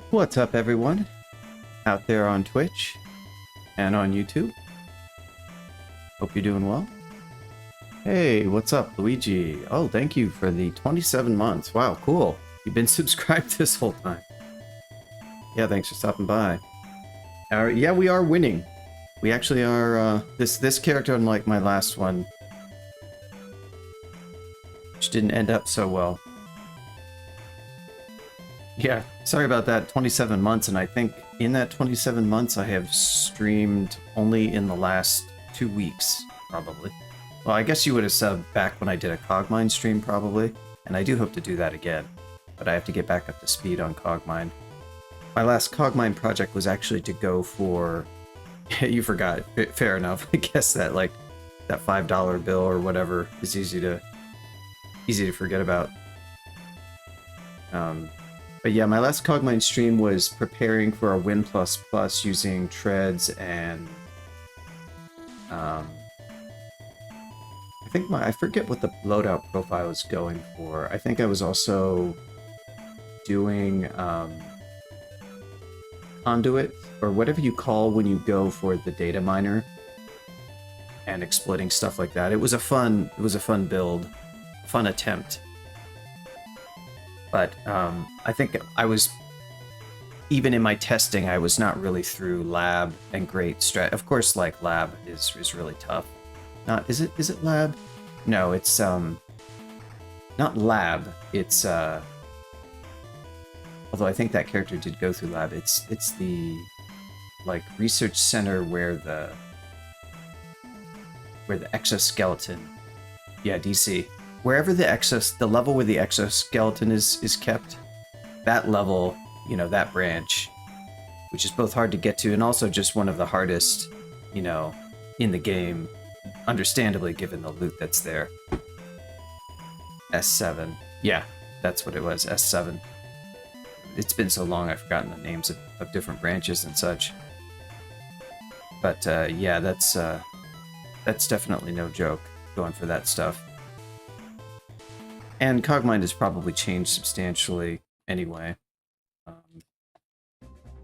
What's up, everyone? Out there on Twitch and on YouTube. Hope you're doing well. Hey, what's up, Luigi? Oh, thank you for the 27 months. Wow, cool. You've been subscribed this whole time. Yeah, thanks for stopping by. Yeah, we are winning. We actually are, this character, unlike my last one, which didn't end up so well. Yeah, sorry about that, 27 months, and I think in that 27 months I have streamed only in the last 2 weeks, probably. Well, I guess you would have subbed back when I did a Cogmine stream, probably, and I do hope to do that again, but I have to get back up to speed on Cogmine. My last Cogmine project was actually to go for... you forgot, fair enough. I guess that, like, that $5 bill or whatever is easy to forget about. But yeah, my last Cogmine stream was preparing for a Win++ using treads and I think I forget what the loadout profile was going for. I think I was also doing conduit, or whatever you call when you go for the data miner and exploiting stuff like that. It was a fun build, fun attempt. But I think I was, even in my testing, I was not really through lab and great strat. Of course, like lab is really tough. Not is it lab? No, it's not lab. It's although I think that character did go through lab. It's the like research center where the exoskeleton. Yeah, DC. Wherever the level where the exoskeleton is kept, that level, you know, that branch, which is both hard to get to and also just one of the hardest, you know, in the game, understandably given the loot that's there. S7. Yeah, that's what it was, S7. It's been so long I've forgotten the names of different branches and such. But yeah, that's definitely no joke, going for that stuff. And Cogmine has probably changed substantially anyway.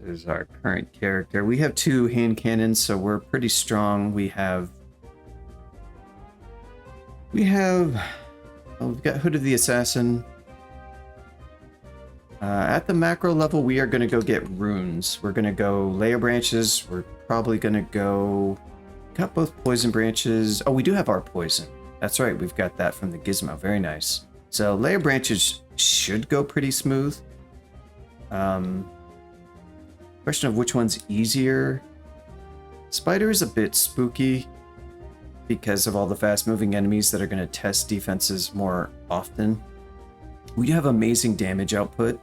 This is our current character. We have 2 hand cannons, so we're pretty strong. We've got Hood of the Assassin. At the macro level, we are going to go get runes. We're going to go layer branches. We're probably going to go... Got both poison branches. Oh, we do have our poison. That's right, we've got that from the gizmo. Very nice. So layer branches should go pretty smooth. Question of which one's easier. Spider is a bit spooky because of all the fast-moving enemies that are going to test defenses more often. We do have amazing damage output,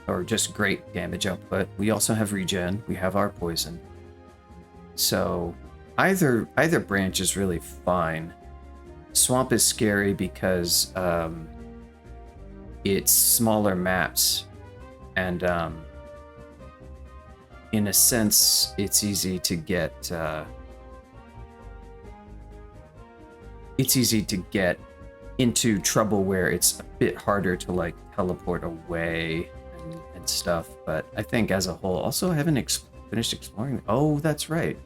or just great damage output. We also have regen. We have our poison. So either branch is really fine. Swamp is scary because it's smaller maps, and in a sense, it's easy to get into trouble where it's a bit harder to like teleport away and stuff. But I think as a whole, also I haven't finished exploring. Oh, that's right.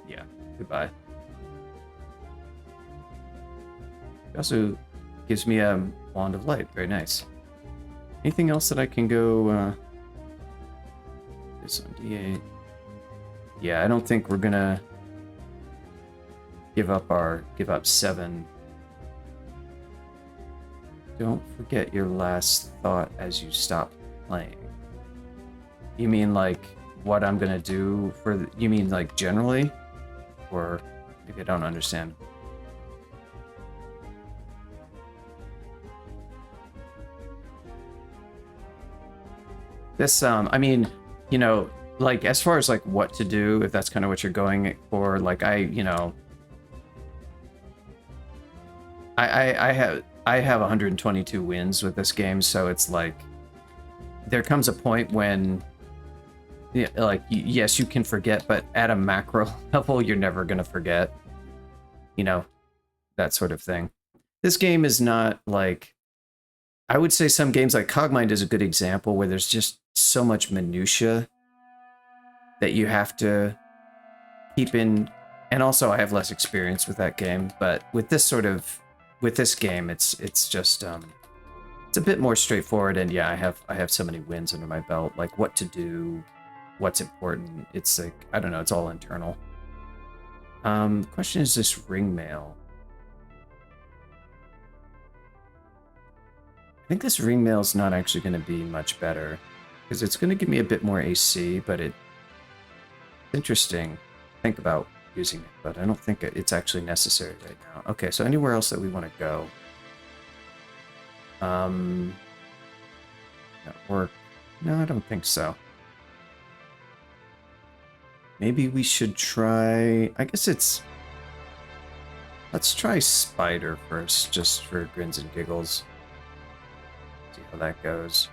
Yeah, goodbye. It also gives me a wand of light. Very nice. Anything else that I can go this on D8? Yeah, I don't think we're gonna give up 7. Don't forget your last thought as you stop playing. You mean like what I'm gonna do for you mean like generally? Or maybe I don't understand. This I mean, you know, like as far as like what to do, if that's kind of what you're going for, like I have 122 wins with this game, so it's like there comes a point when, yeah, like yes, you can forget, but at a macro level, you're never gonna forget. You know, that sort of thing. This game is not like I would say some games like Cogmind is a good example where there's just so much minutia that you have to keep in. And also, I have less experience with that game, but with this game, it's just it's a bit more straightforward. And yeah, I have so many wins under my belt, like what to do, what's important. It's like, I don't know, it's all internal. The question is this ring mail. I think this ring mail is not actually going to be much better because it's going to give me a bit more AC, but it's interesting. Think about using it, but I don't think it's actually necessary right now. Okay, so anywhere else that we want to go? Network? No, I don't think so. Maybe we should try... I guess it's... Let's try Spider first, just for grins and giggles. See how that goes.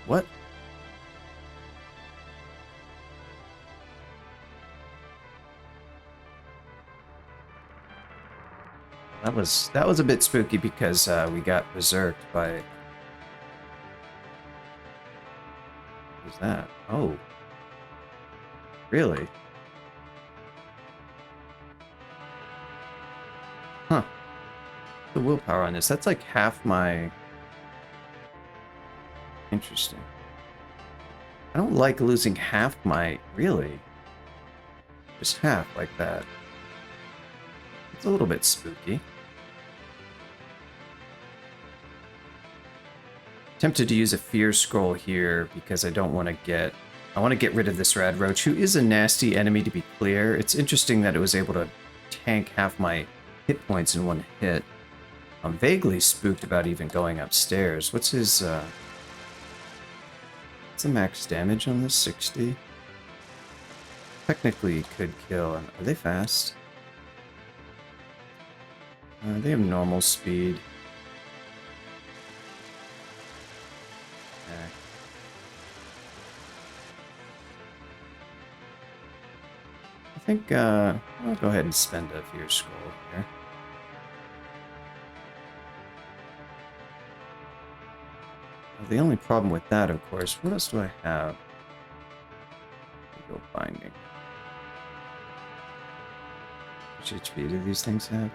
What? That was a bit spooky because we got berserked by... Who's that? Oh. Really? Huh. The willpower on this. That's like half my... Interesting. I don't like losing half my... Really? Just half like that. It's a little bit spooky. Tempted to use a fear scroll here because I don't want to get... I want to get rid of this Rad Roach, who is a nasty enemy to be clear. It's interesting that it was able to tank half my hit points in one hit. I'm vaguely spooked about even going upstairs. What's his, what's the max damage on this? 60? Technically could kill. Are they fast? They have normal speed. Okay. I think, I'll go ahead and spend a fear scroll here. The only problem with that, of course, what else do I have? Go binding. How much HP do these things have?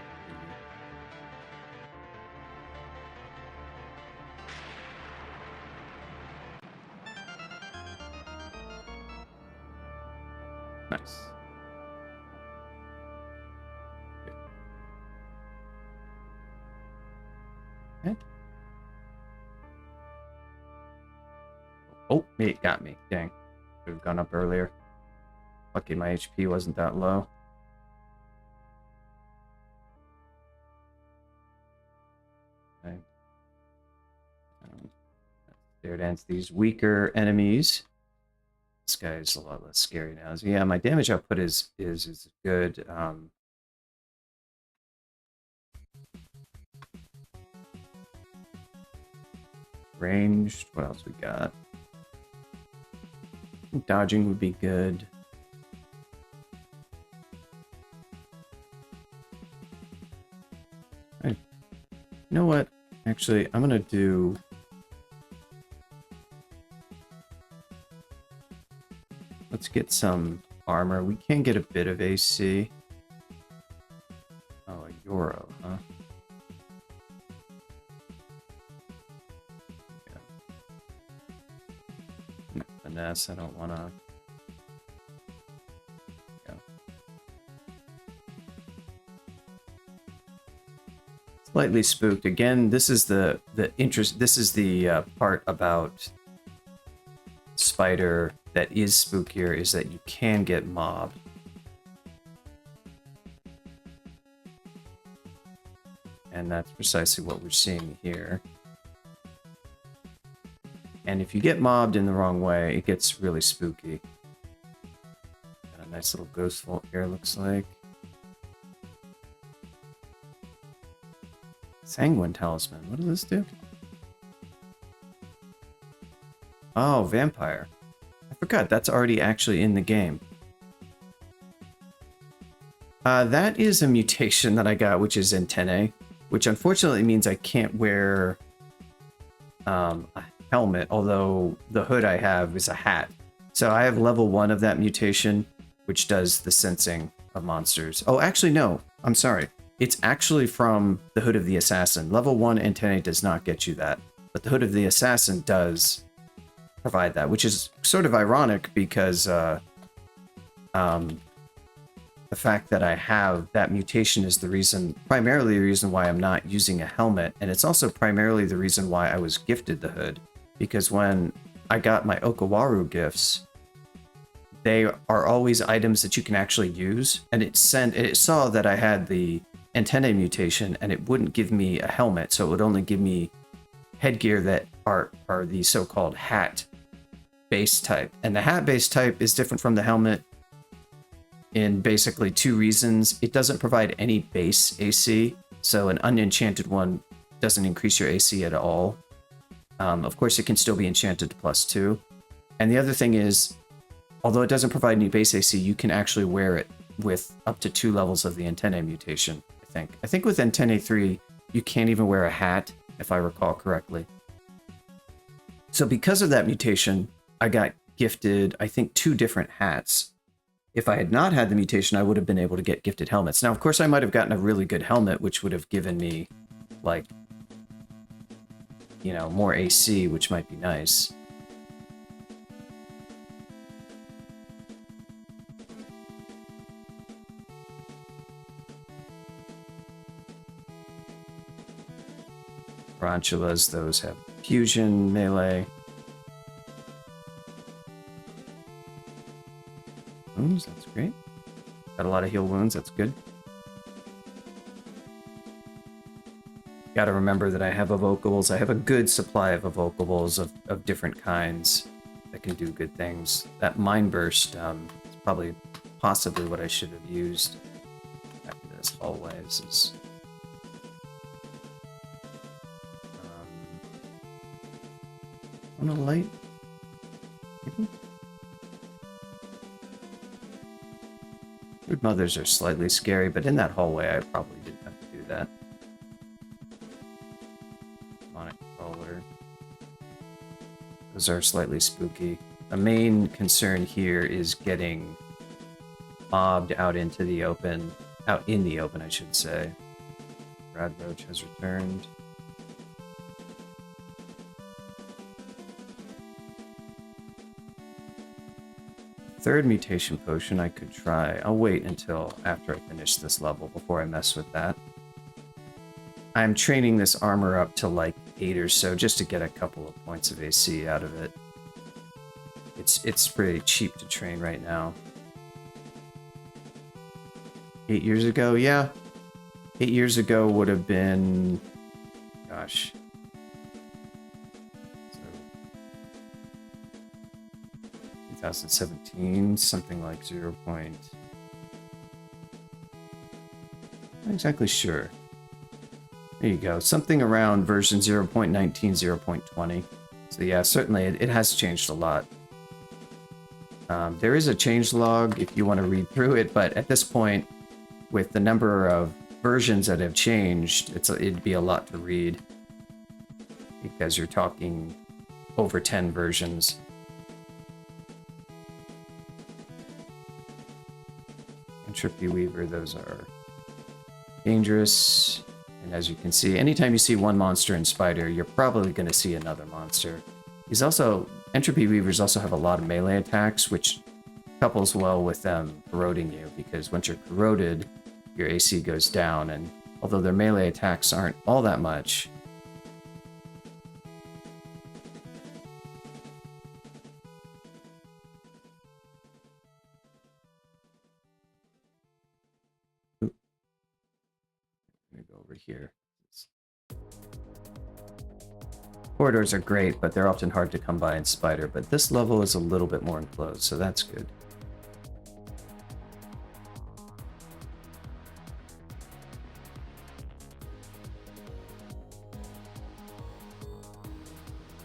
Nice. Okay. Oh, it got me. Dang. Should have gone up earlier. Lucky my HP wasn't that low. Okay. There it ends these weaker enemies. This guy's a lot less scary now. So yeah, my damage output is good. Ranged. What else we got? Dodging would be good. You know what? Actually, I'm gonna do... Let's get some armor. We can get a bit of AC. Oh, a Euro, huh? Yeah. Finesse, I don't wanna... Yeah. Slightly spooked. Again, this is the interest... This is the part about Spider that is spookier, is that you can get mobbed. And that's precisely what we're seeing here. And if you get mobbed in the wrong way, it gets really spooky. Got a nice little ghost vault here, looks like. Sanguine Talisman. What does this do? Oh, vampire. I forgot, that's already actually in the game. That is a mutation that I got, which is antennae, which unfortunately means I can't wear a helmet, although the hood I have is a hat. So I have level 1 of that mutation, which does the sensing of monsters. Oh, actually, no. I'm sorry. It's actually from the Hood of the Assassin. Level 1 antennae does not get you that, but the Hood of the Assassin does provide that, which is sort of ironic because the fact that I have that mutation is primarily the reason why I'm not using a helmet, and it's also primarily the reason why I was gifted the hood, because when I got my Okawaru gifts, they are always items that you can actually use, and it saw that I had the antennae mutation, and it wouldn't give me a helmet, so it would only give me headgear that are the so-called hat base type. And the hat base type is different from the helmet in basically 2 reasons. It doesn't provide any base AC, so an unenchanted one doesn't increase your AC at all. Of course, it can still be enchanted to +2. And the other thing is, although it doesn't provide any base AC, you can actually wear it with up to 2 levels of the antennae mutation, I think. I think with antennae 3, you can't even wear a hat, if I recall correctly. So because of that mutation, I got gifted, I think, 2 different hats. If I had not had the mutation, I would have been able to get gifted helmets. Now, of course, I might have gotten a really good helmet, which would have given me, like, you know, more AC, which might be nice. Tarantulas, those have fusion, melee. Wounds, that's great. Got a lot of heal wounds, that's good. Gotta remember that I have evocables. I have a good supply of evocables of different kinds that can do good things. That Mind Burst is probably possibly what I should have used. Back to this hallway. This is on a light. Brood mothers are slightly scary, but in that hallway I probably didn't have to do that. Demonic Crawler. Those are slightly spooky. The main concern here is getting mobbed out into the open. Out in the open, I should say. Brad Roach has returned. Third mutation potion I could try. I'll wait until after I finish this level before I mess with that. I'm training this armor up to like 8 or so just to get a couple of points of AC out of it. It's pretty cheap to train right now. 8 years ago, yeah. 8 years ago would have been, gosh. 2017, something like 0. Not exactly sure. There you go, something around version 0.19, 0.20. So yeah, certainly it has changed a lot. There is a changelog if you want to read through it, but at this point, with the number of versions that have changed, it'd be a lot to read. Because you're talking over 10 versions. Entropy Weaver, those are dangerous. And as you can see, anytime you see one monster in Spider, you're probably going to see another monster. Entropy Weavers also have a lot of melee attacks, which couples well with them corroding you, because once you're corroded, your AC goes down, and although their melee attacks aren't all that much, here. Corridors are great, but they're often hard to come by in Spider, but this level is a little bit more enclosed, so that's good.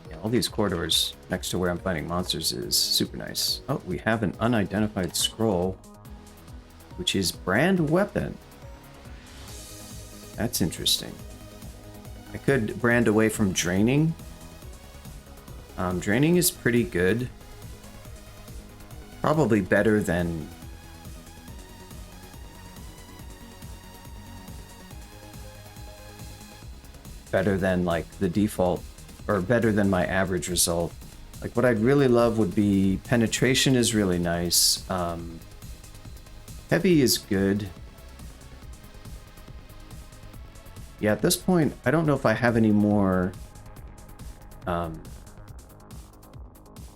Yeah, all these corridors next to where I'm fighting monsters is super nice. Oh, we have an unidentified scroll. which is brand weapon. That's interesting. I could brand away from draining. Draining is pretty good. Probably better than... like the default, or better than my average result. Like what I'd really love would be penetration is really nice. Heavy is good. Yeah, at this point, I don't know if I have any more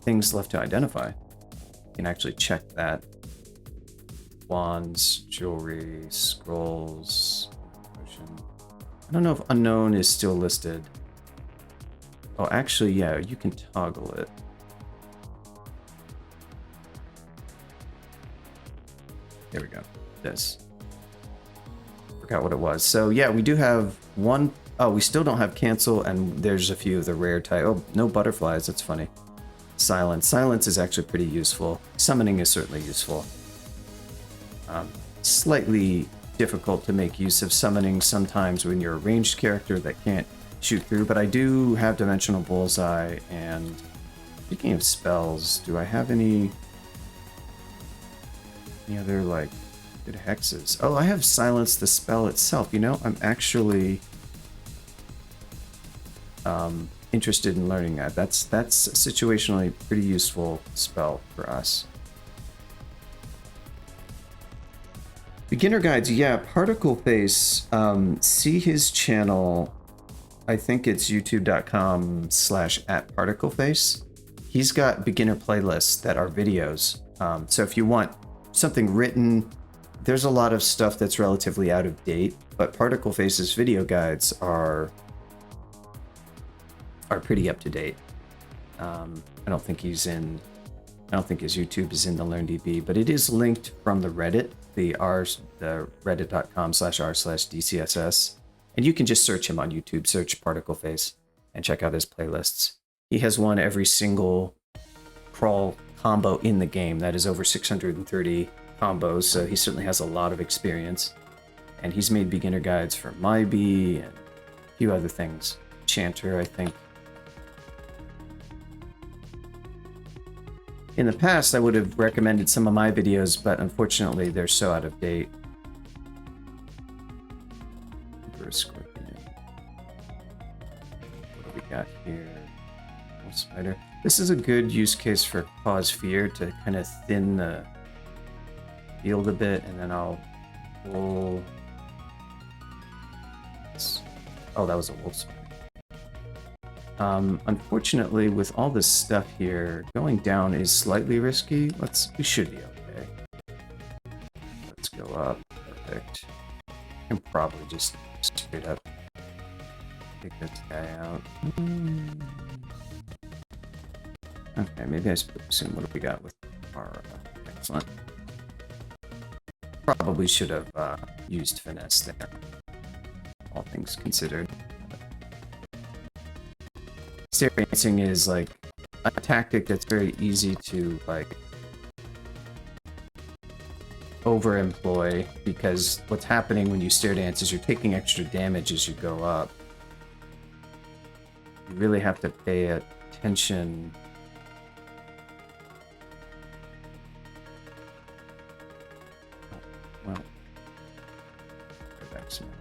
things left to identify. You can actually check that. Wands, jewelry, scrolls, potion. I don't know if unknown is still listed. Oh, actually, yeah, you can toggle it. There we go. This. Forgot what it was. So yeah, we do have one. Oh, we still don't have cancel, and there's a few of the rare type. Oh, no butterflies. That's funny. Silence. Silence is actually pretty useful. Summoning is certainly useful. Slightly difficult to make use of summoning sometimes when you're a ranged character that can't shoot through, but I do have Dimensional Bullseye, and speaking of spells, do I have any other, like, good hexes? Oh, I have Silence the spell itself. You know, I'm actually interested in learning that. That's situationally pretty useful spell for us. Beginner guides, yeah, Particle Face, see his channel. I think it's youtube.com/@particleface. He's got beginner playlists that are videos. So if you want something written, there's a lot of stuff that's relatively out of date, but Particle Face's video guides are pretty up to date. I don't think his YouTube is in the LearnDB, but it is linked from the Reddit, the reddit.com/r/DCSS. And you can just search him on YouTube, search Particle Face, and check out his playlists. He has won every single crawl combo in the game. That is over 630 combos, so he certainly has a lot of experience. And he's made beginner guides for Mybe and a few other things. Chanter, I think. In the past, I would have recommended some of my videos, but unfortunately, they're so out of date. Scorpion. What do we got here? Spider. This is a good use case for Cause Fear to kind of thin the field a bit, and then I'll pull. Oh, that was a wolf spider. Unfortunately, with all this stuff here, going down is slightly risky. We should be okay. Let's go up. Perfect. I can probably just straight up take this guy out. Okay, maybe I should assume what do we got with our excellent. Probably should have used finesse there, all things considered. Stair dancing is like a tactic that's very easy to like overemploy, because what's happening when you stair dance is you're taking extra damage as you go up. You really have to pay attention. Well, go back some more.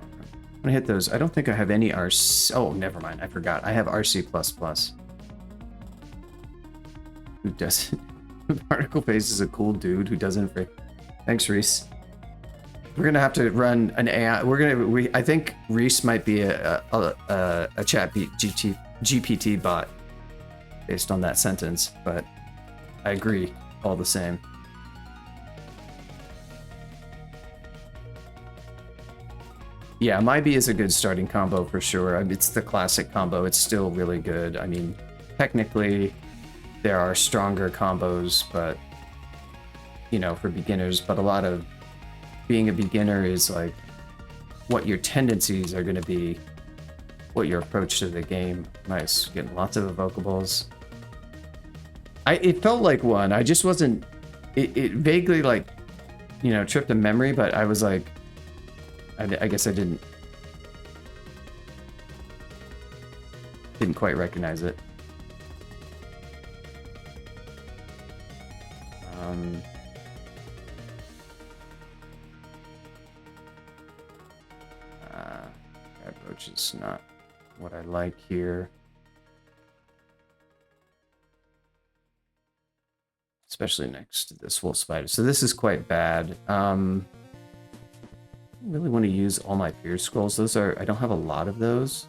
I'm gonna hit those. I don't think I have any RC. Oh, never mind. I forgot. I have RC++. Who doesn't? Particle Face is a cool dude who doesn't. Thanks, Reese. We're gonna have to run an AI. I think Reese might be a chat GPT bot based on that sentence, but I agree all the same. Yeah, Mybe is a good starting combo for sure. I mean, it's the classic combo. It's still really good. I mean, technically, there are stronger combos, but you know, for beginners. But a lot of being a beginner is like what your tendencies are going to be, what your approach to the game. Nice, getting lots of evocables. It felt like one. I just wasn't. It vaguely like you know, tripped a memory, but I was like, I guess I didn't quite recognize it. Approach is not what I like here. Especially next to this wolf spider. So this is quite bad. I really want to use all my fear scrolls. Those are, I don't have a lot of those.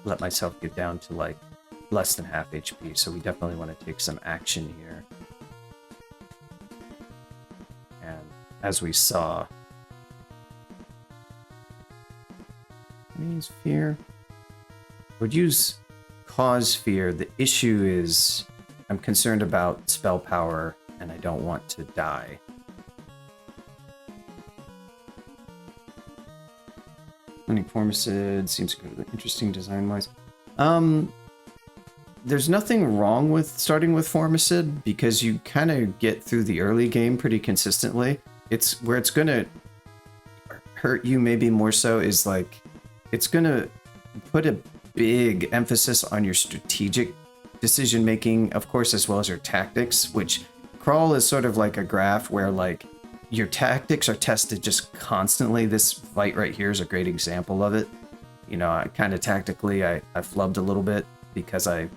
Let myself get down to like less than half HP, so we definitely want to take some action here. And as we saw, means fear. Would use cause fear. The issue is I'm concerned about spell power and I don't want to die. Running Formicid seems interesting design-wise. There's nothing wrong with starting with Formicid because you kind of get through the early game pretty consistently. It's where it's gonna hurt you maybe more so is like it's gonna put a big emphasis on your strategic decision making, of course, as well as your tactics, which Crawl is sort of like a graph where like your tactics are tested just constantly. This fight right here is a great example of it. You know, I kind of tactically, I flubbed a little bit because I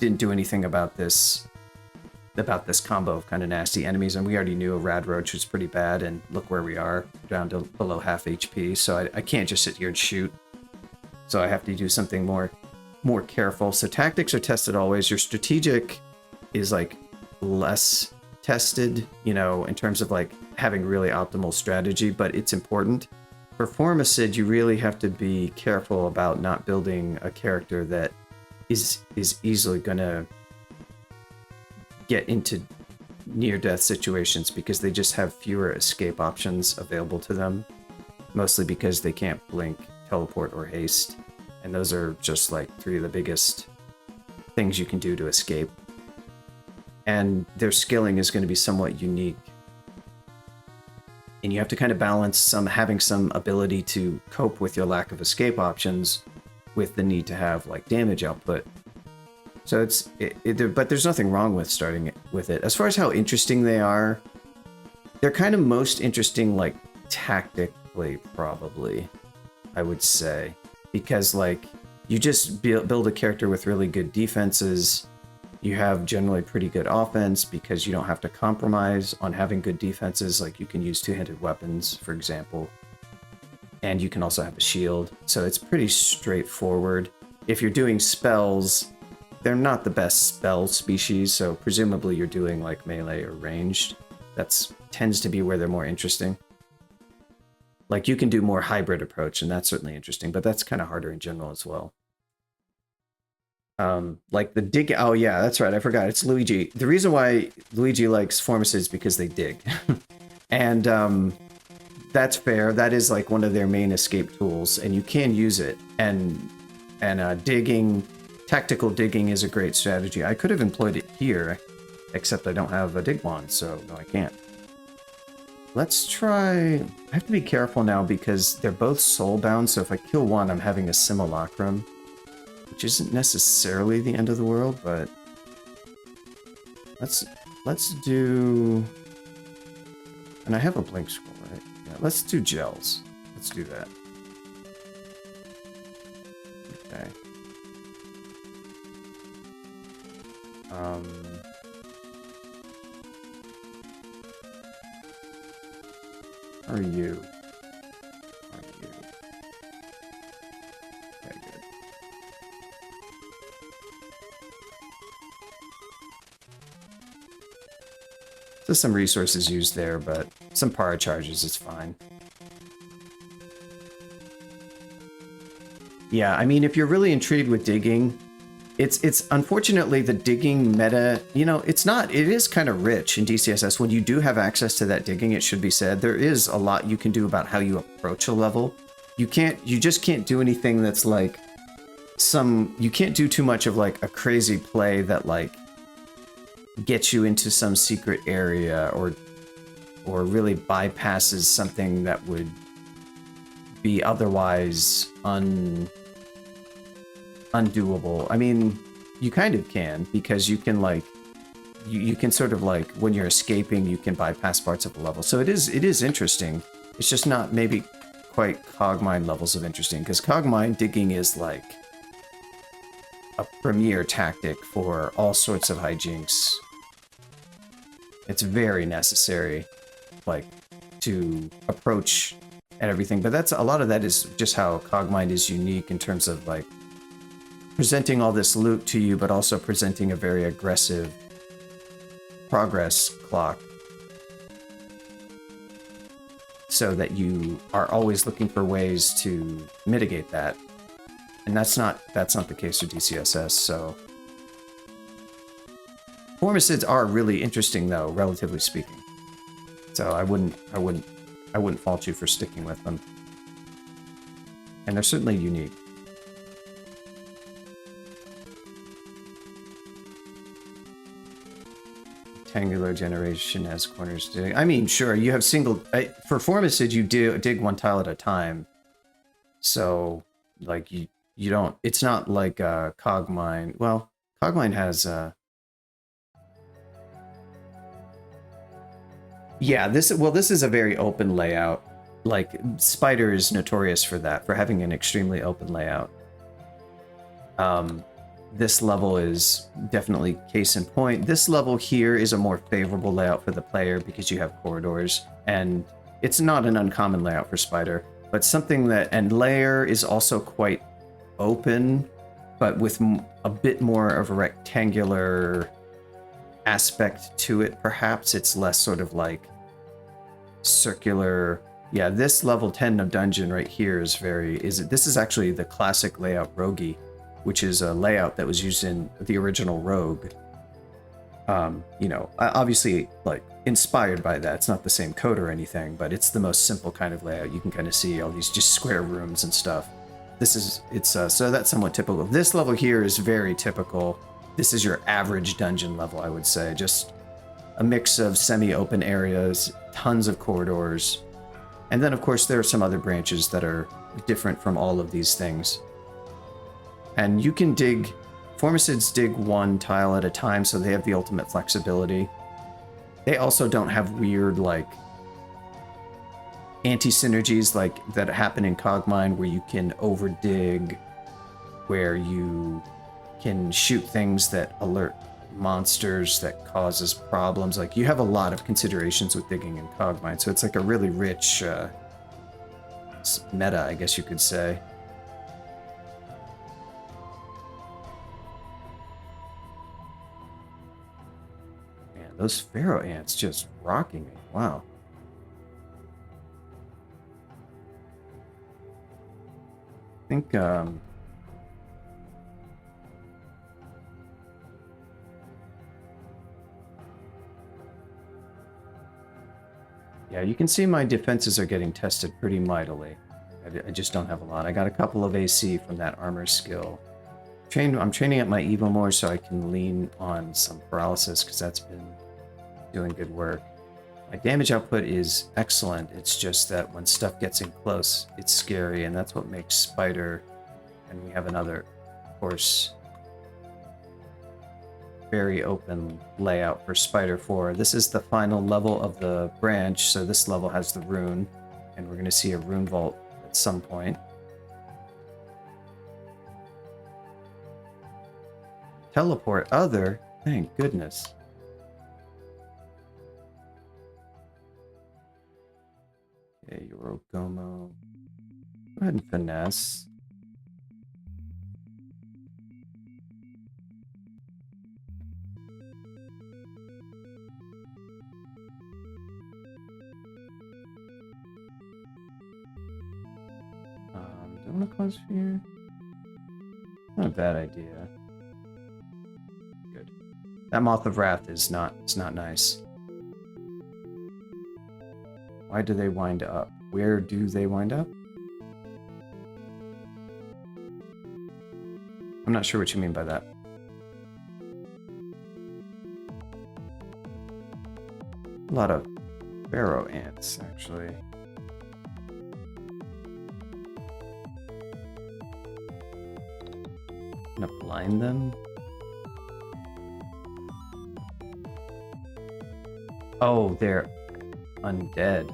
didn't do anything about this combo of kind of nasty enemies, and we already knew a Rad Roach was pretty bad, and look where we are, down to below half HP, so I can't just sit here and shoot. So I have to do something more careful. So tactics are tested always. Your strategic is like less tested, you know, in terms of like having really optimal strategy, but it's important. For Formicid, you really have to be careful about not building a character that is easily gonna get into near-death situations because they just have fewer escape options available to them, mostly because they can't blink, teleport, or haste, and those are just like three of the biggest things you can do to escape. And their skilling is going to be somewhat unique. And you have to kind of balance having some ability to cope with your lack of escape options with the need to have like damage output. So but there's nothing wrong with starting with it. As far as how interesting they are, they're kind of most interesting like tactically, probably, I would say. Because like you just build a character with really good defenses. You have generally pretty good offense because you don't have to compromise on having good defenses. Like you can use two-handed weapons, for example. And you can also have a shield. So it's pretty straightforward. If you're doing spells, they're not the best spell species. So presumably you're doing like melee or ranged. That tends to be where they're more interesting. Like you can do more hybrid approach, and that's certainly interesting, but that's kind of harder in general as well. Like the dig. Oh yeah, that's right. I forgot. It's Luigi. The reason why Luigi likes Formicid is because they dig, and that's fair. That is like one of their main escape tools, and you can use it. And digging, tactical digging is a great strategy. I could have employed it here, except I don't have a dig wand, so no, I can't. Let's try. I have to be careful now because they're both soulbound. So if I kill one, I'm having a simulacrum, which isn't necessarily the end of the world, but let's do, and I have a blink scroll, right? Yeah, let's do gels. Let's do that. Okay. How are you? Okay, good. There's some resources used there, but some para charges is fine. Yeah, I mean, if you're really intrigued with digging, it's unfortunately the digging meta, you know, it is kind of rich in DCSS. When you do have access to that digging, it should be said, there is a lot you can do about how you approach a level. You just can't do anything that's like you can't do too much of like a crazy play that like gets you into some secret area or really bypasses something that would be otherwise undoable. I mean, you kind of can, because you can like you can sort of like when you're escaping, you can bypass parts of the level. So it is interesting. It's just not maybe quite Cogmine levels of interesting, because Cogmine digging is like a premier tactic for all sorts of hijinks. It's very necessary, like, to approach and everything. But that's a lot of that is just how Cogmine is unique in terms of like presenting all this loot to you, but also presenting a very aggressive progress clock, so that you are always looking for ways to mitigate that. And that's not the case with DCSS. So Formicids are really interesting though, relatively speaking. So I wouldn't fault you for sticking with them. And they're certainly unique. Rectangular generation has corners. I mean, sure, you have for Formicid, you dig one tile at a time. So, like, you don't, it's not like Cogmine. Well, Cogmine has, yeah, this is a very open layout. Like, Spider is notorious for that, for having an extremely open layout. This level is definitely case in point. This level here is a more favorable layout for the player because you have corridors, and it's not an uncommon layout for Spider, but something that, and Lair is also quite open, but with a bit more of a rectangular aspect to it, perhaps. It's less sort of like circular. Yeah, this level 10 of dungeon right here is this is actually the classic layout Rogi, which is a layout that was used in the original Rogue. You know, obviously, like, inspired by that. It's not the same code or anything, but it's the most simple kind of layout. You can kind of see all these just square rooms and stuff. So that's somewhat typical. This level here is very typical. This is your average dungeon level, I would say. Just a mix of semi-open areas, tons of corridors. And then, of course, there are some other branches that are different from all of these things. And you can dig, Formicids dig one tile at a time, so they have the ultimate flexibility. They also don't have weird, like, anti-synergies like that happen in Cogmine, where you can overdig, where you can shoot things that alert monsters that causes problems. Like, you have a lot of considerations with digging in Cogmine, so it's like a really rich meta, I guess you could say. Man, those Pharaoh ants just rocking me. Wow. I think yeah, you can see my defenses are getting tested pretty mightily. I just don't have a lot. I got a couple of AC from that armor skill. I'm training up my Evo more so I can lean on some paralysis, because that's been doing good work. My damage output is excellent. It's just that when stuff gets in close, it's scary, and that's what makes Spider, and we have another, of course, very open layout for Spider 4. This is the final level of the branch, so this level has the rune, and we're going to see a rune vault at some point. Teleport other? Thank goodness. Okay, Yorogomo. Go ahead and finesse. Sphere? Not a bad idea. Good. That Moth of Wrath is not nice. Why do they wind up? Where do they wind up? I'm not sure what you mean by that. lot of pharaoh ants, actually. I'm gonna blind them. Oh, they're undead.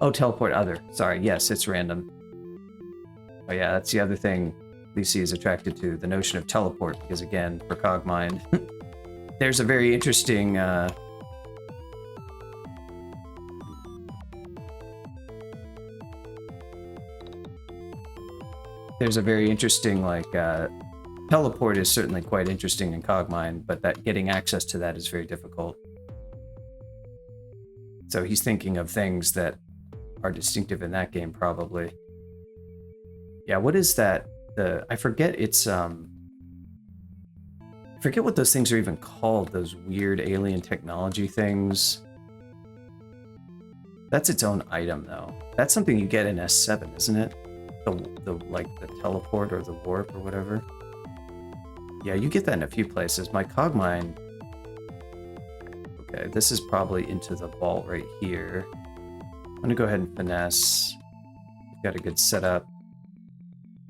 Oh, teleport other. Sorry, yes, it's random. Oh yeah, that's the other thing Lucy is attracted to, the notion of teleport, because again, for Cogmind, there's a very interesting teleport is certainly quite interesting in Cogmind, but that getting access to that is very difficult. So he's thinking of things that are distinctive in that game, probably. Yeah, what is that? I forget it's I forget what those things are even called, those weird alien technology things. That's its own item though. That's something you get in S7, isn't it? The like the teleport or the warp or whatever. Yeah, you get that in a few places. My Cogmind. Okay, this is probably into the vault right here. I'm gonna go ahead and finesse. We've got a good setup.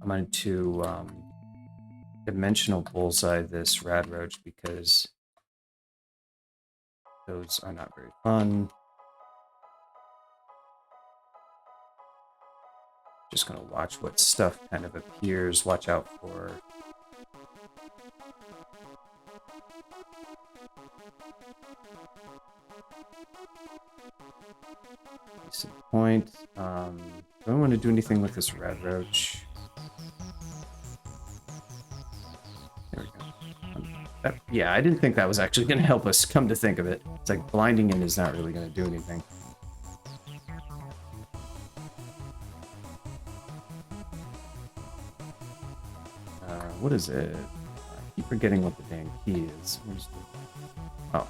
I'm going to dimensional bullseye this rad roach because those are not very fun. Just going to watch what stuff kind of appears. Watch out for decent point. I don't want to do anything with this rad roach. There we go. Yeah, I didn't think that was actually going to help us, come to think of it. It's like blinding in is not really going to do anything. What is it? I keep forgetting what the dang key is. Where's the... Oh.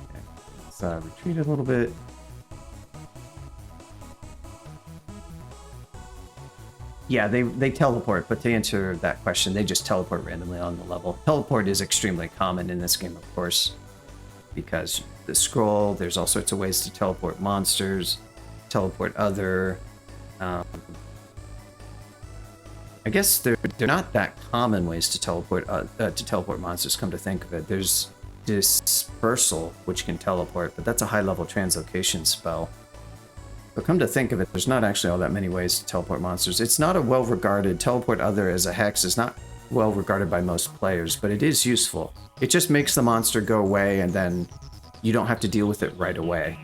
Okay. Let's retreat a little bit. Yeah, they teleport, but to answer that question, they just teleport randomly on the level. Teleport is extremely common in this game, of course, because the scroll, there's all sorts of ways to teleport monsters, teleport other. I guess they're not that common ways to teleport monsters, come to think of it. There's Dispersal, which can teleport, but that's a high-level translocation spell. But come to think of it, there's not actually all that many ways to teleport monsters. It's not a well-regarded... Teleport other as a hex is not well-regarded by most players, but it is useful. It just makes the monster go away, and then you don't have to deal with it right away.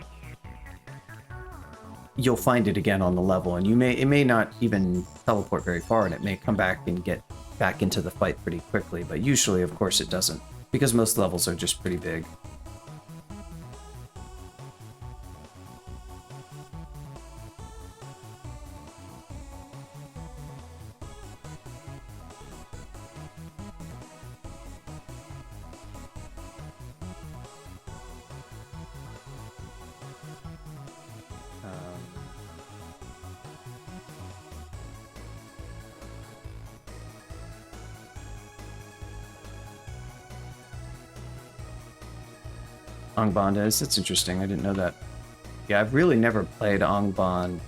You'll find it again on the level, and it may not even teleport very far, and it may come back and get back into the fight pretty quickly, but usually, of course, it doesn't, because most levels are just pretty big. Angband is. That's interesting. I didn't know that. Yeah, I've really never played Angband.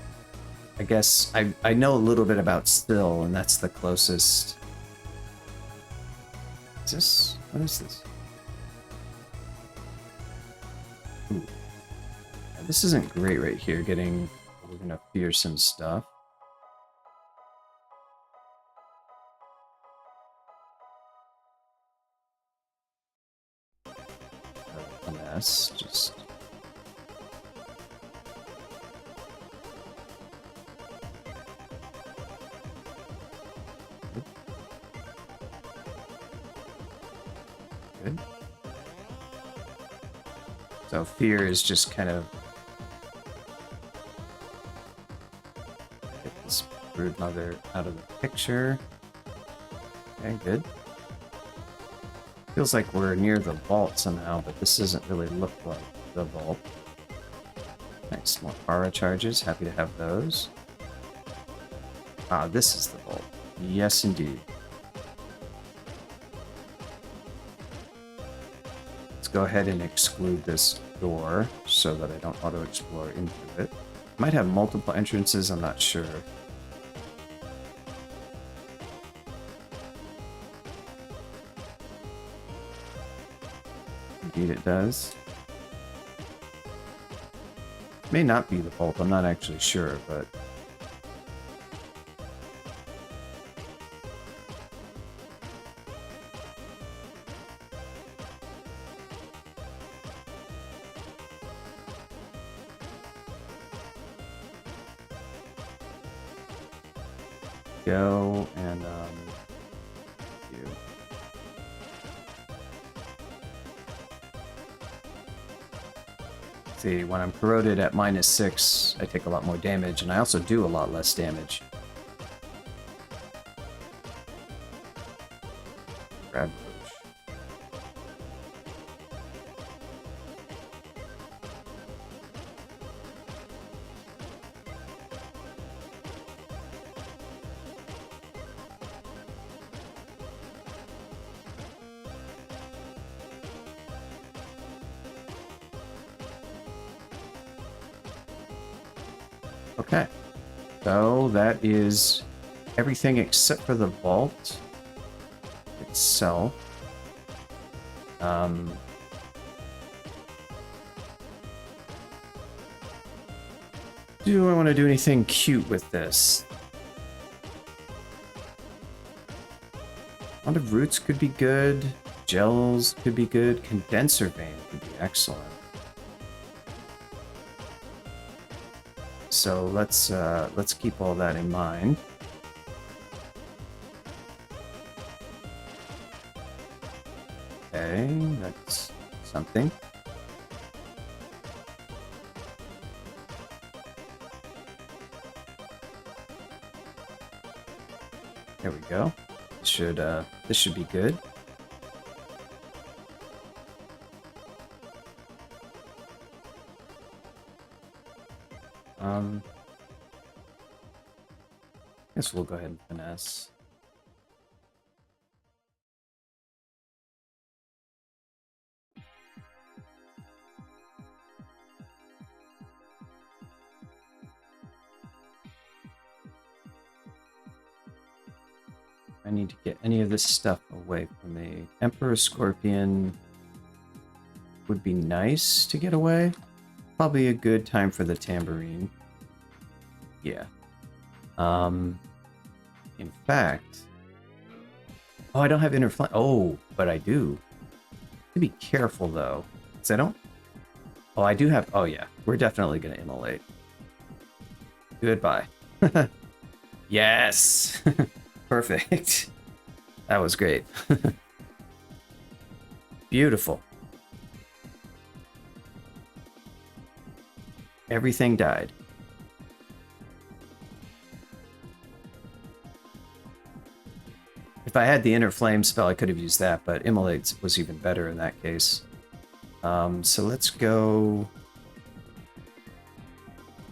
I guess I know a little bit about Still, and that's the closest. Is this? What is this? Ooh. Yeah, this isn't great right here, getting... We're gonna fear some stuff. A mess, just... Good. So fear is just kind of... Get this brood mother out of the picture. Okay, good. Feels like we're near the vault somehow, but this doesn't really look like the vault. Nice, more aura charges. Happy to have those. Ah, this is the vault. Yes, indeed. Let's go ahead and exclude this door so that I don't auto-explore into it. Might have multiple entrances, I'm not sure. Indeed it does. May not be the vault, I'm not actually sure, but... Go and you. See, when I'm corroded at -6, I take a lot more damage, and I also do a lot less damage. Grab roach. Okay, so that is everything except for the vault itself. Do I want to do anything cute with this? A lot of roots could be good. Gels could be good. Condenser vein could be excellent. So let's keep all that in mind. Okay, that's something. There we go. This should be good. Guess we'll go ahead and finesse. I need to get any of this stuff away from me. Emperor Scorpion would be nice to get away. Probably a good time for the tambourine. Yeah. In fact... Oh, I don't have inner flame. Oh, but I do. To be careful, though. Because I don't... Oh, I do have... Oh, yeah. We're definitely going to immolate. Goodbye. Yes! Perfect. That was great. Beautiful. Everything died. If I had the Inner Flame spell, I could have used that, but Immolate was even better in that case. So let's go...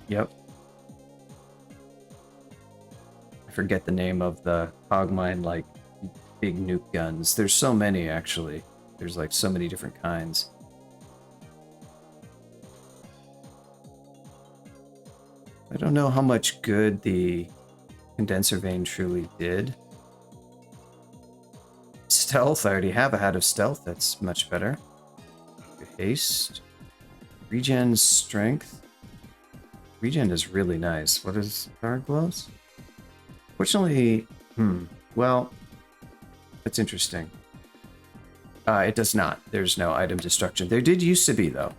Yep. I forget the name of the Cogmine, like, big nuke guns. There's so many, actually. There's, like, so many different kinds. I don't know how much good the Condenser Vein truly did. Stealth, I already have a hat of stealth, that's much better. Haste. Regen strength. Regen is really nice. What is guard gloves? Fortunately, well, that's interesting. It does not. There's no item destruction. There did used to be, though.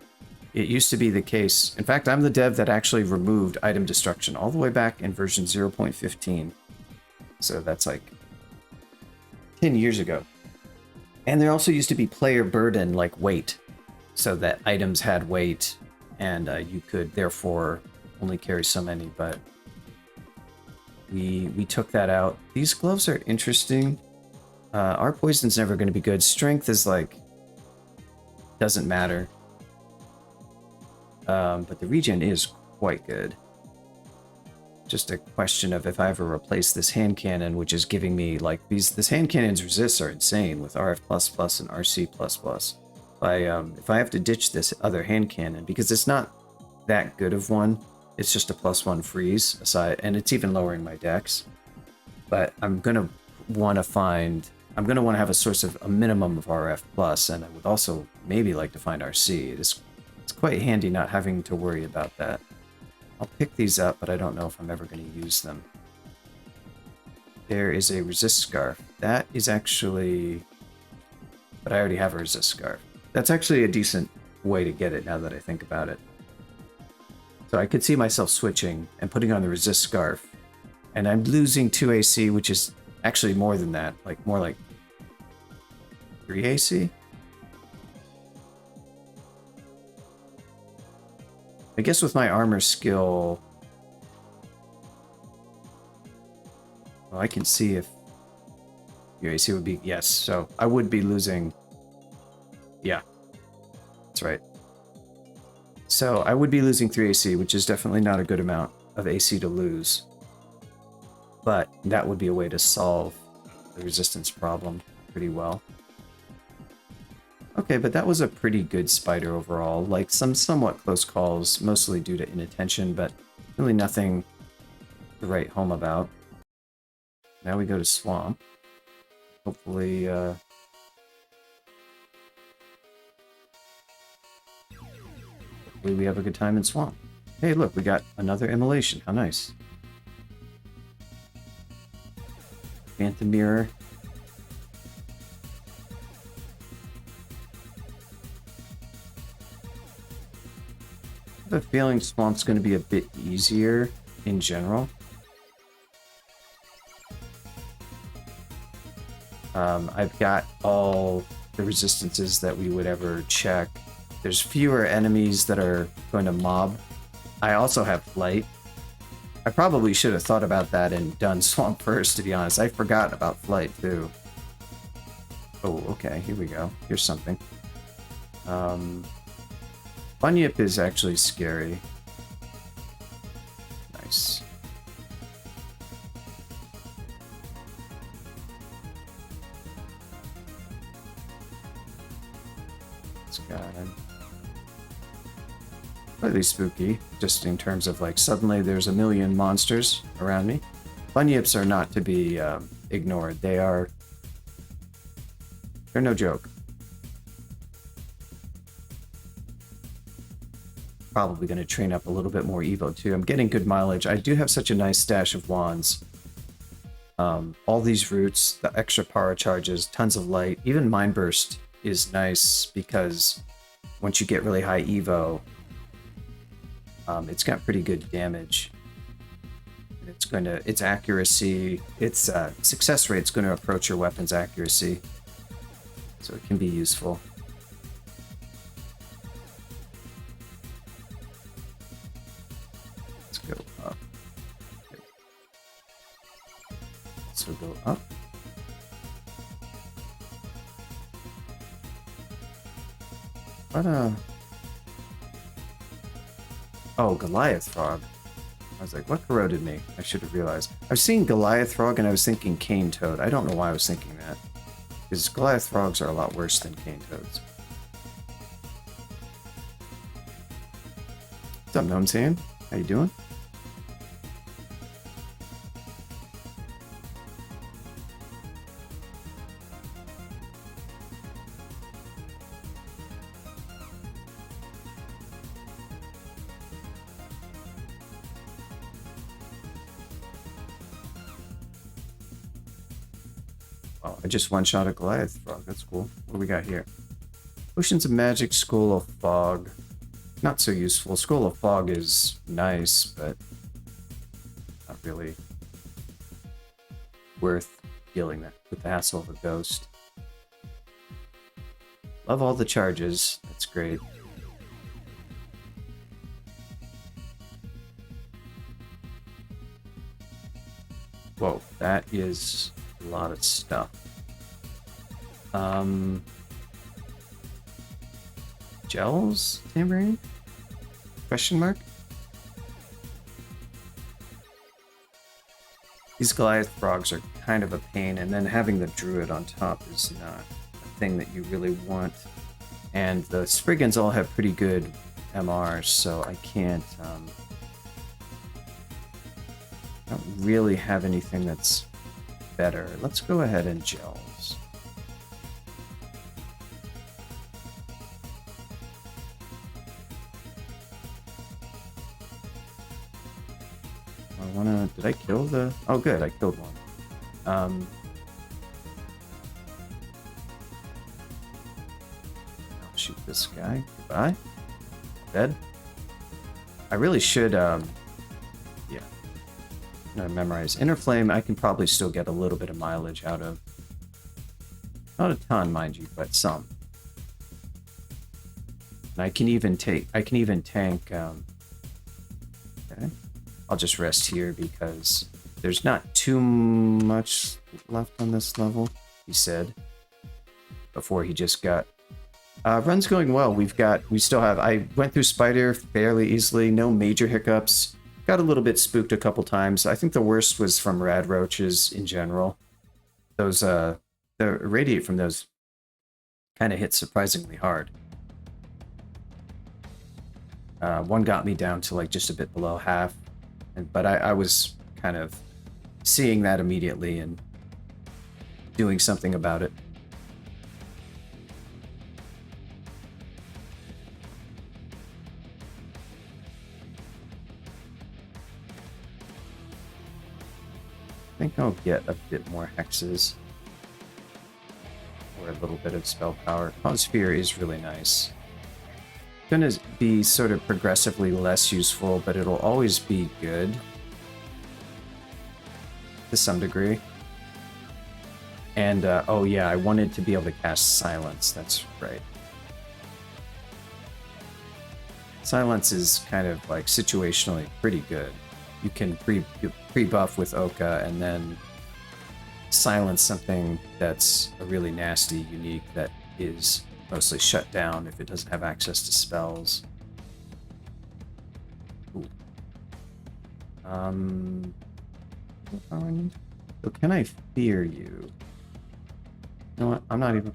It used to be the case. In fact, I'm the dev that actually removed item destruction all the way back in version 0.15. So that's like 10 years ago. And there also used to be player burden, like weight, so that items had weight, and you could therefore only carry so many, but we took that out. These gloves are interesting. Our poison's never going to be good. Strength is like, doesn't matter. But the regen is quite good. just a question of if I ever replace this hand cannon, which is giving me like this hand cannon's resists are insane with RF++ and RC++. If I have to ditch this other hand cannon, because it's not that good of one, it's just a +1 freeze aside, and it's even lowering my dex. But I'm gonna want to have a source of a minimum of RF+, and I would also maybe like to find RC. It's quite handy not having to worry about that. I'll pick these up, but I don't know if I'm ever going to use them. There is a resist scarf. That is actually... But I already have a resist scarf. That's actually a decent way to get it now that I think about it. So I could see myself switching and putting on the resist scarf. And I'm losing 2 AC, which is actually more than that. Like, more like 3 AC? I guess with my armor skill... Well, I can see if your AC would be... Yes, so I would be losing... Yeah, that's right. So I would be losing 3 AC, which is definitely not a good amount of AC to lose. But that would be a way to solve the resistance problem pretty well. Okay, but that was a pretty good spider overall. Like, some somewhat close calls, mostly due to inattention, but really nothing to write home about. Now we go to Swamp. Hopefully, hopefully we have a good time in Swamp. Hey, look, we got another immolation. How nice. Phantom Mirror. I have a feeling Swamp's going to be a bit easier in general. I've got all the resistances that we would ever check. There's fewer enemies that are going to mob. I also have Flight. I probably should have thought about that and done Swamp first, to be honest. I forgot about Flight, too. Oh, okay, here we go. Here's something. Bunyip is actually scary. Nice. This guy. Slightly spooky, just in terms of like suddenly there's a million monsters around me. Bunyips are not to be ignored. They're no joke. Probably going to train up a little bit more Evo too. I'm getting good mileage. I do have such a nice stash of wands. All these roots, the extra power charges, tons of light. Even Mind Burst is nice because once you get really high Evo, it's got pretty good damage. Its accuracy, its success rate's going to approach your weapon's accuracy, so it can be useful. Let's go up. So go up. But oh, Goliath Frog. I was like, what corroded me? I should have realized. I was seeing Goliath Frog and I was thinking Cane Toad. I don't know why I was thinking that. Because Goliath Frogs are a lot worse than Cane Toads. What's up, Gnome Sand? How you doing? Oh, I just one-shot a Goliath Frog. That's cool. What do we got here? Oceans of Magic, School of Fog. Not so useful. School of Fog is nice, but not really worth dealing with the hassle of a ghost. Love all the charges. That's great. Whoa, that is a lot of stuff. Gels? Tambourine? Question mark? These Goliath frogs are kind of a pain, and then having the druid on top is not a thing that you really want. And the Spriggans all have pretty good MRs, so I can't... I don't really have anything that's better. Let's go ahead and gels. I wanna... Did I kill the... Oh, good, I killed one. I'll shoot this guy. Goodbye. Dead. I really should, yeah. I'm gonna memorize Inner Flame. I can probably still get a little bit of mileage out of. Not a ton, mind you, but some. And I can even tank, okay. I'll just rest here because there's not too much left on this level, he said. Before he just got... run's going well. We still have... I went through Spider fairly easily. No major hiccups. Got a little bit spooked a couple times. I think the worst was from rad roaches in general. Those, the radiate from those kind of hit surprisingly hard. One got me down to like just a bit below half. But I was kind of seeing that immediately and doing something about it. I think I'll get a bit more hexes. Or a little bit of spell power. Cause Sphere is really nice. Gonna be sort of progressively less useful, but it'll always be good. To some degree. And, oh yeah, I wanted to be able to cast Silence, that's right. Silence is kind of like situationally pretty good. You can pre-buff with Oka and then silence something that's a really nasty unique that is mostly shut down if it doesn't have access to spells. Ooh. So can I fear you? You know what? I'm not even...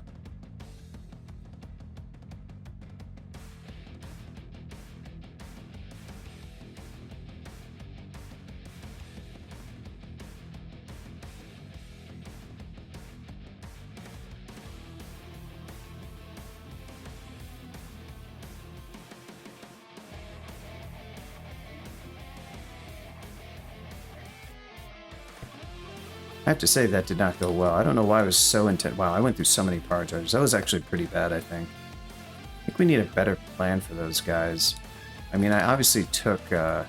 I have to say that did not go well. I don't know why I was so intense. Wow, I went through so many power charges. That was actually pretty bad, I think. I think we need a better plan for those guys. I mean, I obviously took... Is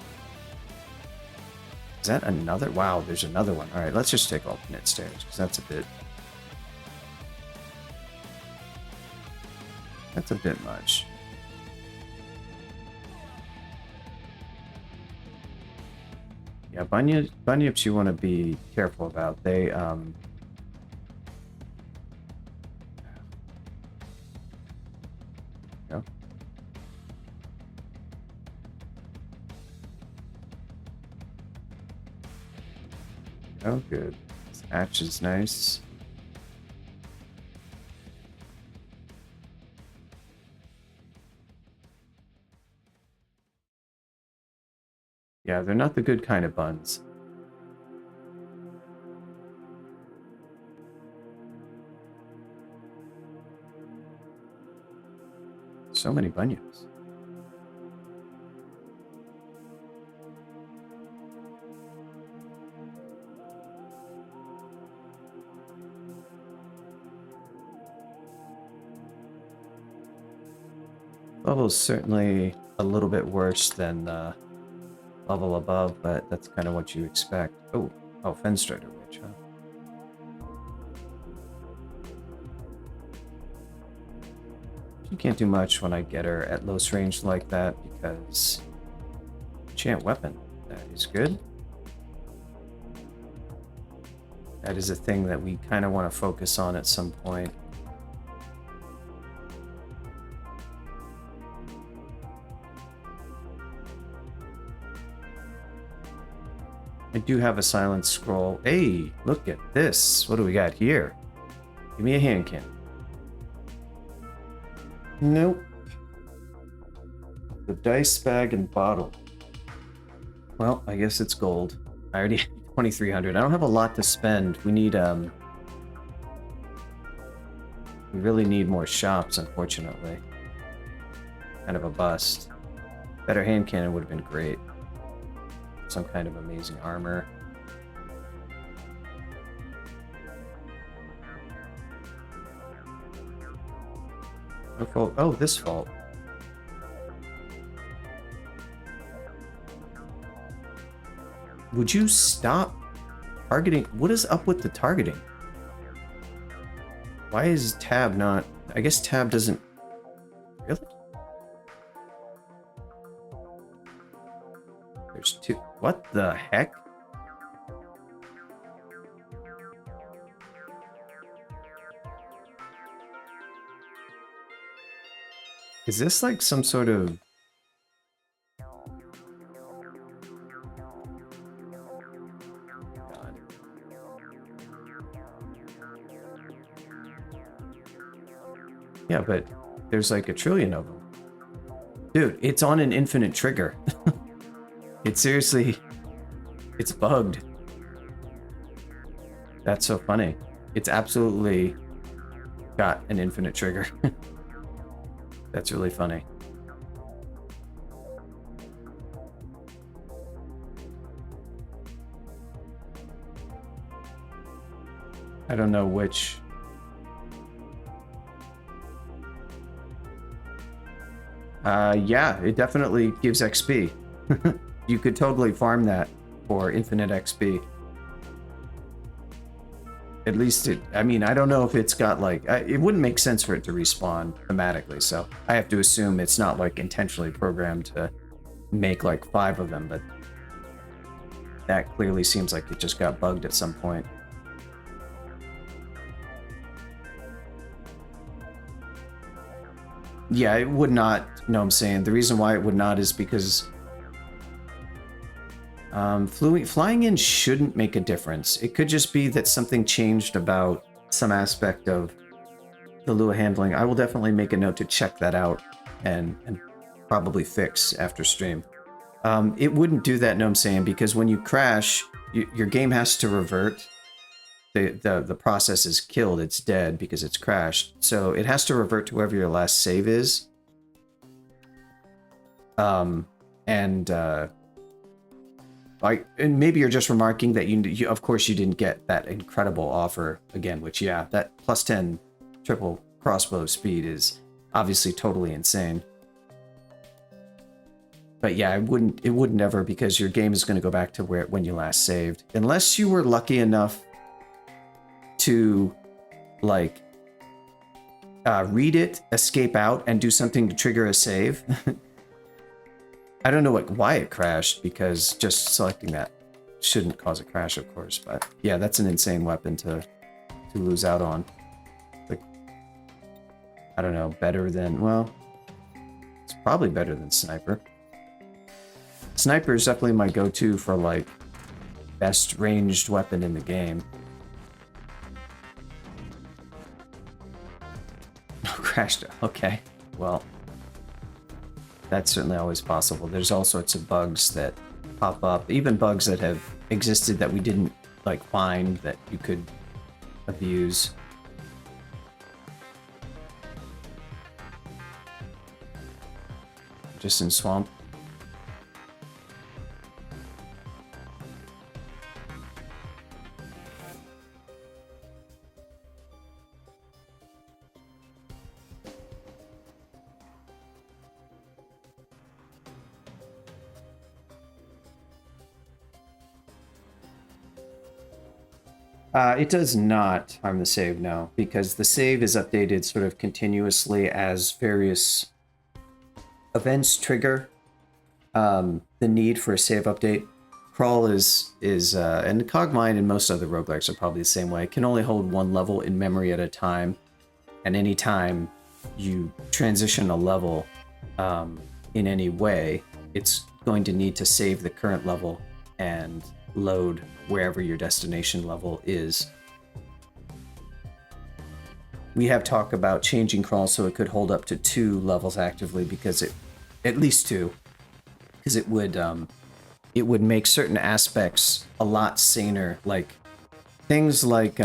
that another? Wow, there's another one. Alright, let's just take alternate stairs, because that's a bit... That's a bit much. Yeah, bunyips you want to be careful about. They, go. Oh, good. This hatch is nice. Yeah, they're not the good kind of buns. So many bunyips. Level's certainly a little bit worse than the level above, but that's kind of what you expect. Oh, Fenstrider Witch, huh? She can't do much when I get her at close range like that because enchant weapon. That is good. That is a thing that we kind of want to focus on at some point. I do have a silent scroll. Hey, look at this. What do we got here? Give me a hand cannon. Nope. The dice bag and bottle. Well, I guess it's gold. I already have 2,300. I don't have a lot to spend. We need, we really need more shops, unfortunately. Kind of a bust. Better hand cannon would have been great. Some kind of amazing armor. Oh, this fault. Would you stop targeting? What is up with the targeting? Why is tab not... I guess tab doesn't... Really? There's two... What the heck? Is this like some sort of... God. Yeah, but there's like a trillion of them. Dude, it's on an infinite trigger. It's seriously... It's bugged. That's so funny. It's absolutely got an infinite trigger. That's really funny. I don't know which... yeah, it definitely gives XP. You could totally farm that for infinite XP. At least it... I mean, I don't know if it's got like... it wouldn't make sense for it to respawn thematically, so I have to assume it's not like intentionally programmed to make like 5 of them, but that clearly seems like it just got bugged at some point. Yeah, it would not... No, I'm saying the reason why it would not is because flying in shouldn't make a difference. It could just be that something changed about some aspect of the Lua handling. I will definitely make a note to check that out and probably fix after stream. It wouldn't do that, no, I'm saying, because when you crash, your game has to revert. The process is killed, it's dead because it's crashed. So it has to revert to wherever your last save is. And maybe you're just remarking that you of course you didn't get that incredible offer again, which yeah, that plus 10 triple crossbow speed is obviously totally insane. But yeah, it wouldn't ever, because your game is going to go back to when you last saved, unless you were lucky enough to like read it, escape out, and do something to trigger a save. I don't know why it crashed, because just selecting that shouldn't cause a crash, of course. But yeah, that's an insane weapon to lose out on. Like, I don't know, better than, well, it's probably better than Sniper. Sniper is definitely my go-to for like best ranged weapon in the game. Crashed. Okay, well, that's certainly always possible. There's all sorts of bugs that pop up, even bugs that have existed that we didn't like find that you could abuse. Just in swamp. It does not harm the save, no, because the save is updated sort of continuously as various events trigger the need for a save update. Crawl is and Cogmine and most other roguelikes are probably the same way. It can only hold one level in memory at a time, and any time you transition a level in any way, it's going to need to save the current level and load wherever your destination level is. We have talked about changing crawl so it could hold up to 2 levels actively, because at least 2, because it would make certain aspects a lot saner, like things like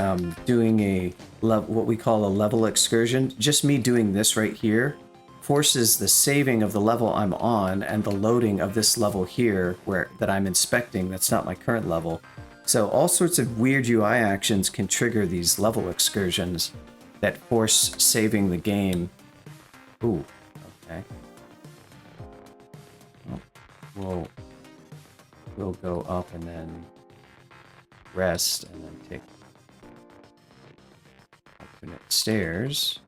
doing what we call a level excursion. Just me doing this right here forces the saving of the level I'm on and the loading of this level here that I'm inspecting that's not my current level. So all sorts of weird UI actions can trigger these level excursions that force saving the game. Ooh, okay. Well, we'll go up and then rest and then take alternate stairs.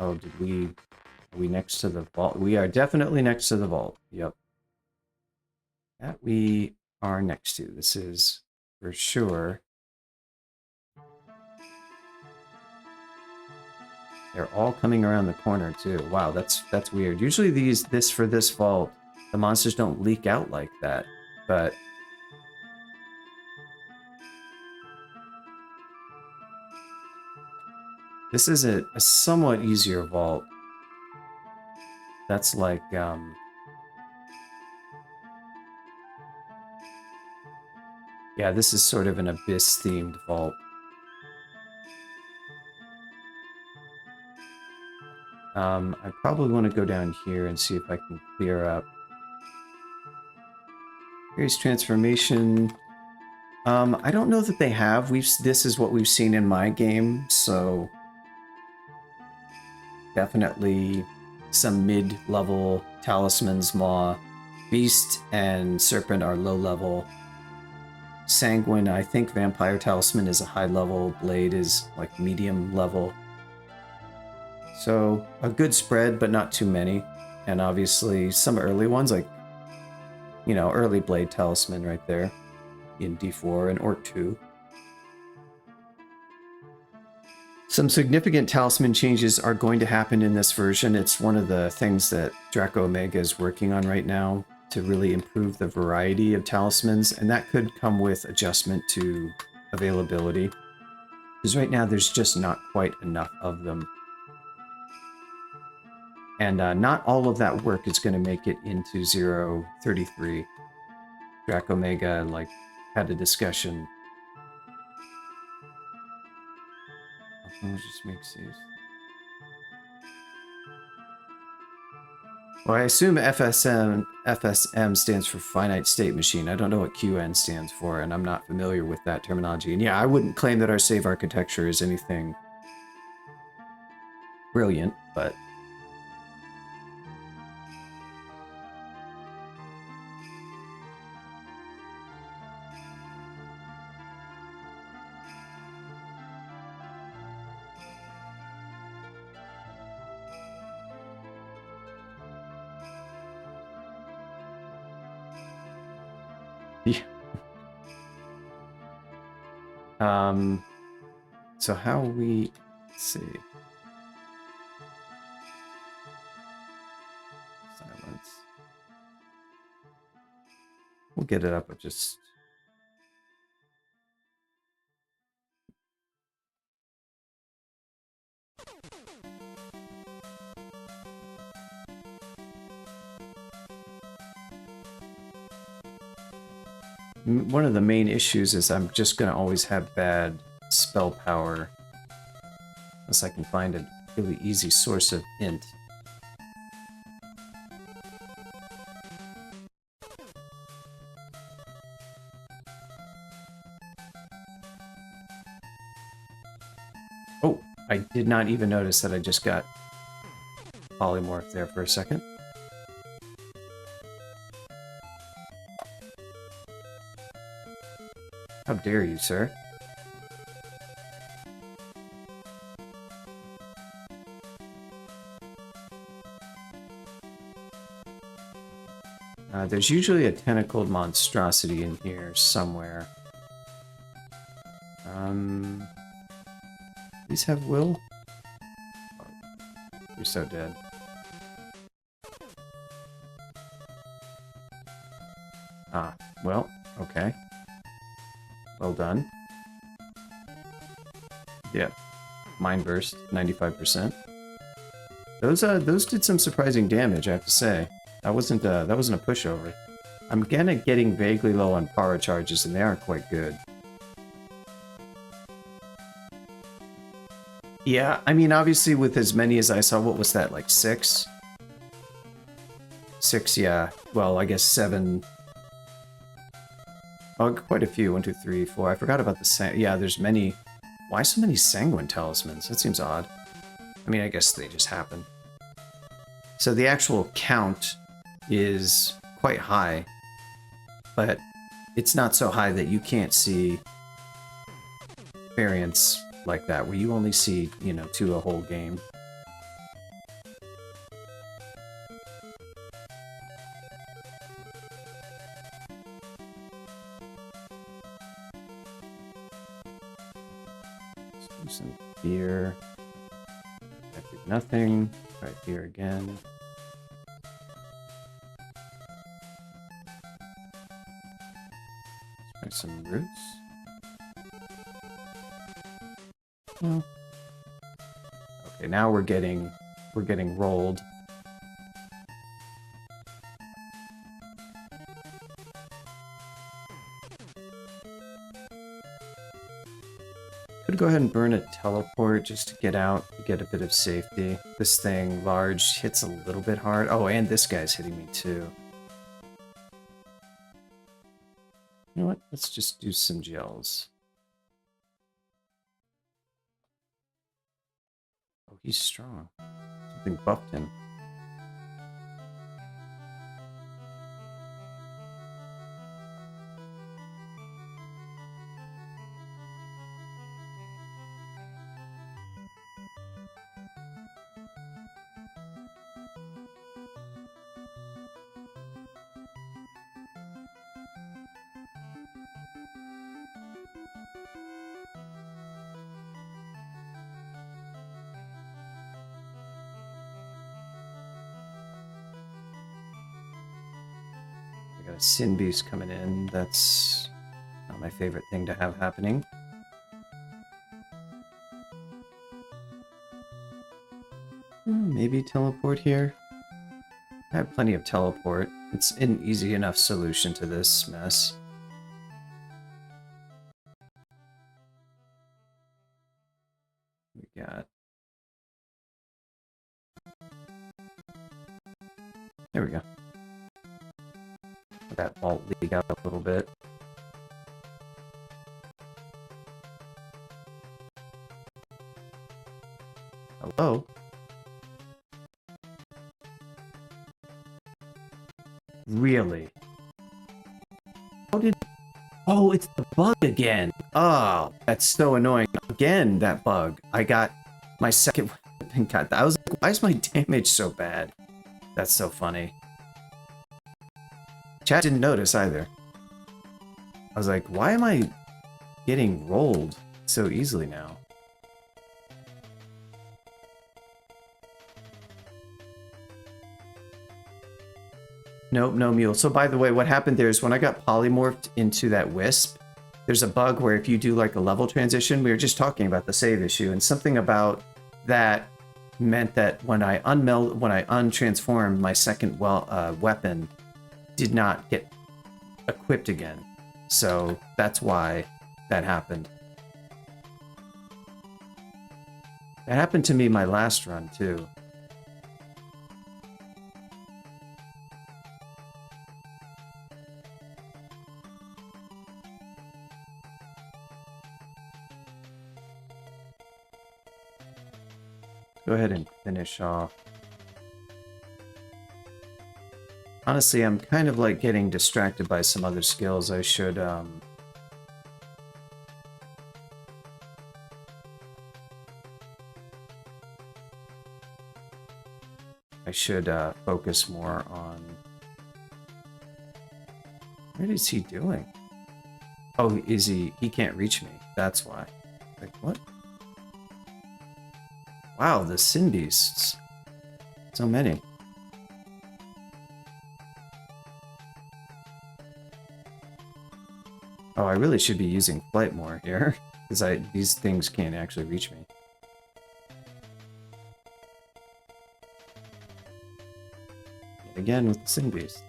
Oh, are we next to the vault? We are definitely next to the vault. Yep. That we are next to. This is for sure. They're all coming around the corner too. Wow, that's weird. Usually for this vault, the monsters don't leak out like that, but this is a somewhat easier vault. That's like yeah, this is sort of an abyss-themed vault. I probably want to go down here and see if I can clear up. Here's transformation. I don't know that they have. This is what we've seen in my game, so definitely some mid-level talismans. Maw, Beast, and Serpent are low-level. Sanguine, I think Vampire Talisman is a high-level. Blade is like medium-level. So a good spread, but not too many. And obviously some early ones, like, you know, early Blade Talisman right there in D4 and Orc 2. Some significant talisman changes are going to happen in this version. It's one of the things that Draco Omega is working on right now to really improve the variety of talismans, and that could come with adjustment to availability. Because right now there's just not quite enough of them. And not all of that work is going to make it into 033. Draco Omega, like, had a discussion. Just makes these. Well, I assume FSM stands for finite state machine. I don't know what QN stands for, and I'm not familiar with that terminology. And yeah, I wouldn't claim that our save architecture is anything brilliant, but yeah. So how we, let's see. Silence. We'll get it up at just... One of the main issues is I'm just going to always have bad spell power unless I can find a really easy source of int. Oh, I did not even notice that I just got polymorph there for a second. How dare you, sir? There's usually a tentacled monstrosity in here somewhere. These have will? Oh, you're so dead. Ah, well, Okay. Well done. Yeah. Mind Burst, 95%. Those did some surprising damage, I have to say. That wasn't a pushover. I'm kinda getting vaguely low on power charges, and they aren't quite good. Yeah, I mean, obviously with as many as I saw, what was that, like 6? 6, yeah. Well, I guess 7. Oh, quite a few. 1, 2, 3, 4. I forgot about the yeah, there's many. Why so many Sanguine Talismans? That seems odd. I mean, I guess they just happen. So the actual count is quite high, but it's not so high that you can't see variants like that, where you only see, you know, 2 a whole game. Let's do some fear. I did nothing. Try fear again. Let's try some roots. Well, okay, now we're getting rolled. Could go ahead and burn a teleport just to get out, to get a bit of safety. This thing, large, hits a little bit hard. Oh, and this guy's hitting me too. You know what? Let's just do some gels. Oh, he's strong. Something buffed him. I got a Sin Beast coming in. That's not my favorite thing to have happening. Maybe teleport here. I have plenty of teleport. It's an easy enough solution to this mess. We got... There we go. Let that vault leak out a little bit. Hello? Really? How did... Oh, it's the bug again! Oh, that's so annoying. Again, that bug. I got my second weapon cut. I was like, why is my damage so bad? That's so funny. Chat didn't notice either. I was like, why am I getting rolled so easily now? Nope, no mule. So by the way, what happened there is when I got polymorphed into that wisp, there's a bug where if you do like a level transition, we were just talking about the save issue, and something about that meant that when I untransformed, my second weapon did not get equipped again. So that's why that happened. That happened to me my last run too. Go ahead and finish off. Honestly, I'm kind of like getting distracted by some other skills. I should focus more on... What is he doing? Oh, is he can't reach me. That's why. Like, what? Wow, the Sin Beasts. So many. Oh, I really should be using flight more here, because these things can't actually reach me. Yet again with the Sin Beast.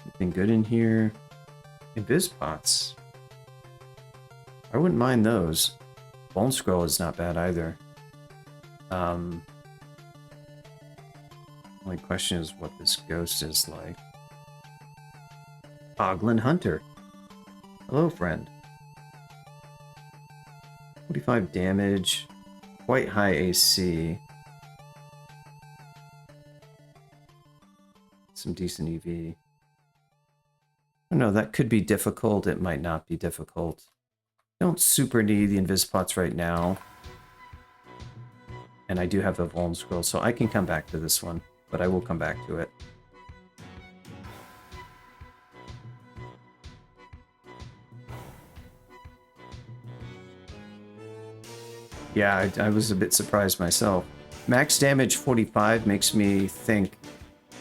Anything good in here? Invis pots. I wouldn't mind those. Bone Scroll is not bad either. Only question is what this ghost is like. Coglin Hunter. Hello, friend. 45 damage. Quite high AC. Some decent EV. I don't know, that could be difficult. It might not be difficult. Don't super need the Invis pots right now. And I do have the Vuln Scroll, so I can come back to this one. But I will come back to it. Yeah, I was a bit surprised myself. Max damage 45 makes me think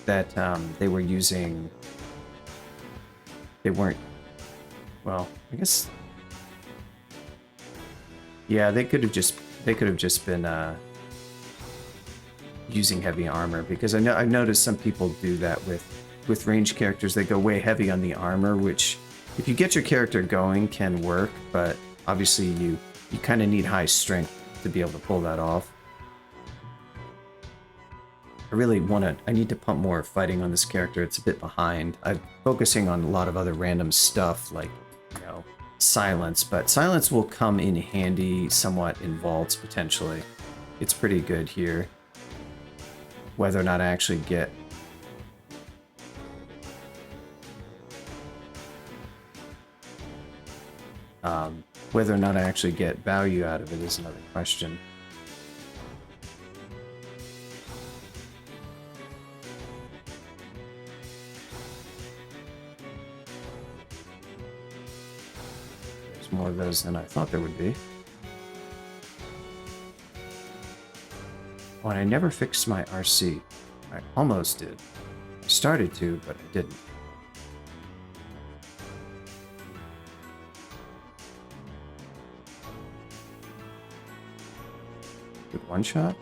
that they were using... They weren't... Well, I guess... Yeah, they could have just been using heavy armor, because I've noticed some people do that with ranged characters. They go way heavy on the armor, which if you get your character going can work, but obviously you kind of need high strength to be able to pull that off. I need to pump more fighting on this character. It's a bit behind. I'm focusing on a lot of other random stuff like, you know, silence, but silence will come in handy somewhat in vaults potentially. It's pretty good here. Whether or not I actually get value out of it is another question. There's more of those than I thought there would be. Oh, and I never fixed my RC. I almost did. I started to, but I didn't. Good one shot.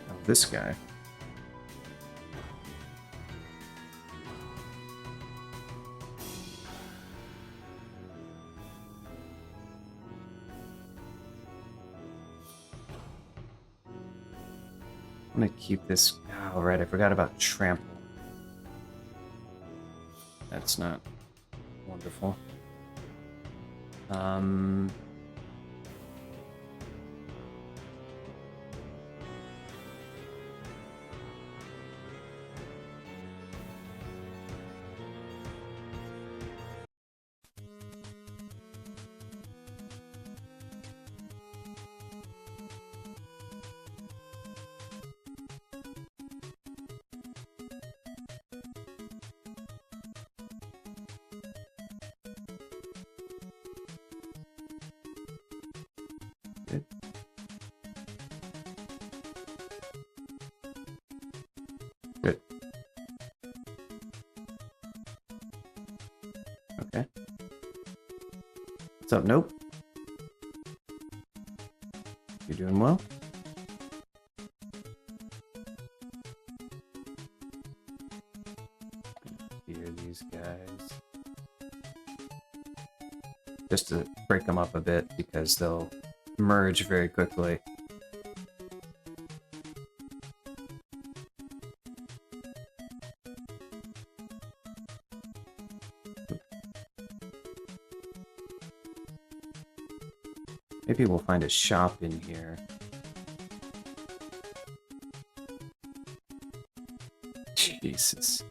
Oh, this guy. I'm gonna keep this. Oh, right, I forgot about trample. That's not wonderful. Good. Good. Okay. What's up, Nope? You're doing well? Hear these guys. Just to break them up a bit because they'll merge very quickly. Maybe we'll find a shop in here. Jesus.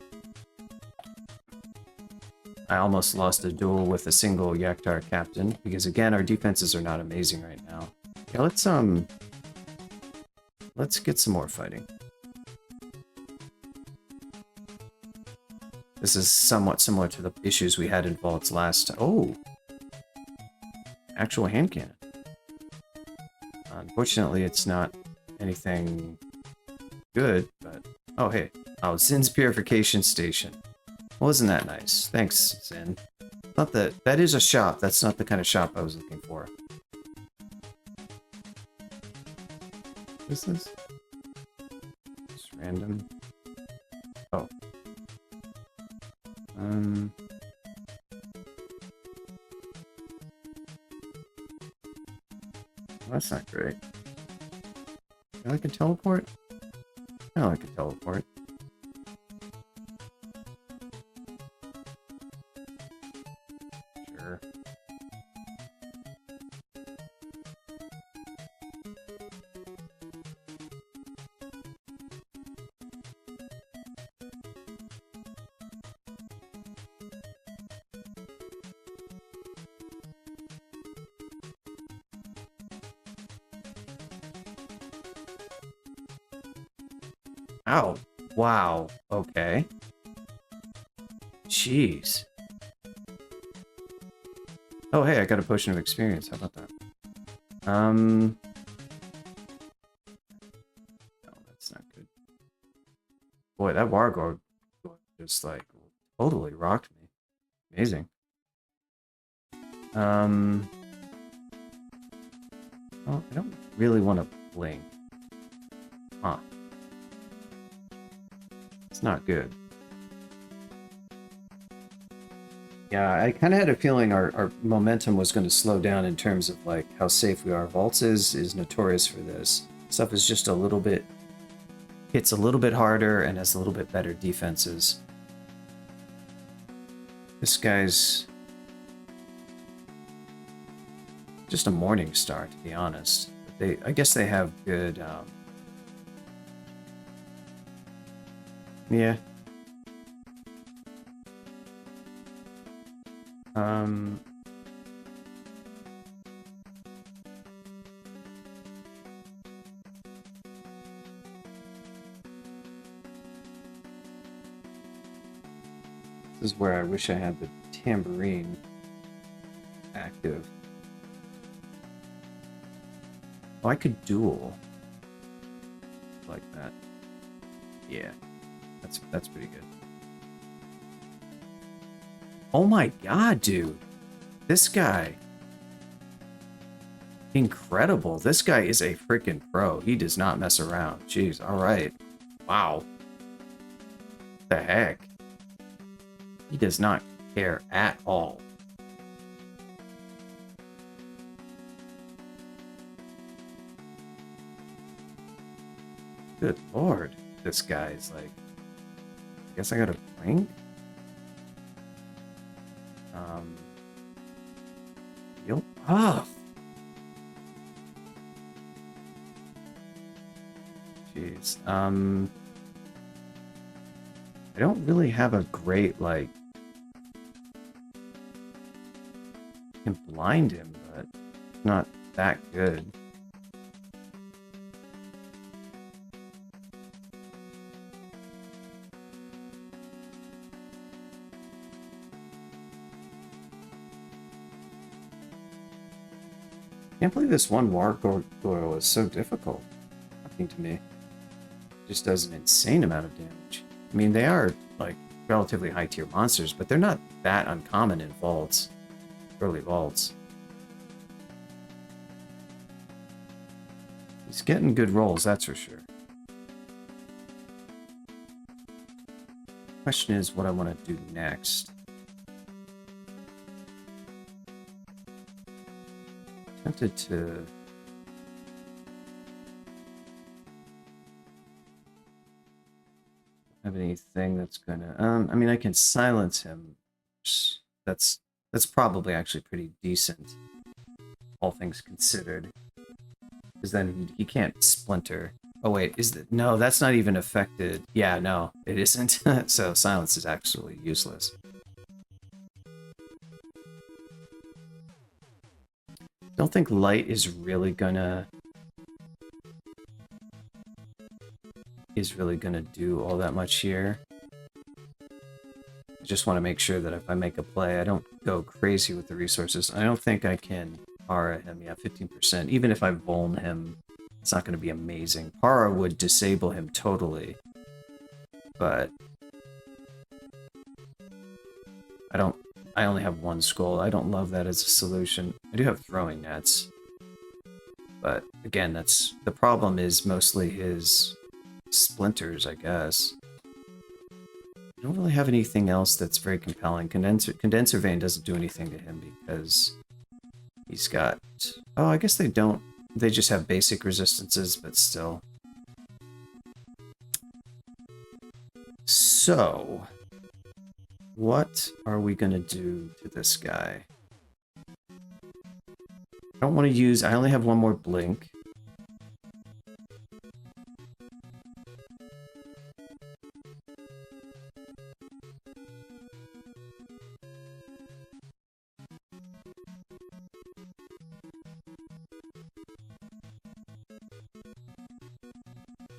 I almost lost a duel with a single Yaktar captain, because again, our defenses are not amazing right now. Yeah, let's get some more fighting. This is somewhat similar to the issues we had in vaults last. Oh! actual hand cannon. Unfortunately, it's not anything good, but... Oh, hey. Oh, Zin's Purification Station. Well, isn't that nice? Thanks, Zin. Not that... That is a shop. That's not the kind of shop I was looking for. What is this? Just random. Oh. That's not great. I can teleport? Oh, I can teleport. Sure. Oh, wow. Okay. Jeez. Oh, hey, I got a potion of experience. How about that? No, that's not good. Boy, that Wargor just, like, totally rocked me. Amazing. Well, I don't really want to blink. Huh. It's not good. Yeah, I kind of had a feeling our momentum was going to slow down in terms of like how safe we are. Vaults is notorious for this. Stuff is just a little bit... hits a little bit harder and has a little bit better defenses. This guy's... just a morning star, to be honest. But I guess they have good... Yeah. This is where I wish I had the tambourine active. Oh, I could duel. Like that. Yeah. That's pretty good. Oh my god, dude. This guy. Incredible. This guy is a freaking pro. He does not mess around. Jeez, alright. Wow. What the heck? He does not care at all. Good lord. This guy's like... I guess I gotta blink? Heal off! Jeez. I don't really have a great, like... I can blind him, but not that good. I can't believe this one Wargorgoro is so difficult. Shocking to me. It just does an insane amount of damage. I mean, they are, like, relatively high-tier monsters, but they're not that uncommon in vaults. Early vaults. He's getting good rolls, that's for sure. Question is what I want to do next. Tempted to... have anything that's gonna... I mean, I can silence him. That's probably actually pretty decent, all things considered. Because then he can't splinter. Oh wait, is that... No, that's not even affected. Yeah, no, it isn't. So silence is actually useless. Don't think light is really gonna do all that much here. I just want to make sure that if I make a play, I don't go crazy with the resources. I don't think I can para him. Yeah, 15%. Even if I vuln him, it's not going to be amazing. Para would disable him totally. But I only have one skull. I don't love that as a solution. I do have throwing nets. But again, the problem is mostly his splinters, I guess. I don't really have anything else that's very compelling. Condenser Vein doesn't do anything to him because he's got... Oh, I guess they don't. They just have basic resistances, but still. So, what are we going to do to this guy? I don't want to use... I only have one more blink.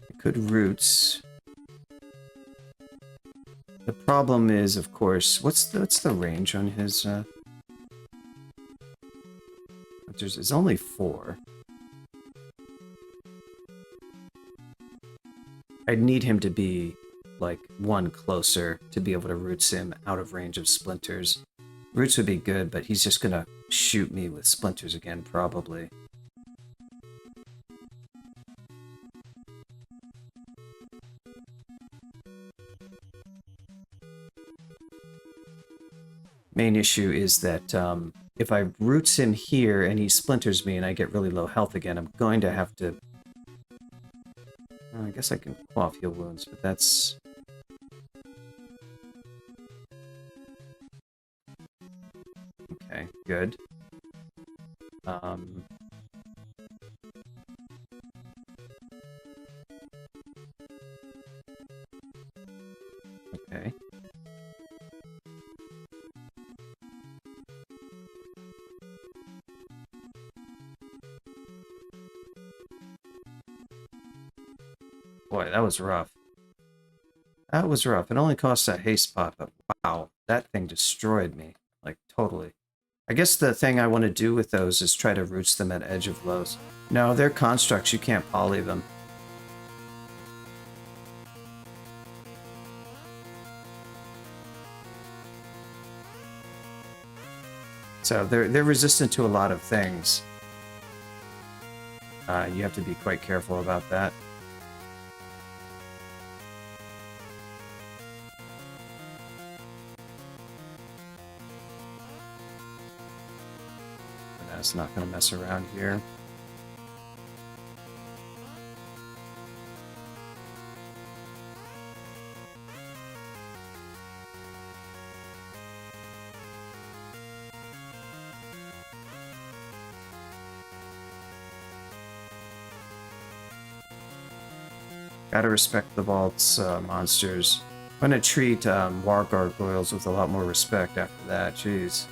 I could roots. The problem is, of course, what's the range on his... It's only 4. I'd need him to be, like, 1 closer to be able to roots him out of range of splinters. Roots would be good, but he's just gonna shoot me with splinters again, probably. Main issue is that if I roots him here and he splinters me and I get really low health again, I'm going to have to... I guess I can quaff heal wounds, but that's... Okay, good. Okay. Boy, that was rough. That was rough. It only costs a haste pot, but wow, that thing destroyed me. Like, totally. I guess the thing I want to do with those is try to roots them at edge of lows. No, they're constructs. You can't poly them. So they're resistant to a lot of things. You have to be quite careful about that. And that's not going to mess around here. Gotta respect the vault's monsters. I'm gonna treat war gargoyles with a lot more respect after that, jeez.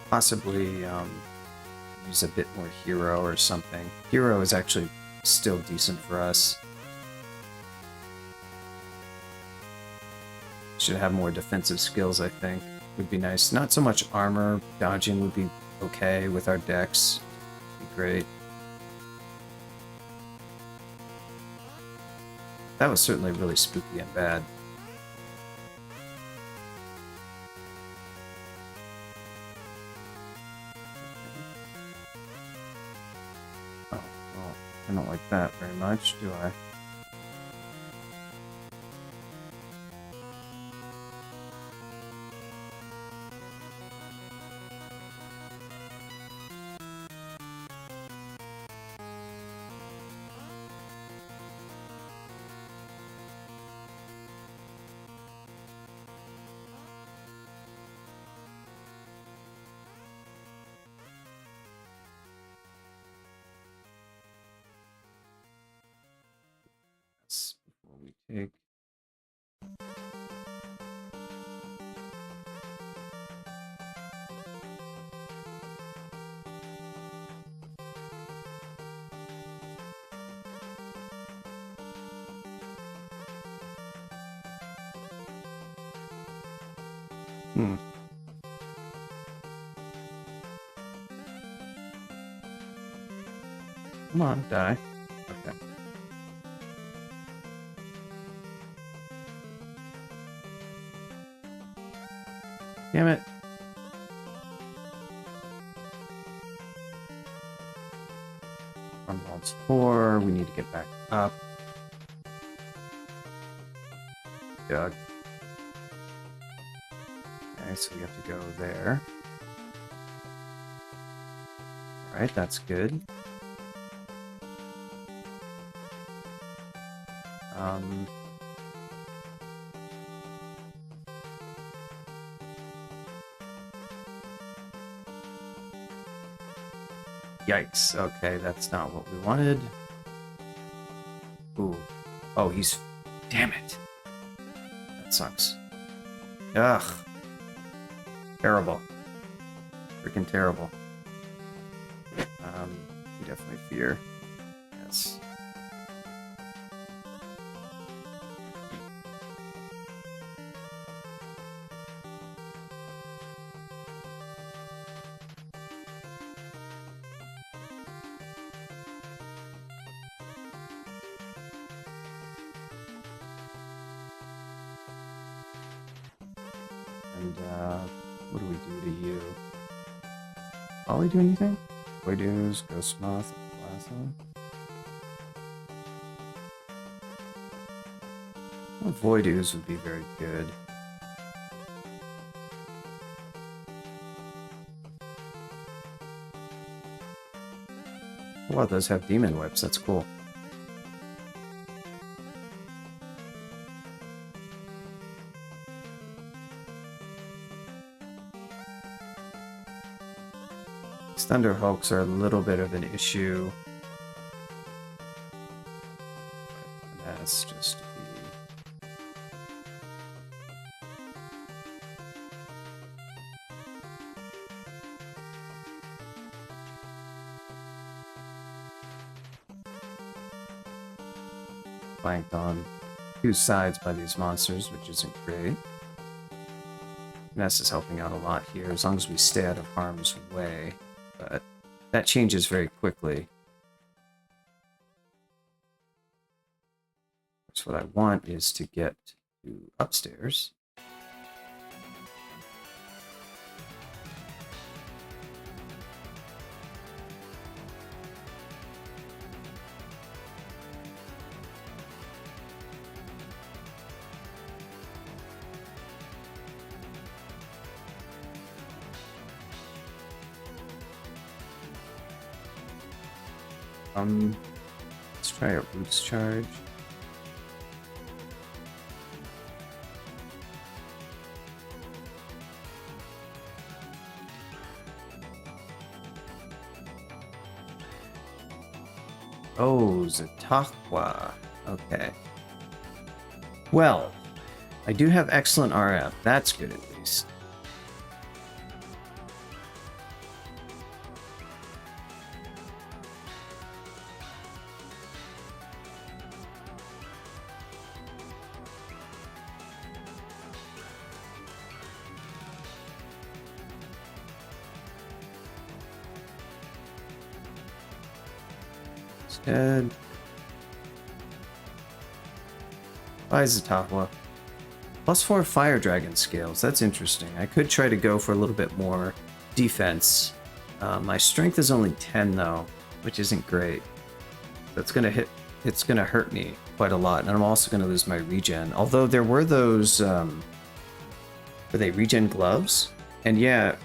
Possibly use a bit more hero or something. Hero is actually still decent for us. Should have more defensive skills, I think. Would be nice. Not so much armor. Dodging would be okay with our decks. Be great. That was certainly really spooky and bad. Oh, well, I don't like that very much, do I? Before we take... Hmm. Come on, die. Okay. Damn it. Walls 4. We need to get back up. Doug. Okay, so we have to go there. Alright, that's good. Yikes. Okay, that's not what we wanted. Ooh. Oh, he's... Damn it. That sucks. Ugh. Terrible. Freaking terrible. We definitely fear. Yes. And, what do we do to you? Ollie do anything? Voidoos, Ghost Moth, Plaza. Well, Voidoos would be very good. A lot of those have demon whips, that's cool. Thunderhawks are a little bit of an issue. That's just to be... flanked on two sides by these monsters, which isn't great. Ness is helping out a lot here, as long as we stay out of harm's way. But that changes very quickly. So what I want is to get to upstairs. Let's try a Roots charge. Oh, Zatahwa. Okay. Well, I do have excellent RF. That's good at least. Instead, why is Zatahwa? +4 Fire Dragon scales. That's interesting. I could try to go for a little bit more defense. My strength is only 10 though, which isn't great. That's gonna hit. It's gonna hurt me quite a lot, and I'm also gonna lose my regen. Although there were those, were they regen gloves? And yeah,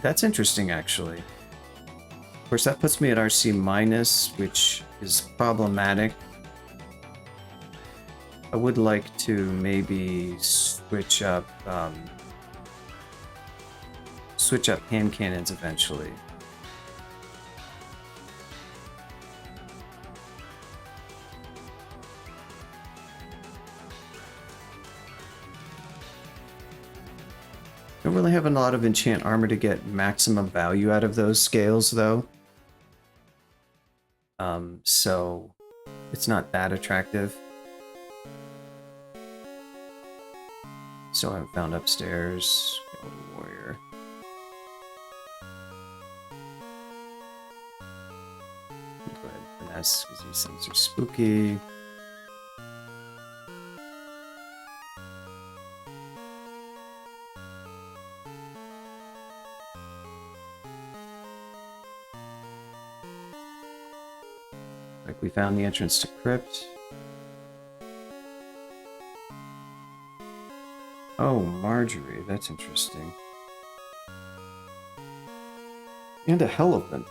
that's interesting actually. Of course, that puts me at RC minus, which is problematic. I would like to maybe switch up hand cannons eventually. Don't really have a lot of enchant armor to get maximum value out of those scales though. So it's not that attractive. So I found upstairs. Go warrior. Go ahead and finesse because these things are spooky. Like we found the entrance to crypt. Oh, Marjorie, that's interesting. And a elephant.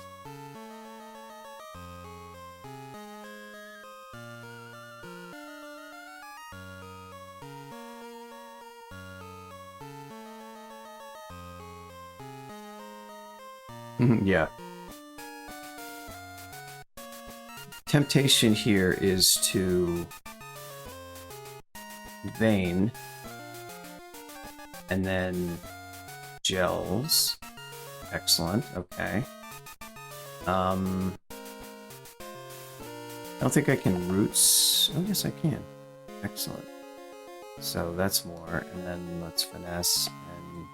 Yeah. Temptation here is to vein and then gels. Excellent. Okay. I don't think I can roots. Oh, yes, I can. Excellent. So that's more. And then let's finesse and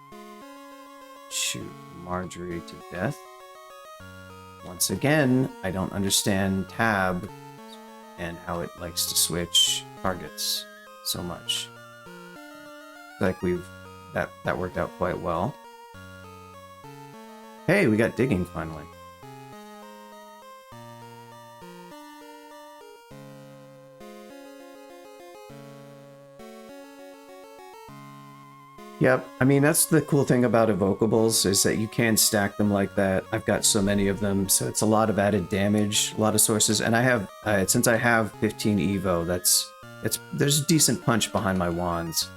shoot Marjorie to death. Once again, I don't understand tab and how it likes to switch targets so much. Like that worked out quite well. Hey, we got digging finally. Yep, I mean, that's the cool thing about evocables, is that you can stack them like that. I've got so many of them, so it's a lot of added damage, a lot of sources, and I have, since I have 15 Evo, there's a decent punch behind my wands.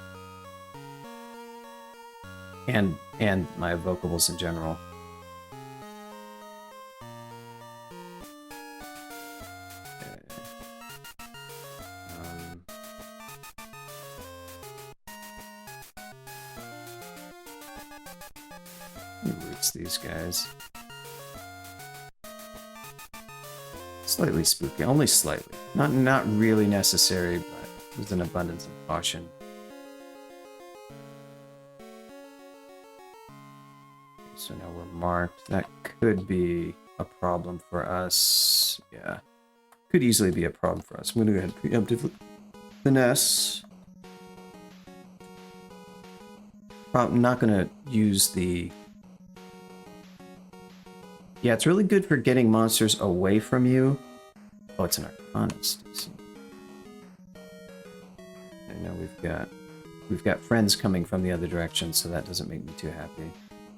And my evocables in general. These guys. Slightly spooky, only slightly. Not really necessary, but with an abundance of caution. So now we're marked. That could be a problem for us. Yeah. Could easily be a problem for us. I'm gonna go ahead and preemptively finesse. I'm not gonna use the... Yeah, it's really good for getting monsters away from you. Oh, it's an Arcanist. I know we've got friends coming from the other direction, so that doesn't make me too happy.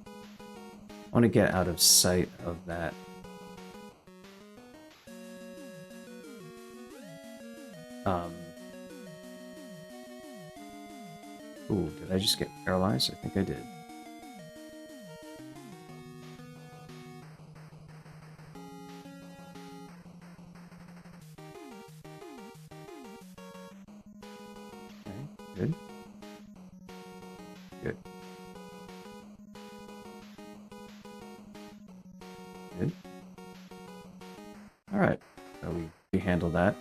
I want to get out of sight of that. Ooh, did I just get paralyzed? I think I did. Good. Good. Good. Alright. So we handle that.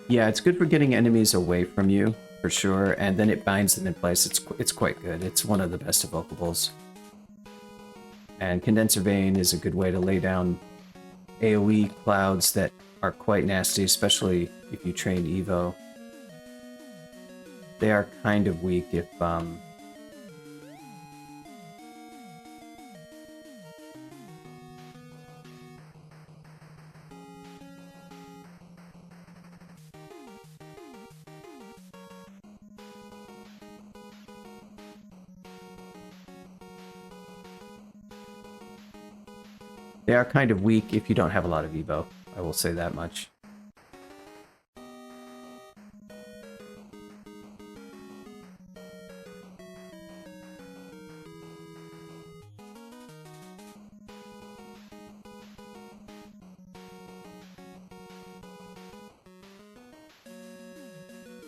Yeah, it's good for getting enemies away from you, for sure, and then it binds them in place. It's quite good. It's one of the best evocables. And Condenser Vein is a good way to lay down AoE clouds that are quite nasty, especially if you train Evo. They are kind of weak if, they are kind of weak if you don't have a lot of Evo. I will say that much.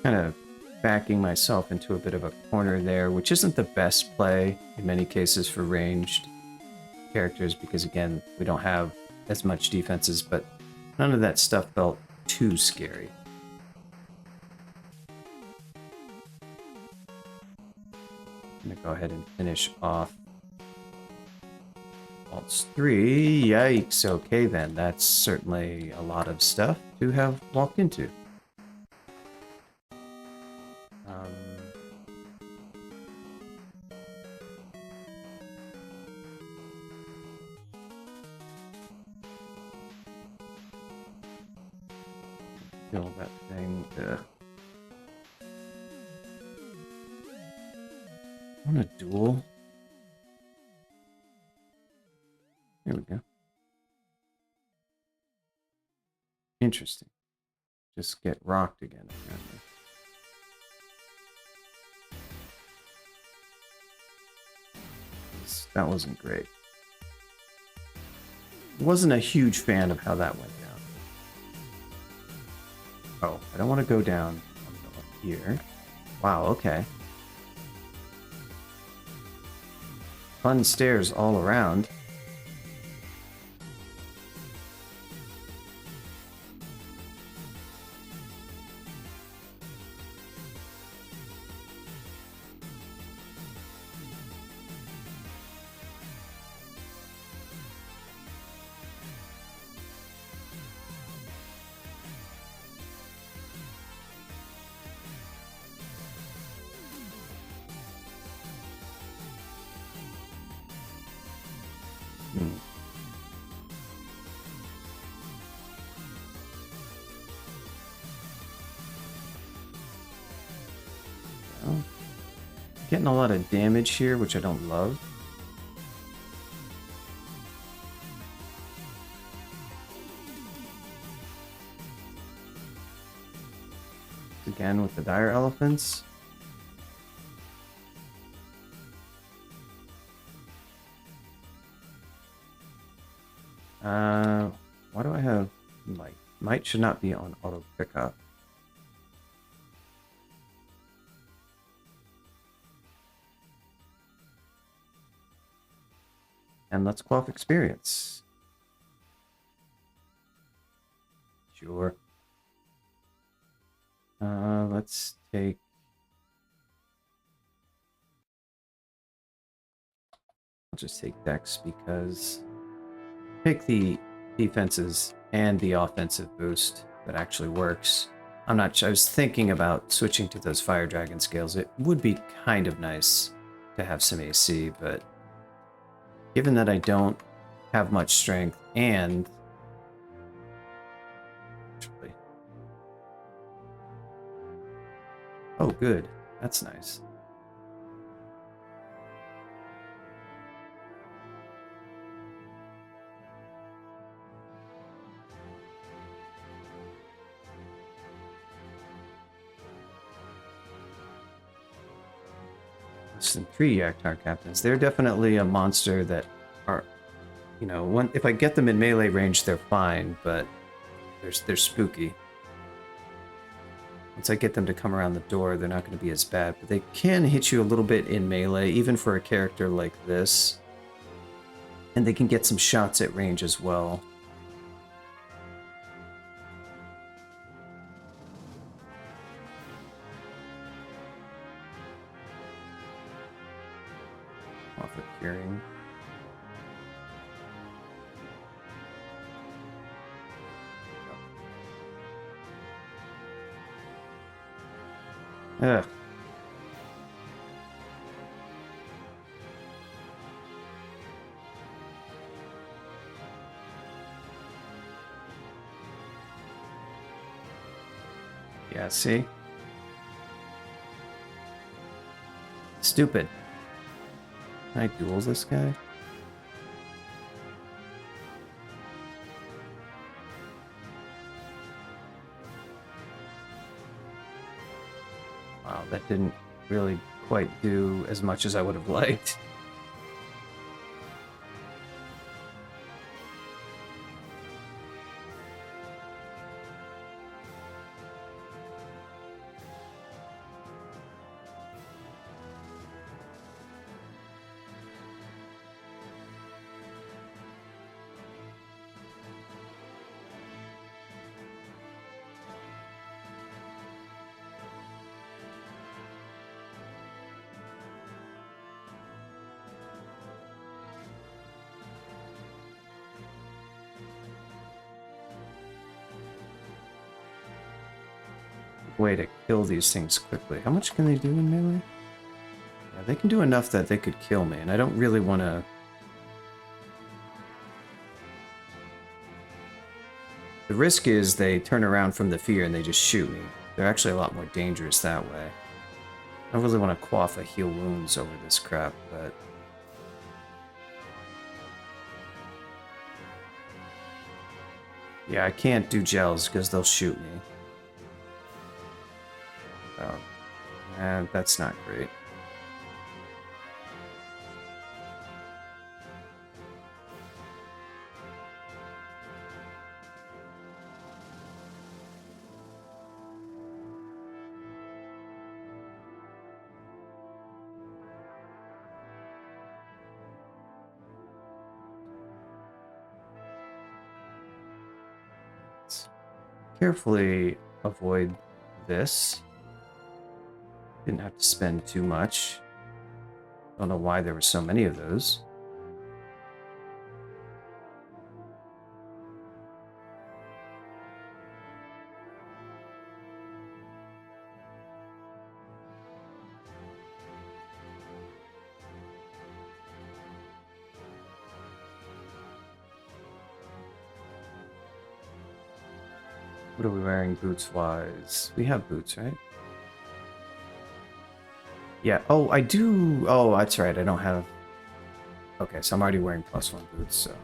Kind of backing myself into a bit of a corner there, which isn't the best play in many cases for ranged characters, because again, we don't have as much defenses, but none of that stuff felt too scary. I'm gonna go ahead and finish off Waltz 3. Yikes. Okay, then. That's certainly a lot of stuff to have walked into. Kill that thing. Ugh. I want a duel. Here we go. Interesting. Just get rocked again, apparently. That wasn't great. Wasn't a huge fan of how that went down. Oh, I don't want to go down. I'm going to go up here. Wow, okay. Fun stairs all around. Well, getting a lot of damage here, which I don't love. Again with the dire elephants. Why do I have might? Might should not be on auto pickup. And let's quaff experience. Sure. Let's take... I'll just take Dex because... Pick the defenses and the offensive boost that actually works. I'm not sure. I was thinking about switching to those Fire Dragon scales. It would be kind of nice to have some AC, but given that I don't have much strength and actually, oh good, that's nice. Some 3 Yaktar captains. They're definitely a monster that are, you know, if I get them in melee range, they're fine, but they're spooky. Once I get them to come around the door, they're not going to be as bad, but they can hit you a little bit in melee, even for a character like this. And they can get some shots at range as well. Off of curing. Ugh. Yeah, see? Stupid. Can I duel this guy? Wow, that didn't really quite do as much as I would have liked. way to kill these things quickly. How much can they do in melee? Yeah, they can do enough that they could kill me, and I don't really want to... The risk is they turn around from the fear and they just shoot me. They're actually a lot more dangerous that way. I don't really want to quaff a heal wounds over this crap, but... Yeah, I can't do gels because they'll shoot me. So, and that's not great. Carefully avoid this. Didn't have to spend too much. Don't know why there were so many of those. What are we wearing boots-wise? We have boots, right? Yeah. Oh, I do. Oh, that's right. I don't have... Okay, so I'm already wearing +1 boots, so...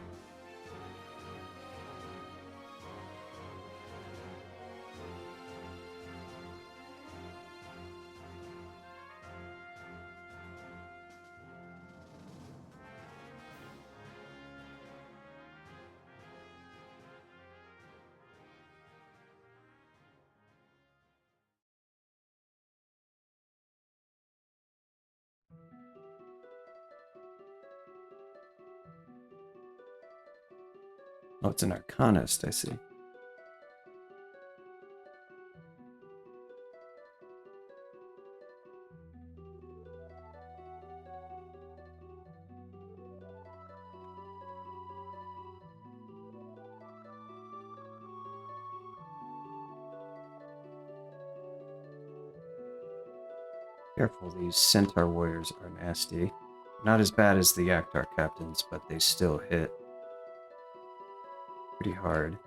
Oh, it's an Arcanist, I see. Careful, these Centaur warriors are nasty. Not as bad as the Yaktar captains, but they still hit pretty hard.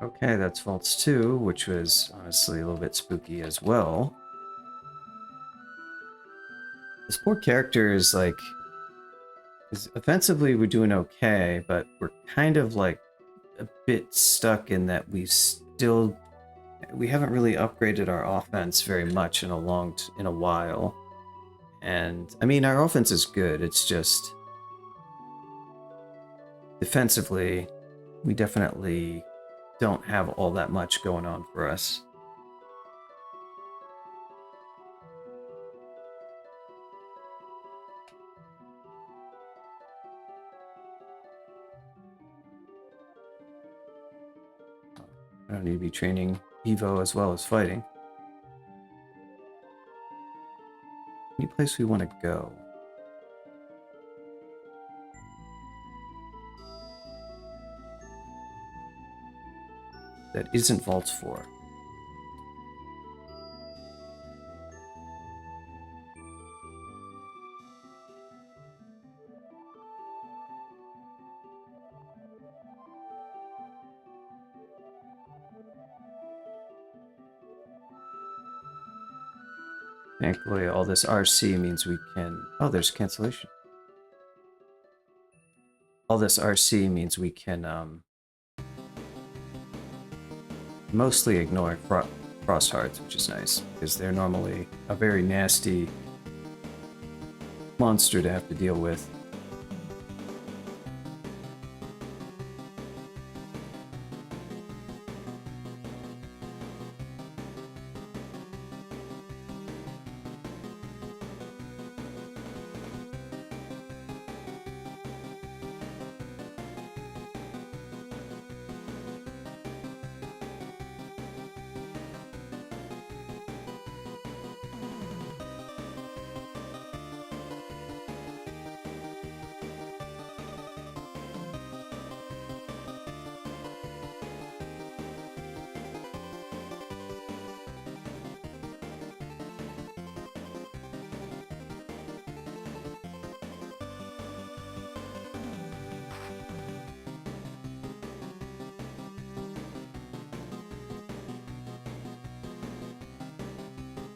Okay, that's Vaults 2, which was honestly a little bit spooky as well. This poor character is like... offensively, we're doing okay, but we're kind of like a bit stuck in that we haven't really upgraded our offense very much in a while. And I mean, our offense is good. It's just defensively, we definitely don't have all that much going on for us. I don't need to be training Evo as well as fighting. Any place we want to go? That isn't Vaults 4. Thankfully, all this RC means we can... Oh, there's cancellation. All this RC means we can mostly ignore Frost Hearts, which is nice, because they're normally a very nasty monster to have to deal with.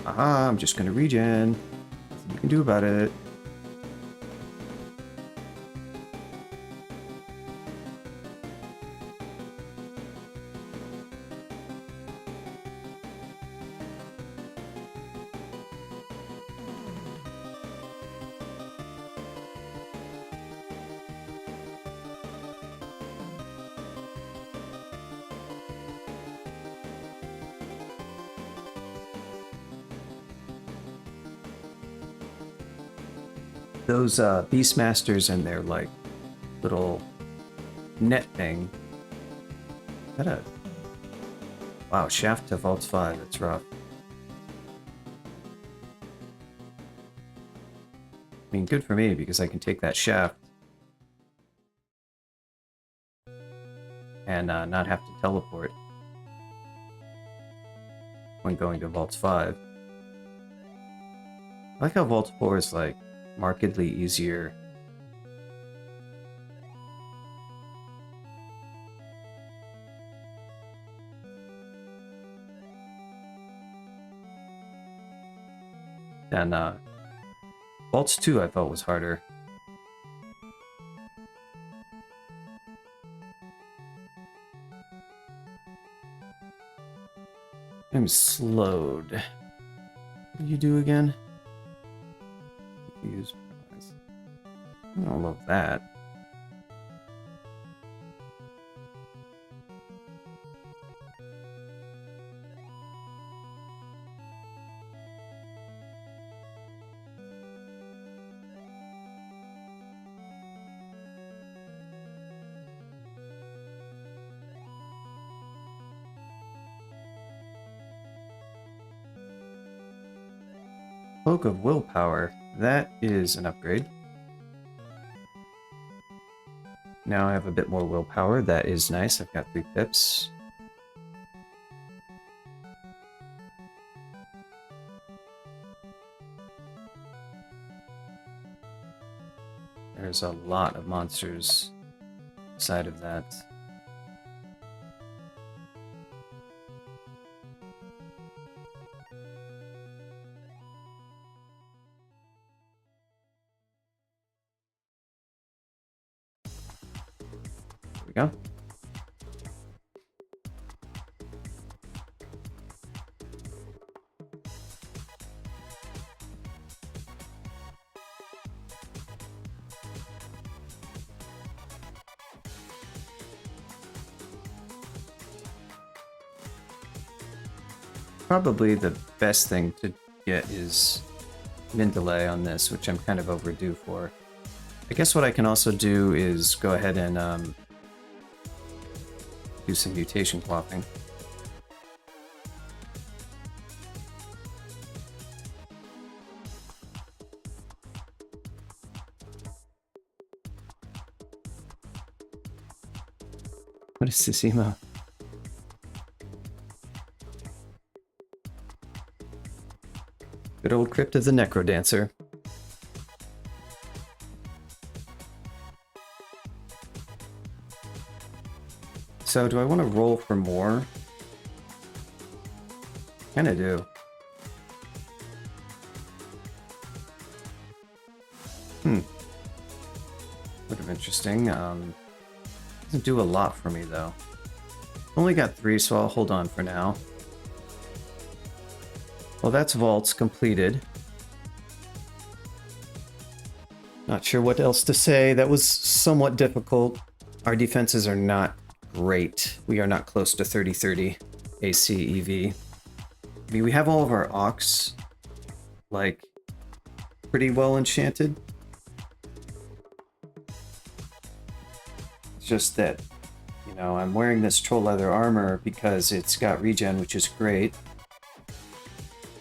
Aha, I'm just gonna regen. Nothing you can do about it. Those Beastmasters and their like little net thing. Is that a wow, shaft to vaults 5, that's rough. I mean, good for me because I can take that shaft and not have to teleport when going to vaults 5. I like how vault 4 is like markedly easier. Than vaults 2 I felt was harder. I'm slowed. What do you do again? Use. I don't love that. Cloak of Willpower. That is an upgrade. Now I have a bit more willpower. That is nice. I've got 3 pips. There's a lot of monsters inside of that. There we go. Probably the best thing to get is min delay on this, which I'm kind of overdue for. I guess what I can also do is go ahead and do some mutation clothing. What is this emo? Good old Crypt of the Necrodancer. So do I want to roll for more? Kinda do. Sort of interesting. Doesn't do a lot for me though. Only got 3, so I'll hold on for now. Well, that's vaults completed. Not sure what else to say. That was somewhat difficult. Our defenses are not great. We are not close to 30-30 AC EV. I mean, we have all of our Ox, like, pretty well enchanted. It's just that, you know, I'm wearing this troll leather armor because it's got regen, which is great.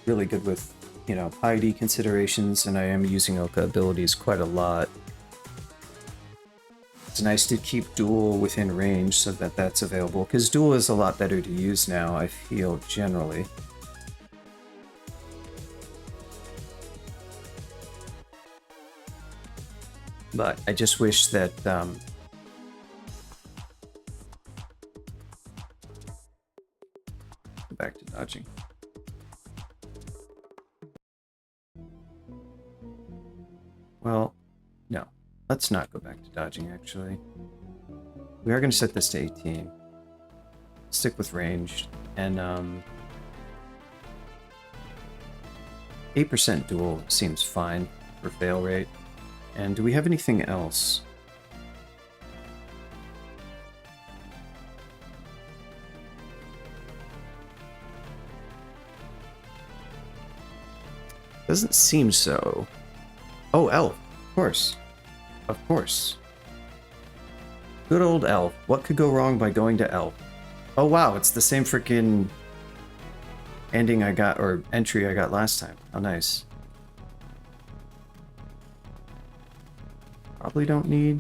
Really good with, you know, piety considerations, and I am using Oka abilities quite a lot. It's nice to keep dual within range so that that's available, because dual is a lot better to use now, I feel, generally. But I just wish that go back to dodging. Well, no. Let's not go back to dodging, actually. We are going to set this to 18. Stick with ranged. And, 8% dual seems fine for fail rate. And do we have anything else? Doesn't seem so. Oh, elf. Of course. Of course. Good old elf. What could go wrong by going to elf? Oh wow, it's the same freaking ending I got, or entry I got last time. How nice. Probably don't need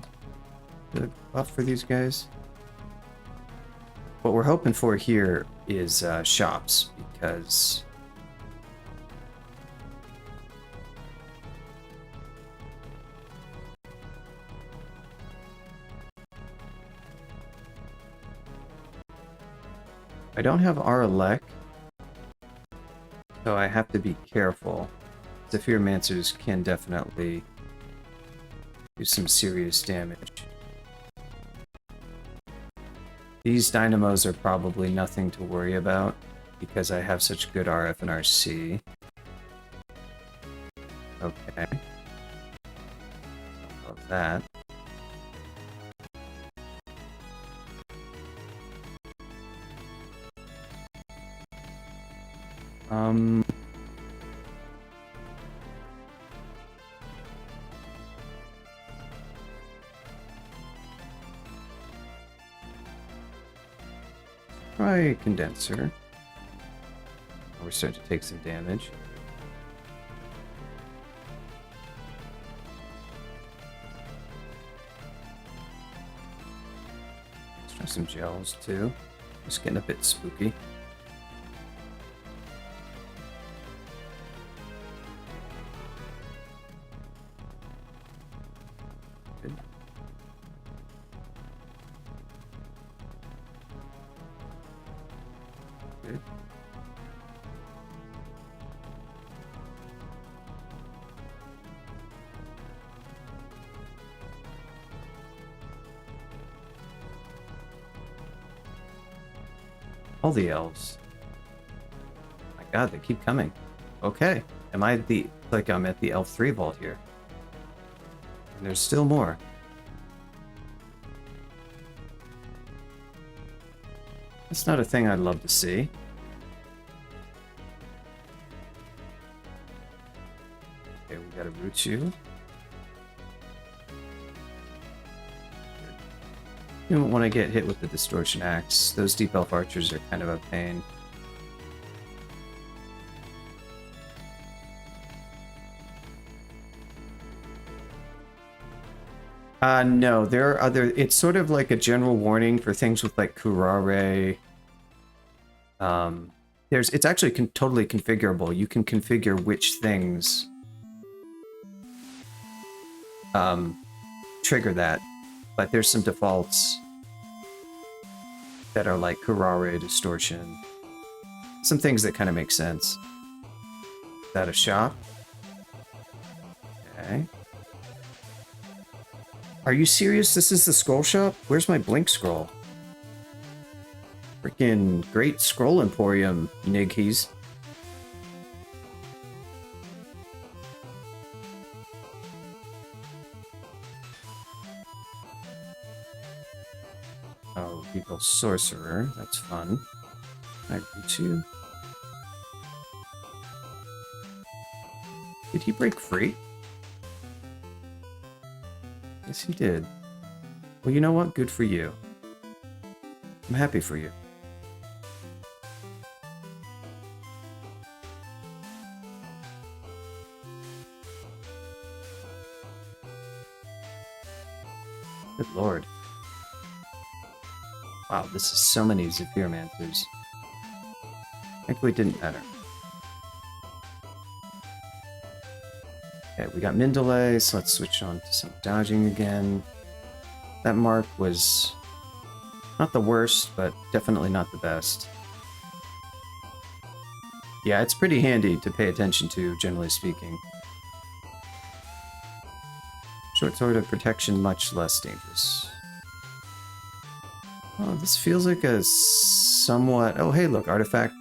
the buff for these guys. What we're hoping for here is shops, because I don't have Aralek, so I have to be careful. Zephyrmancers can definitely do some serious damage. These dynamos are probably nothing to worry about because I have such good RF and RC. Okay. Love that. Try condenser. We're starting to take some damage. Let's try some gels too. Just getting a bit spooky. Good. Good. All the elves. My god, they keep coming. Okay. Am I the... like I'm at the elf 3 vault here. And there's still more. That's not a thing I'd love to see. Okay, we got a Ruchu. You don't want to get hit with the distortion axe. Those deep elf archers are kind of a pain. No, there are other... It's sort of like a general warning for things with like Kurare. It's actually totally configurable. You can configure which things trigger that. But there's some defaults that are like Kurare, distortion. Some things that kind of make sense. Is that a shop? Okay. Are you serious? This is the scroll shop? Where's my blink scroll? Freaking great scroll emporium, Niggies. Oh, people sorcerer. That's fun. I greet you. Did he break free? Yes, he did. Well, you know what? Good for you. I'm happy for you. Good lord. Wow, this is so many Zephyrmancers. Thankfully, it didn't matter. Okay, we got Mindalay, so let's switch on to some dodging again. That mark was not the worst, but definitely not the best. Yeah, it's pretty handy to pay attention to, generally speaking. Short sword of protection, much less dangerous. Oh, this feels like a somewhat... Oh, hey, look, artifact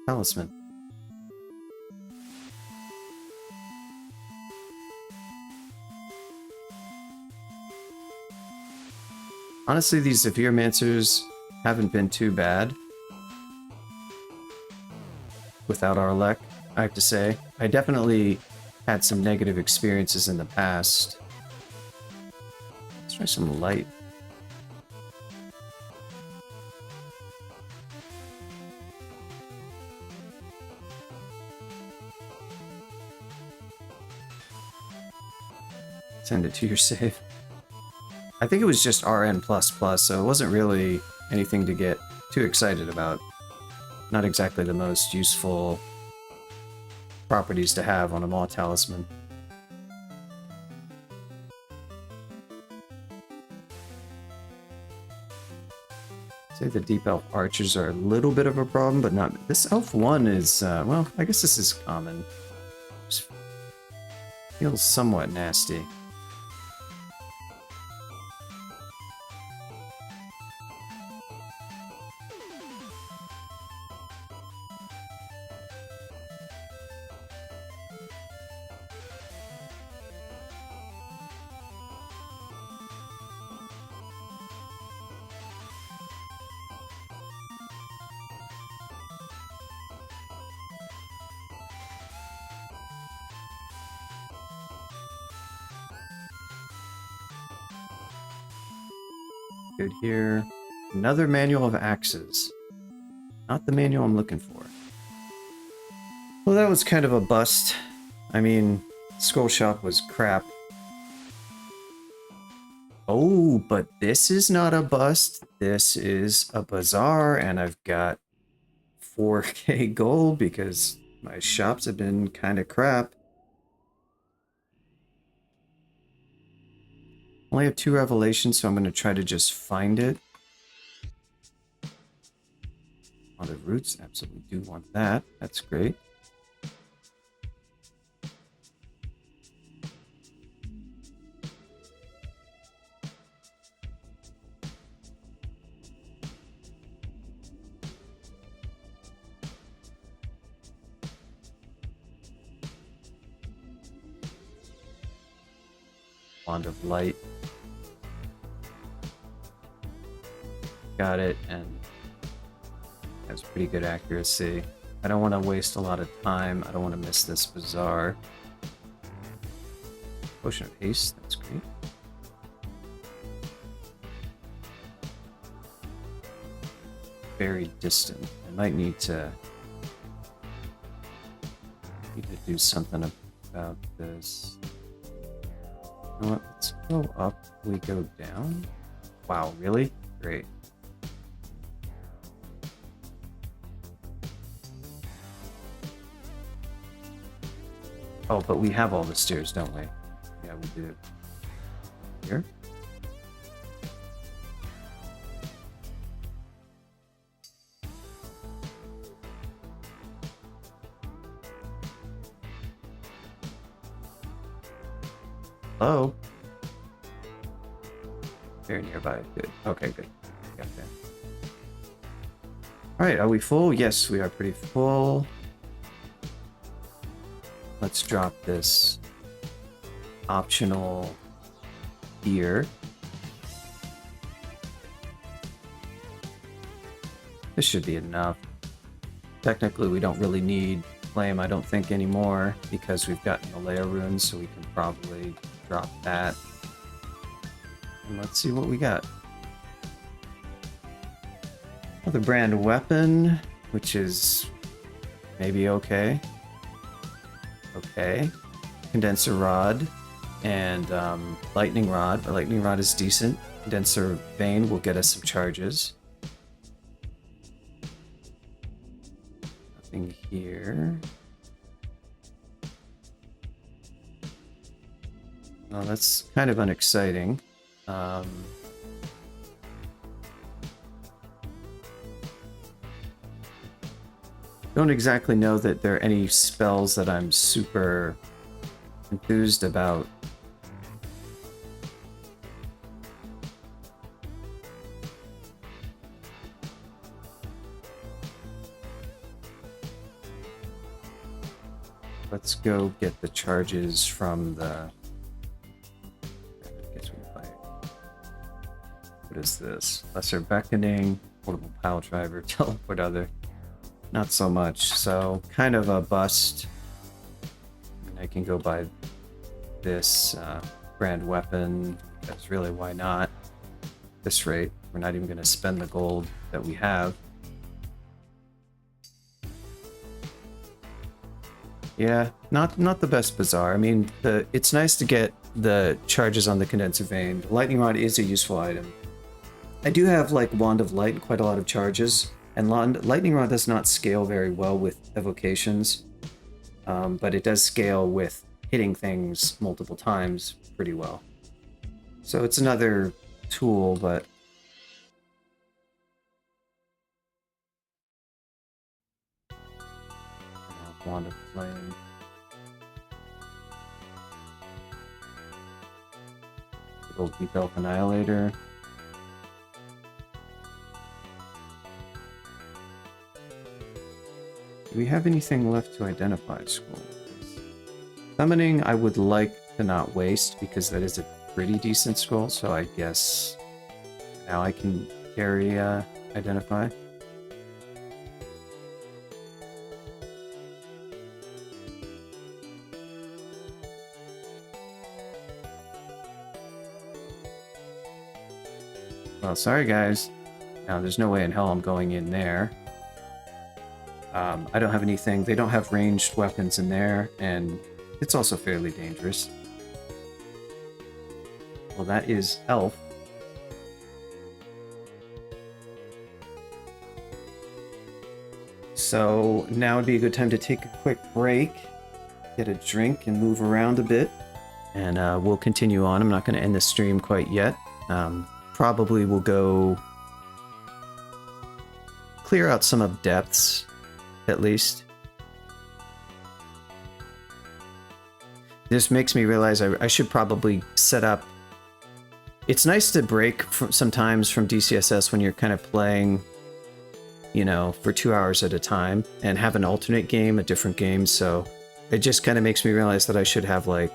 talisman. Honestly, these Zephyrmancers haven't been too bad without our luck, I have to say. I definitely had some negative experiences in the past. Let's try some light. Send it to your save. I think it was just RN++, so it wasn't really anything to get too excited about. Not exactly the most useful properties to have on a Maw Talisman. Say the Deep Elf Archers are a little bit of a problem, but not... This Elf 1 is, well, I guess this is common. Just feels somewhat nasty. Good here. Another manual of axes. Not the manual I'm looking for. Well, that was kind of a bust. I mean, Skull Shop was crap. Oh, but this is not a bust. This is a bazaar, and I've got 4K gold because my shops have been kind of crap. Only have 2 revelations, so I'm going to try to just find it. Lot of roots, absolutely do want that. That's great. Wand of Light. Got it, and has pretty good accuracy. I don't want to waste a lot of time. I don't want to miss this bazaar. Potion of Haste, that's great. Very distant. I might need to do something about this. You know what? Let's go up. We go down. Wow, really? Great. Oh, but we have all the stairs, don't we? Yeah, we do. Here? Hello? Very nearby. Good. Okay, good. Got that. Alright, are we full? Yes, we are pretty full. Let's drop this optional here. This should be enough. Technically, we don't really need Flame, I don't think, anymore, because we've gotten the Layer Runes, so we can probably drop that. And let's see what we got. Another brand weapon, which is maybe okay. Okay. Condenser Rod and Lightning Rod. Our Lightning Rod is decent. Condenser Vein will get us some charges. Nothing here. Oh, that's kind of unexciting. Don't exactly know that there are any spells that I'm super enthused about let's go get the charges from the... What is this? Lesser Beckoning, Portable Pile Driver, Teleport Other. Not so much, so kind of a bust. I can go buy this Grand Weapon, because really, why not? At this rate, we're not even going to spend the gold that we have. Yeah, not the best Bazaar. I mean, it's nice to get the charges on the Condenser Vein. The Lightning Rod is a useful item. I do have, like, Wand of Light and quite a lot of charges, and Lightning Rod does not scale very well with evocations, but it does scale with hitting things multiple times pretty well. So it's another tool, but... Wand of Flame. Gold Deep Elf Annihilator. Do we have anything left to identify scrolls? Summoning I would like to not waste because that is a pretty decent scroll, so I guess now I can carry identify. Well, sorry guys. Now there's no way in hell I'm going in there. I don't have anything. They don't have ranged weapons in there, and it's also fairly dangerous. Well, that is Elf. So now would be a good time to take a quick break, get a drink, and move around a bit. And we'll continue on. I'm not going to end the stream quite yet. Probably will go clear out some of depths, at least. This makes me realize I should probably set up... It's nice to break sometimes from DCSS when you're kind of playing, you know, for 2 hours at a time, and have an alternate game, a different game, so it just kind of makes me realize that I should have, like,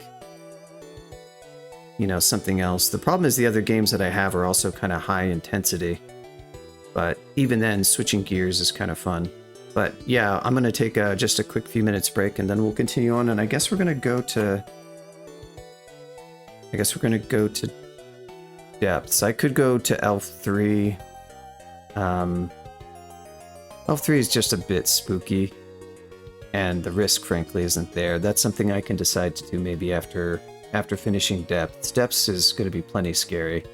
you know, something else. The problem is the other games that I have are also kind of high intensity, but even then, switching gears is kind of fun. But yeah, I'm going to take just a quick few minutes break, and then we'll continue on, and I guess we're going to go to... depths. I could go to Elf 3. Elf 3 is just a bit spooky, and the risk, frankly, isn't there. That's something I can decide to do maybe after finishing Depths. Depths is going to be plenty scary.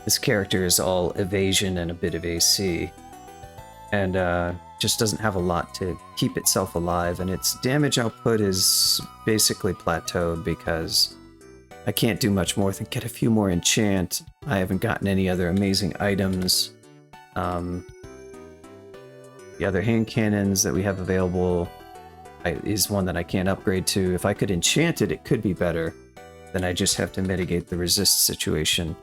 This character is all evasion and a bit of AC, and just doesn't have a lot to keep itself alive, and its damage output is basically plateaued because I can't do much more than get a few more enchant. I haven't gotten any other amazing items. The other hand cannons that we have available is one that I can't upgrade to. If I could enchant it, it could be better. Then I just have to mitigate the resist situation.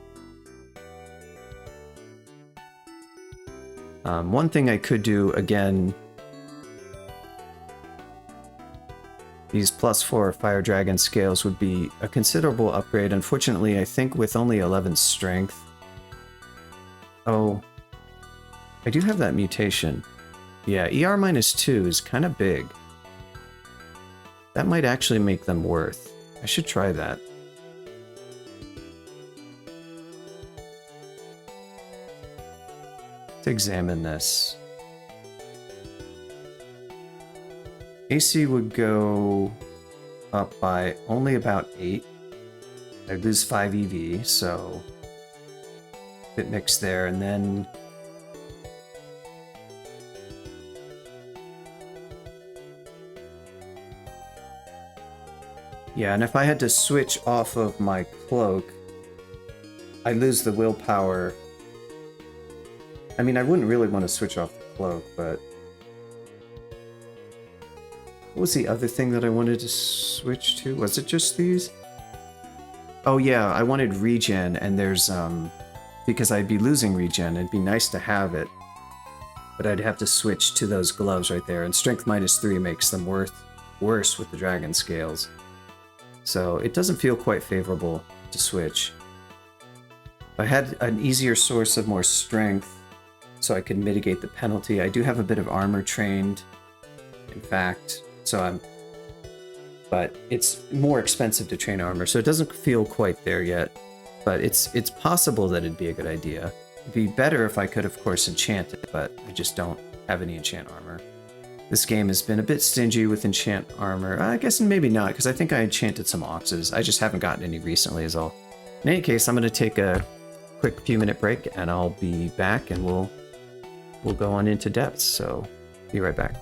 One thing I could do, again, these +4 Fire Dragon scales would be a considerable upgrade. Unfortunately, I think with only 11 strength... Oh, I do have that mutation. Yeah, ER -2 is kind of big. That might actually make them worth. I should try that. Let's examine this. AC would go up by only about 8. I'd lose 5 EV, so bit mixed there, and then yeah, and if I had to switch off of my cloak, I lose the willpower. I mean, I wouldn't really want to switch off the cloak, but... What was the other thing that I wanted to switch to? Was it just these? Oh yeah, I wanted regen, and there's, because I'd be losing regen, it'd be nice to have it. but I'd have to switch to those gloves right there, and strength -3 makes them worse with the dragon scales. So it doesn't feel quite favorable to switch. If I had an easier source of more strength so I could mitigate the penalty. I do have a bit of armor trained, in fact, but it's more expensive to train armor, so it doesn't feel quite there yet. But it's possible that it'd be a good idea. It'd be better if I could, of course, enchant it, but I just don't have any enchant armor. This game has been a bit stingy with enchant armor. I guess maybe not, because I think I enchanted some oxes. I just haven't gotten any recently is all. In any case, I'm going to take a quick few-minute break, and I'll be back, and we'll go on into depths, so be right back.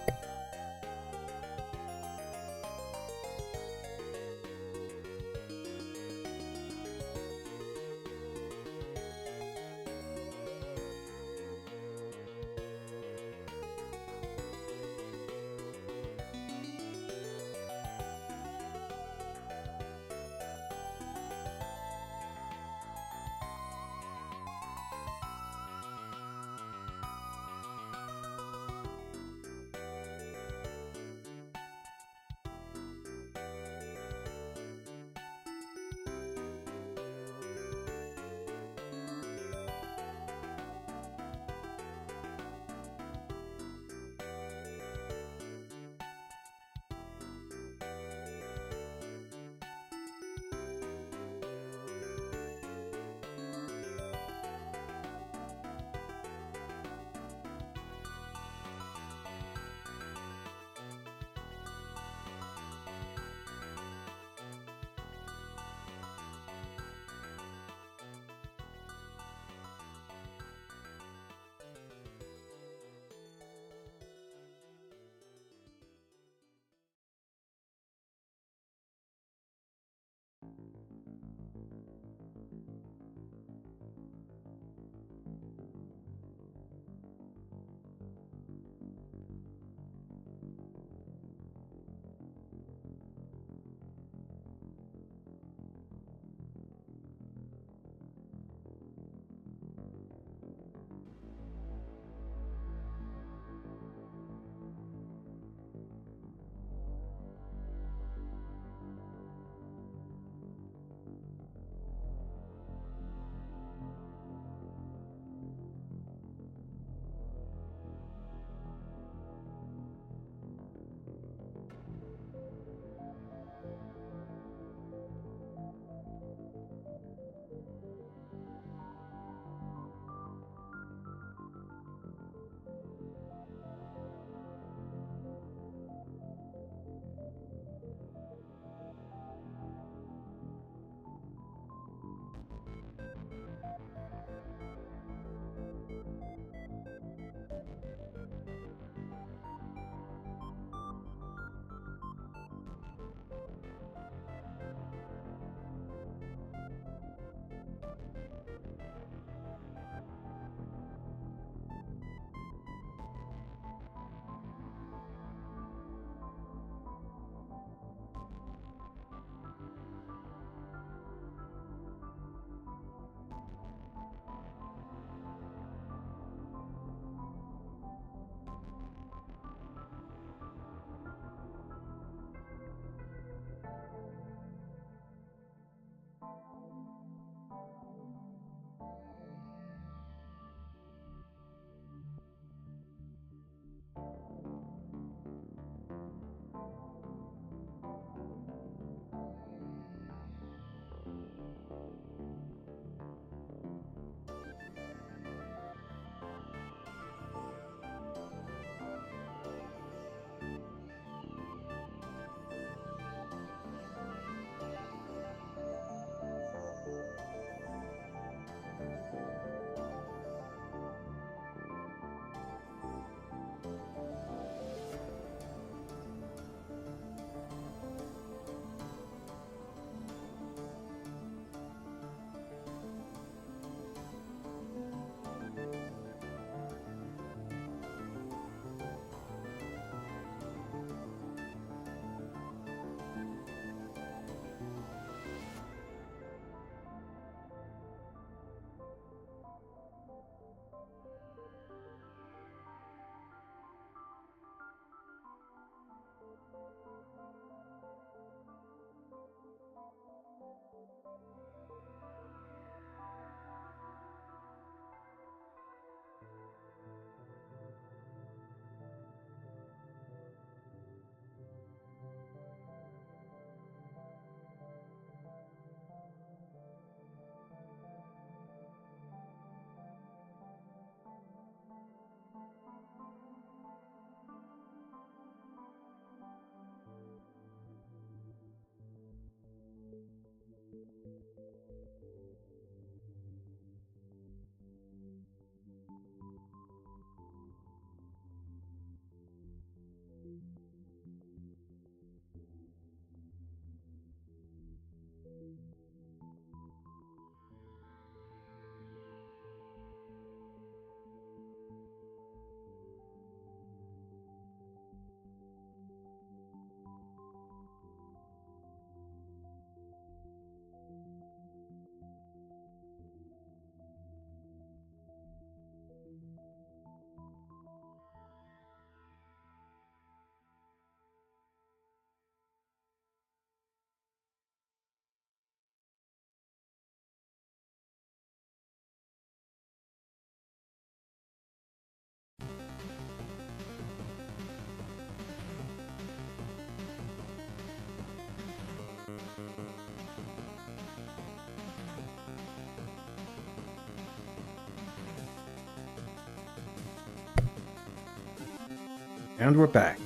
And we're back.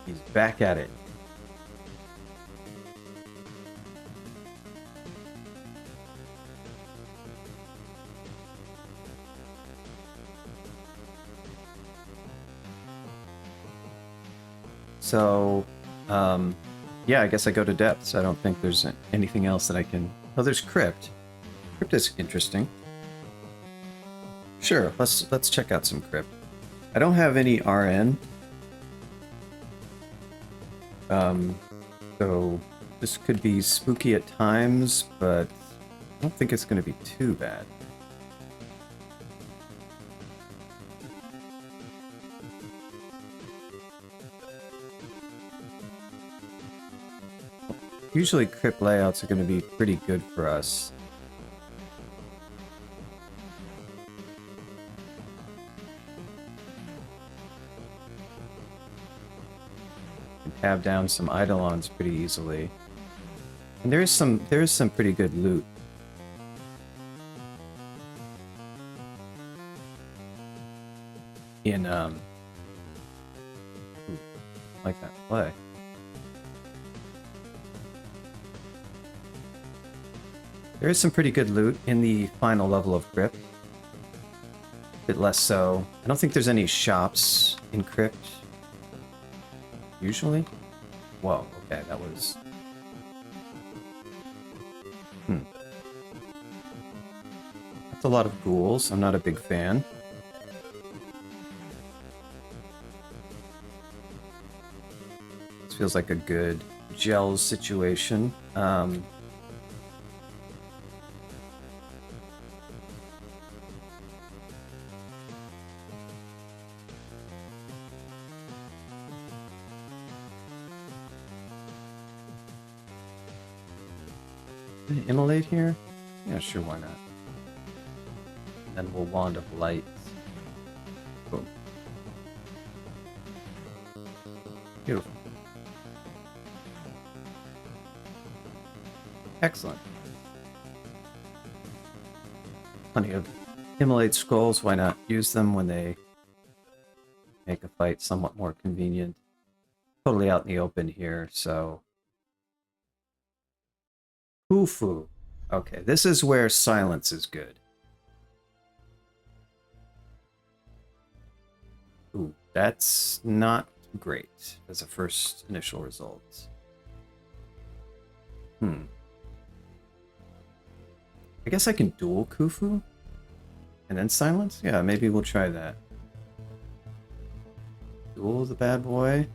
He's back at it. So, yeah, I guess I go to depths. I don't think there's anything else that I can... Oh, there's crypt. Crypt is interesting. Sure, let's check out some crypt. I don't have any RN. So this could be spooky at times, but I don't think it's going to be too bad. Usually crypt layouts are going to be pretty good for us. Have down some eidolons pretty easily, and there is some pretty good loot. In like that play. There is some pretty good loot in the final level of Crypt. A bit less so. I don't think there's any shops in Crypt. Usually? Whoa, okay, that was... That's a lot of ghouls. I'm not a big fan. This feels like a good gels situation. Immolate here? Yeah, sure, why not? Then we'll Wand of Light. Boom. Beautiful. Excellent. Plenty of Immolate Scrolls, why not use them when they make a fight somewhat more convenient? Totally out in the open here, so... Hufu. Okay, this is where silence is good. Ooh, that's not great as a first initial result. I guess I can dual Khufu? And then silence? Yeah, maybe we'll try that. Duel the bad boy.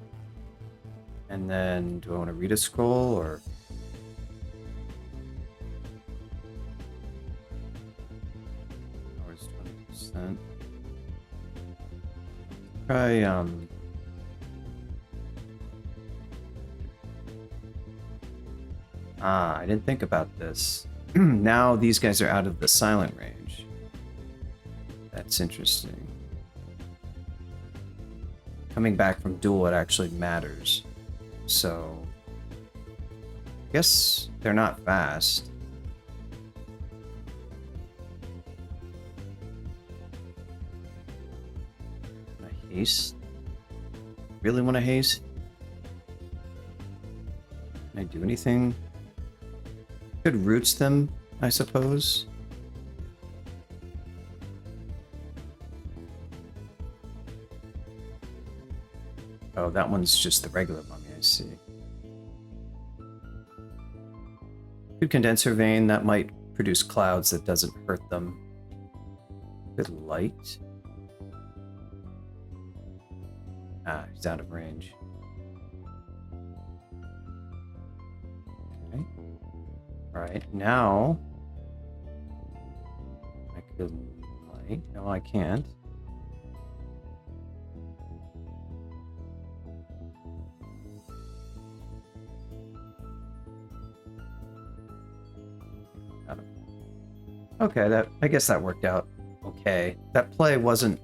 And then, do I want to read a scroll, or... Hours 20%. Try, I didn't think about this. Now these guys are out of the silent range. That's interesting. Coming back from duel, it actually matters. So, I guess they're not fast. Can I haste? Really want to haste? Can I do anything? Could roots them, I suppose. Oh, that one's just the regular mummy, I see. Good condenser vein, that might produce clouds that doesn't hurt them. Good light. Ah, he's out of range. Okay. Alright, now... I could light. No, I can't. Okay, I guess that worked out okay. That play wasn't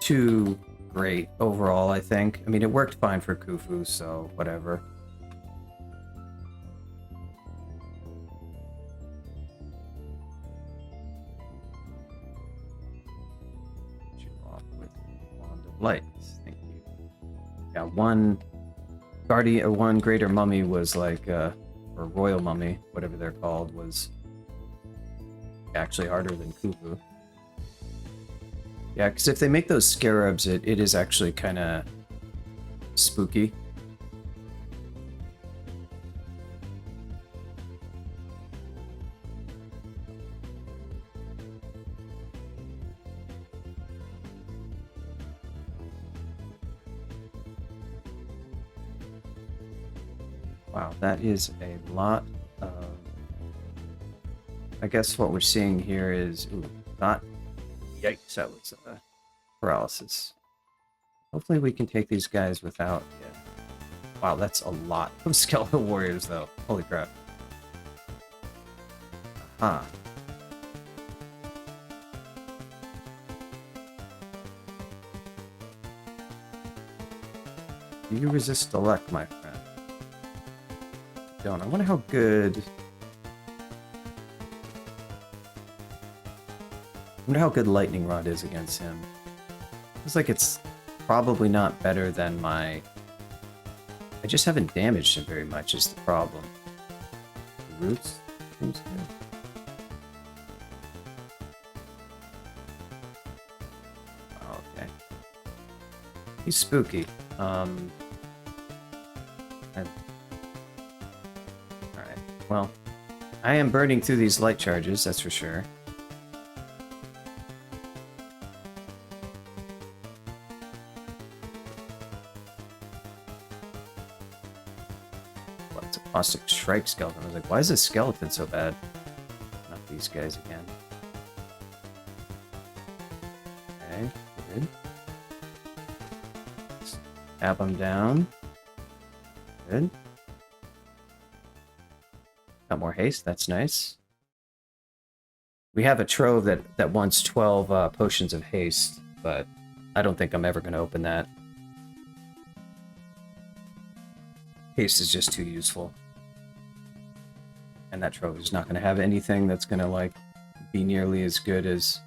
too great overall, I think. I mean, it worked fine for Khufu, so whatever. Off with Wand of Lights. Thank you. Yeah, one guardian, one greater mummy was like, or royal mummy, whatever they're called, was actually harder than Khufu. Yeah, because if they make those scarabs, it is actually kind of spooky. Wow, that is a lot of... I guess what we're seeing here is... Ooh, not... Yikes, that was paralysis. Hopefully we can take these guys without... Yeah. Wow, that's a lot of skeletal warriors, though. Holy crap. Aha. Do you resist elect, my friend? Don't. I wonder how good... I wonder how good Lightning Rod is against him. Feels like it's probably not better than my... I just haven't damaged him very much is the problem. Roots seems good. Oh, okay. He's spooky. Alright. Well, I am burning through these light charges, that's for sure. Caustic Strike skeleton. I was like, why is this skeleton so bad? Not these guys again. Okay, good. Stab them down. Good. Got more haste, that's nice. We have a trove that wants 12 potions of haste, but I don't think I'm ever going to open that. Haste is just too useful. And that trove is not going to have anything that's going to, like, be nearly as good as...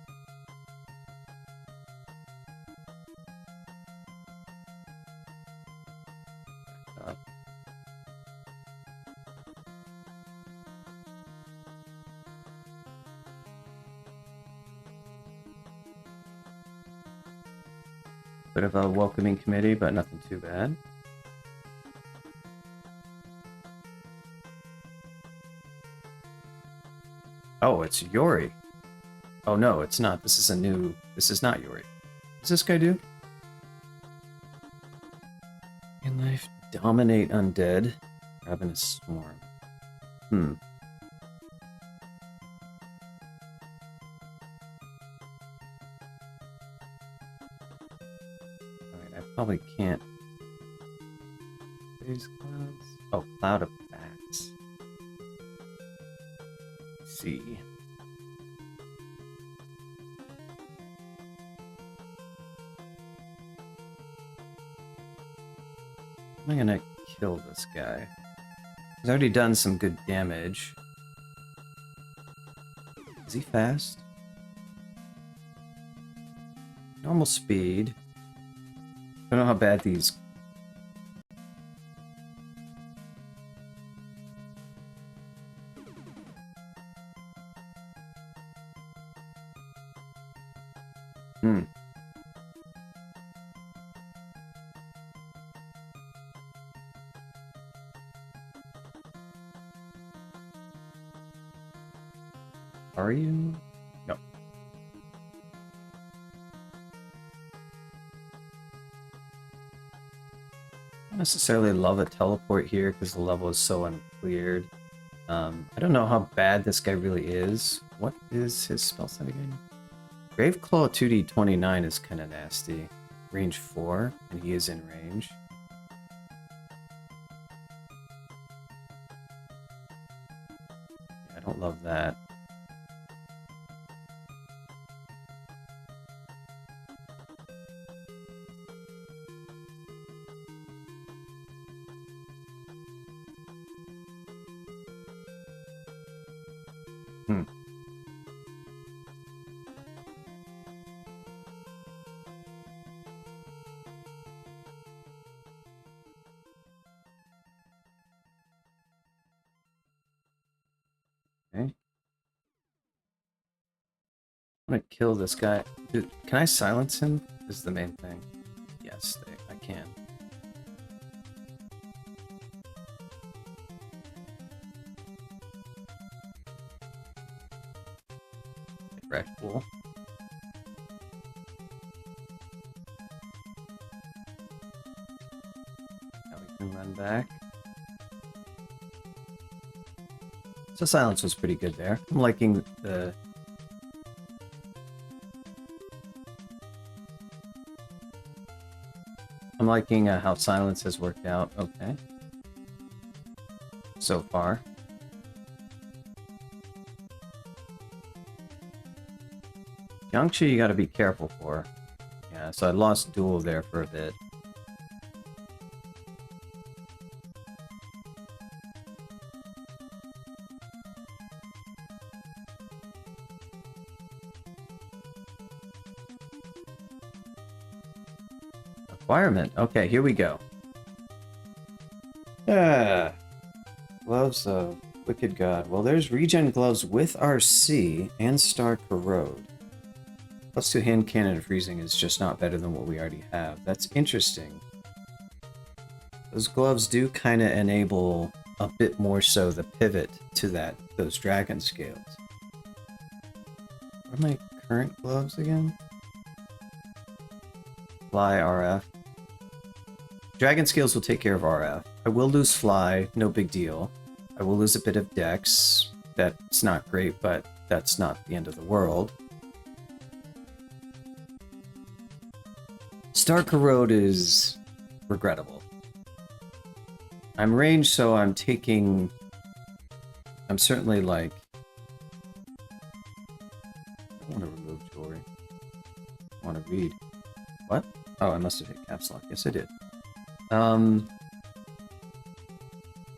Bit of a welcoming committee, but nothing too bad. Oh, it's Yori. Oh no, it's not. This is a new... This is not Yori. What does this guy do? In life, dominate undead. Ravenous Swarm. Hmm. Alright, I probably can't... These clouds... Oh, Cloud of Bats. See. I'm gonna kill this guy. He's already done some good damage. Is he fast? Normal speed. I don't know how bad these... Hmm. Are you? No. I don't necessarily love a teleport here because the level is so uncleared. I don't know how bad this guy really is. What is his spell set again? Graveclaw 2d29 is kind of nasty. Range 4, and he is in range. Yeah, I don't love that. Hmm. Okay. I'm gonna kill this guy. Dude, can I silence him? This is the main thing. Yes, I can. Right, cool. Now we can run back. So silence was pretty good there. I'm liking the... I'm liking how silence has worked out. Okay. So far. Jiangshi you gotta be careful for. Yeah, so I lost duel there for a bit. Acquirement. Okay, here we go. Ah, gloves of Wicked God. Well, there's regen gloves with RC and Star Corrode. +2 hand cannon freezing is just not better than what we already have. That's interesting. Those gloves do kind of enable a bit more so the pivot to those dragon scales. What are my current gloves again? Fly RF. Dragon scales will take care of RF. I will lose fly, no big deal. I will lose a bit of dex. That's not great, but that's not the end of the world. Star Corrode is regrettable. I'm ranged, so I'm certainly like... I want to remove jewelry. I want to read. What? Oh, I must have hit caps lock. Yes, I did.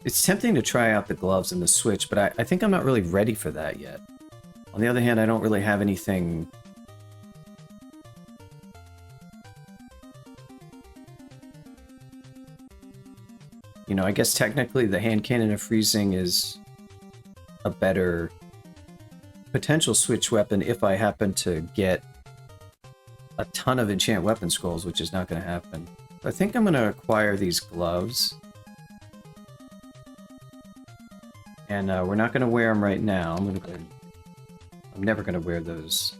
It's tempting to try out the gloves and the switch, but I think I'm not really ready for that yet. On the other hand, I don't really have anything... You know, I guess technically the hand cannon of freezing is a better potential switch weapon if I happen to get a ton of enchant weapon scrolls, which is not going to happen. I think I'm going to acquire these gloves. And we're not going to wear them right now. I'm never going to wear those.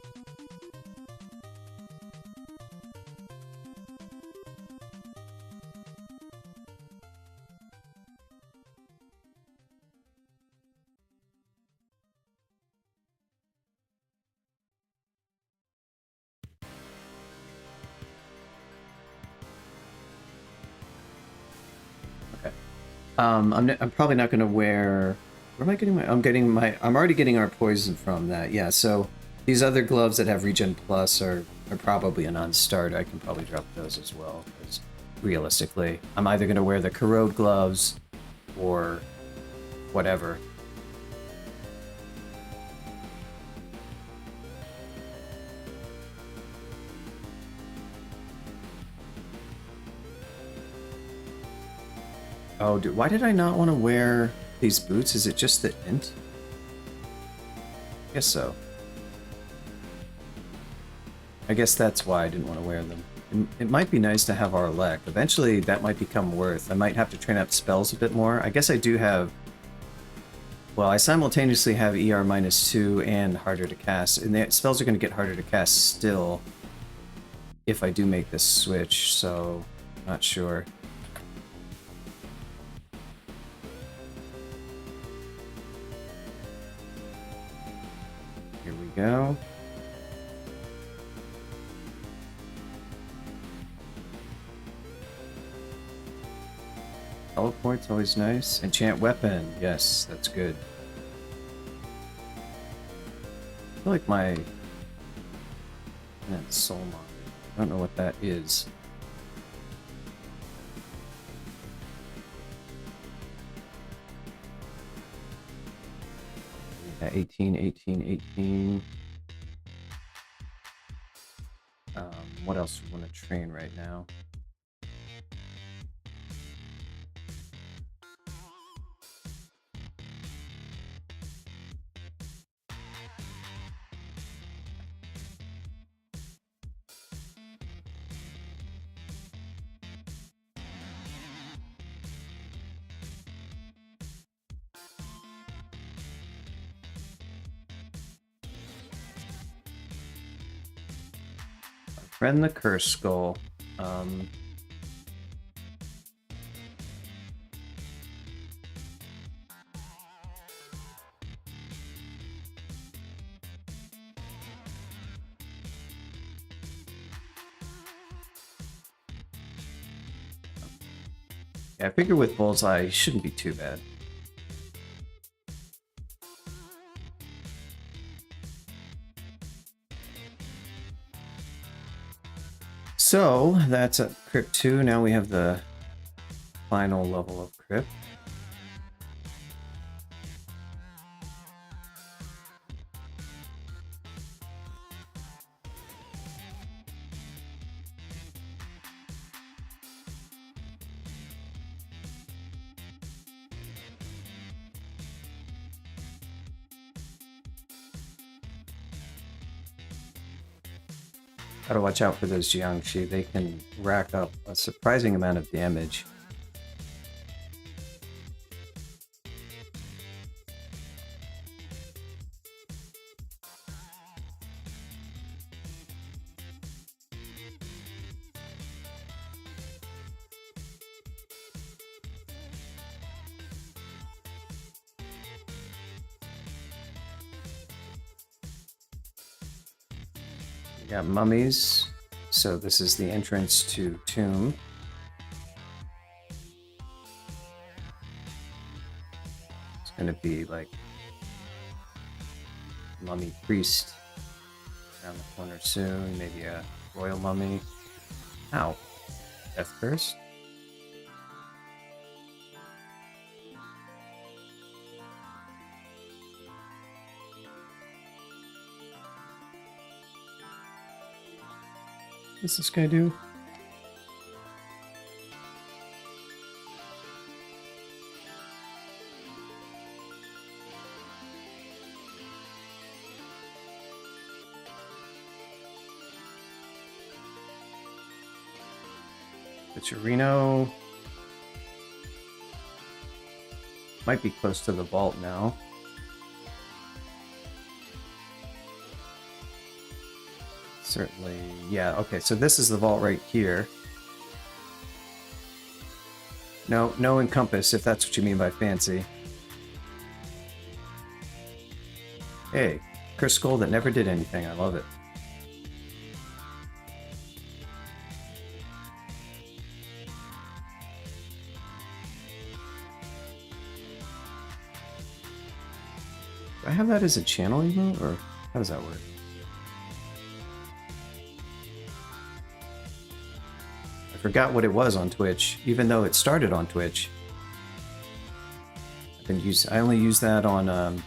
Okay. I'm probably not going to wear... Where am I getting my... I'm already getting our poison from that. Yeah, so these other gloves that have regen plus are probably a non-start. I can probably drop those as well, because realistically, I'm either going to wear the corrode gloves or whatever. Oh, dude, why did I not want to wear these boots? Is it just the int? I guess so. I guess that's why I didn't want to wear them. It might be nice to have our elect. Eventually, that might become worth. I might have to train up spells a bit more. I guess I do have... Well, I simultaneously have ER -2 and harder to cast. And the spells are going to get harder to cast still if I do make this switch, so... Not sure. Here we go. Teleport's always nice. Enchant weapon. Yes, that's good. I feel like my... That's soul monitor. I don't know what that is. Yeah, 18, 18, 18. What else do we want to train right now? Friend the Curse Skull. Yeah, I figure with Bullseye, it shouldn't be too bad. So that's at Crypt 2. Now we have the final level of Crypt. Gotta watch out for those Jiangshi. They can rack up a surprising amount of damage. We got mummies. So this is the entrance to Tomb. It's gonna be like mummy priest around the corner soon. Maybe a royal mummy. Ow. Death curse. What's this guy do? The Torino might be close to the vault now. Certainly, yeah, okay, so this is the vault right here. No encompass, if that's what you mean by fancy. Hey, Chris Skull that never did anything, I love it. Do I have that as a channel emote, or how does that work? I forgot what it was on Twitch, even though it started on Twitch. I only use that on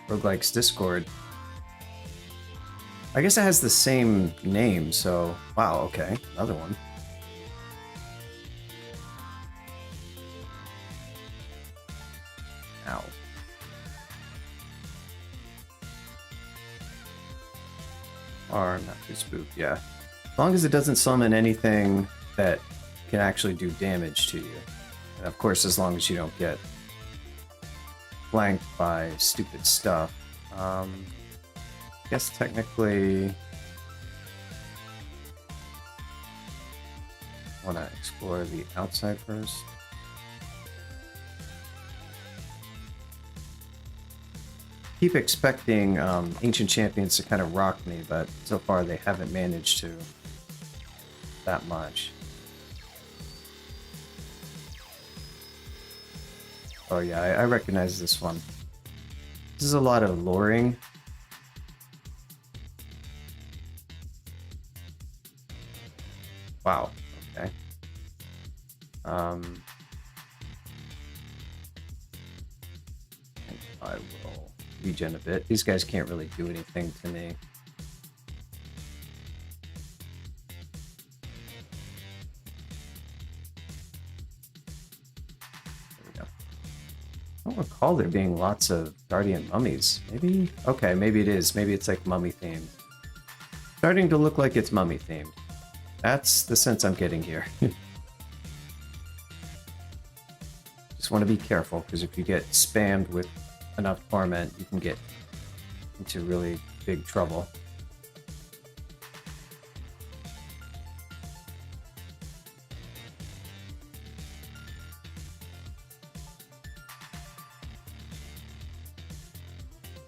Roguelike's Discord. I guess it has the same name, so wow, okay, another one. Ow. Or not too spooked, yeah. As long as it doesn't summon anything that can actually do damage to you. And of course, as long as you don't get flanked by stupid stuff. I guess technically I want to explore the outside first. Keep expecting Ancient Champions to kind of rock me, but so far they haven't managed to that much. Oh yeah, I recognize this one. This is a lot of luring. Wow, okay. I will regen a bit. These guys can't really do anything to me. There we go. I don't recall there being lots of Guardian mummies. Maybe? Okay, maybe it is. Maybe it's like mummy themed. Starting to look like it's mummy themed. That's the sense I'm getting here. Just want to be careful, because if you get spammed with enough torment, you can get into really big trouble.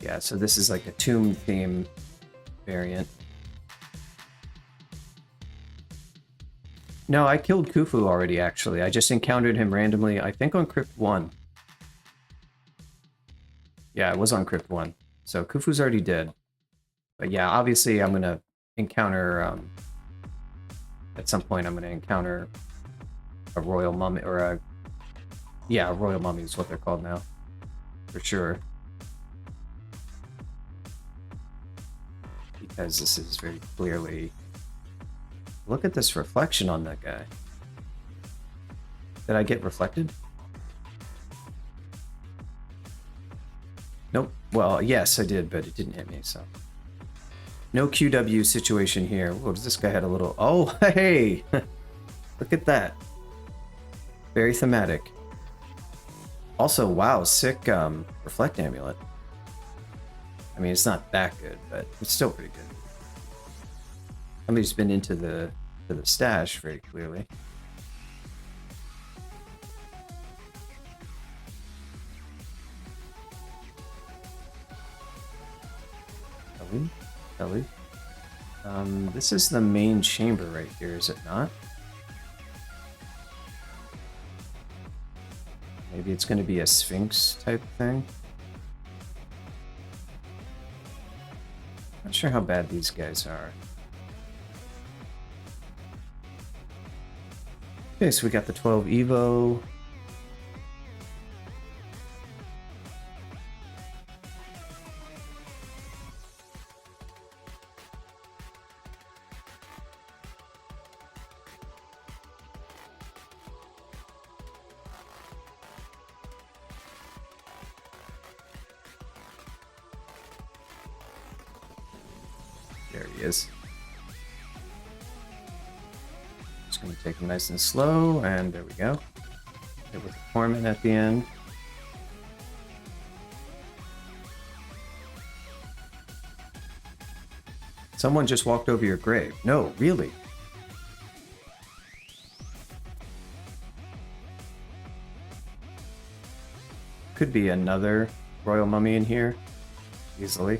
Yeah, so this is like a tomb theme variant. No, I killed Khufu already, actually. I just encountered him randomly, I think on Crypt 1. Yeah, it was on Crypt 1. So Khufu's already dead. But yeah, obviously I'm going to encounter... at some point I'm going to encounter a royal mummy, or a... Yeah, a royal mummy is what they're called now. For sure. Because this is very clearly... Look at this reflection on that guy. Did I get reflected? Nope. Well, yes, I did, but it didn't hit me, so. No QW situation here. Whoa, does this guy had a little... Oh, hey! Look at that. Very thematic. Also, wow, sick reflect amulet. I mean, it's not that good, but it's still pretty good. Somebody's been into the stash very clearly. Kelly. This is the main chamber right here, is it not? Maybe it's going to be a Sphinx type thing. Not sure how bad these guys are. Okay, so we got the 12 Evo. There he is. Just going to take him nice and slow, and there we go. Hit with the torment at the end. Someone just walked over your grave. No, really? Could be another royal mummy in here, easily.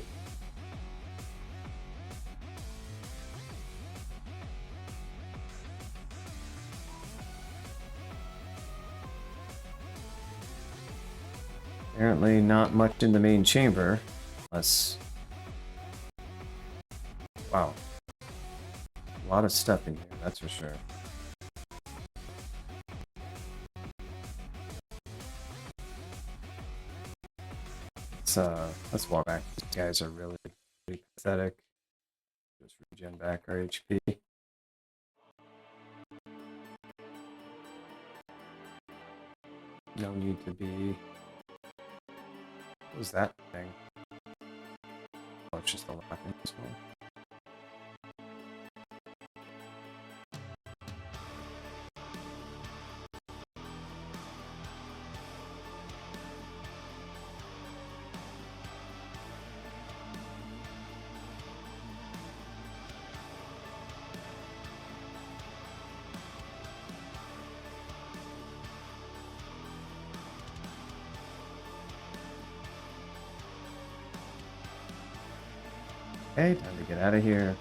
Apparently not much in the main chamber, unless... Wow. A lot of stuff in here, that's for sure. Let's walk back. These guys are really pathetic. Just regen back our HP. No need to be... What was that thing? Oh, it's just the locking as well. Okay, time to get out of here.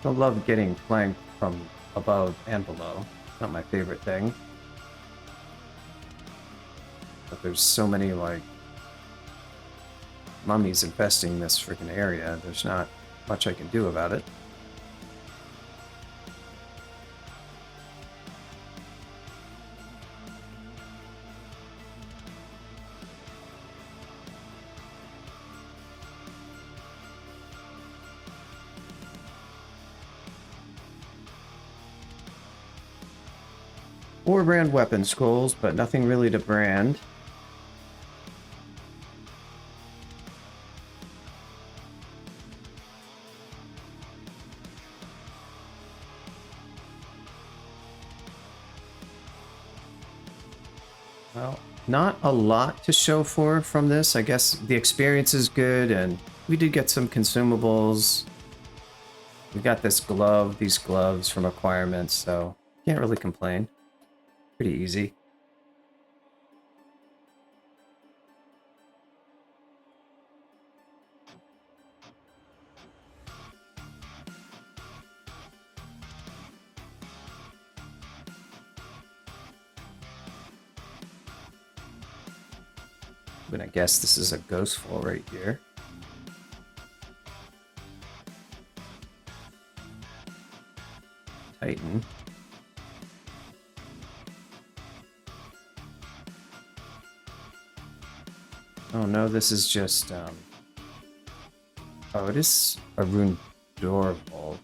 Don't love getting flanked from above and below. Not my favorite thing. But there's so many, like, mummies infesting this freaking area, there's not much I can do about it. Or brand weapon scrolls, but nothing really to brand. Well, not a lot to show for from this. I guess the experience is good, and we did get some consumables. We got this glove, these gloves from acquirements, so can't really complain. Pretty easy. I'm gonna guess this is a ghost fall right here. Titan. Oh no, this is just, oh, it is a rune door vault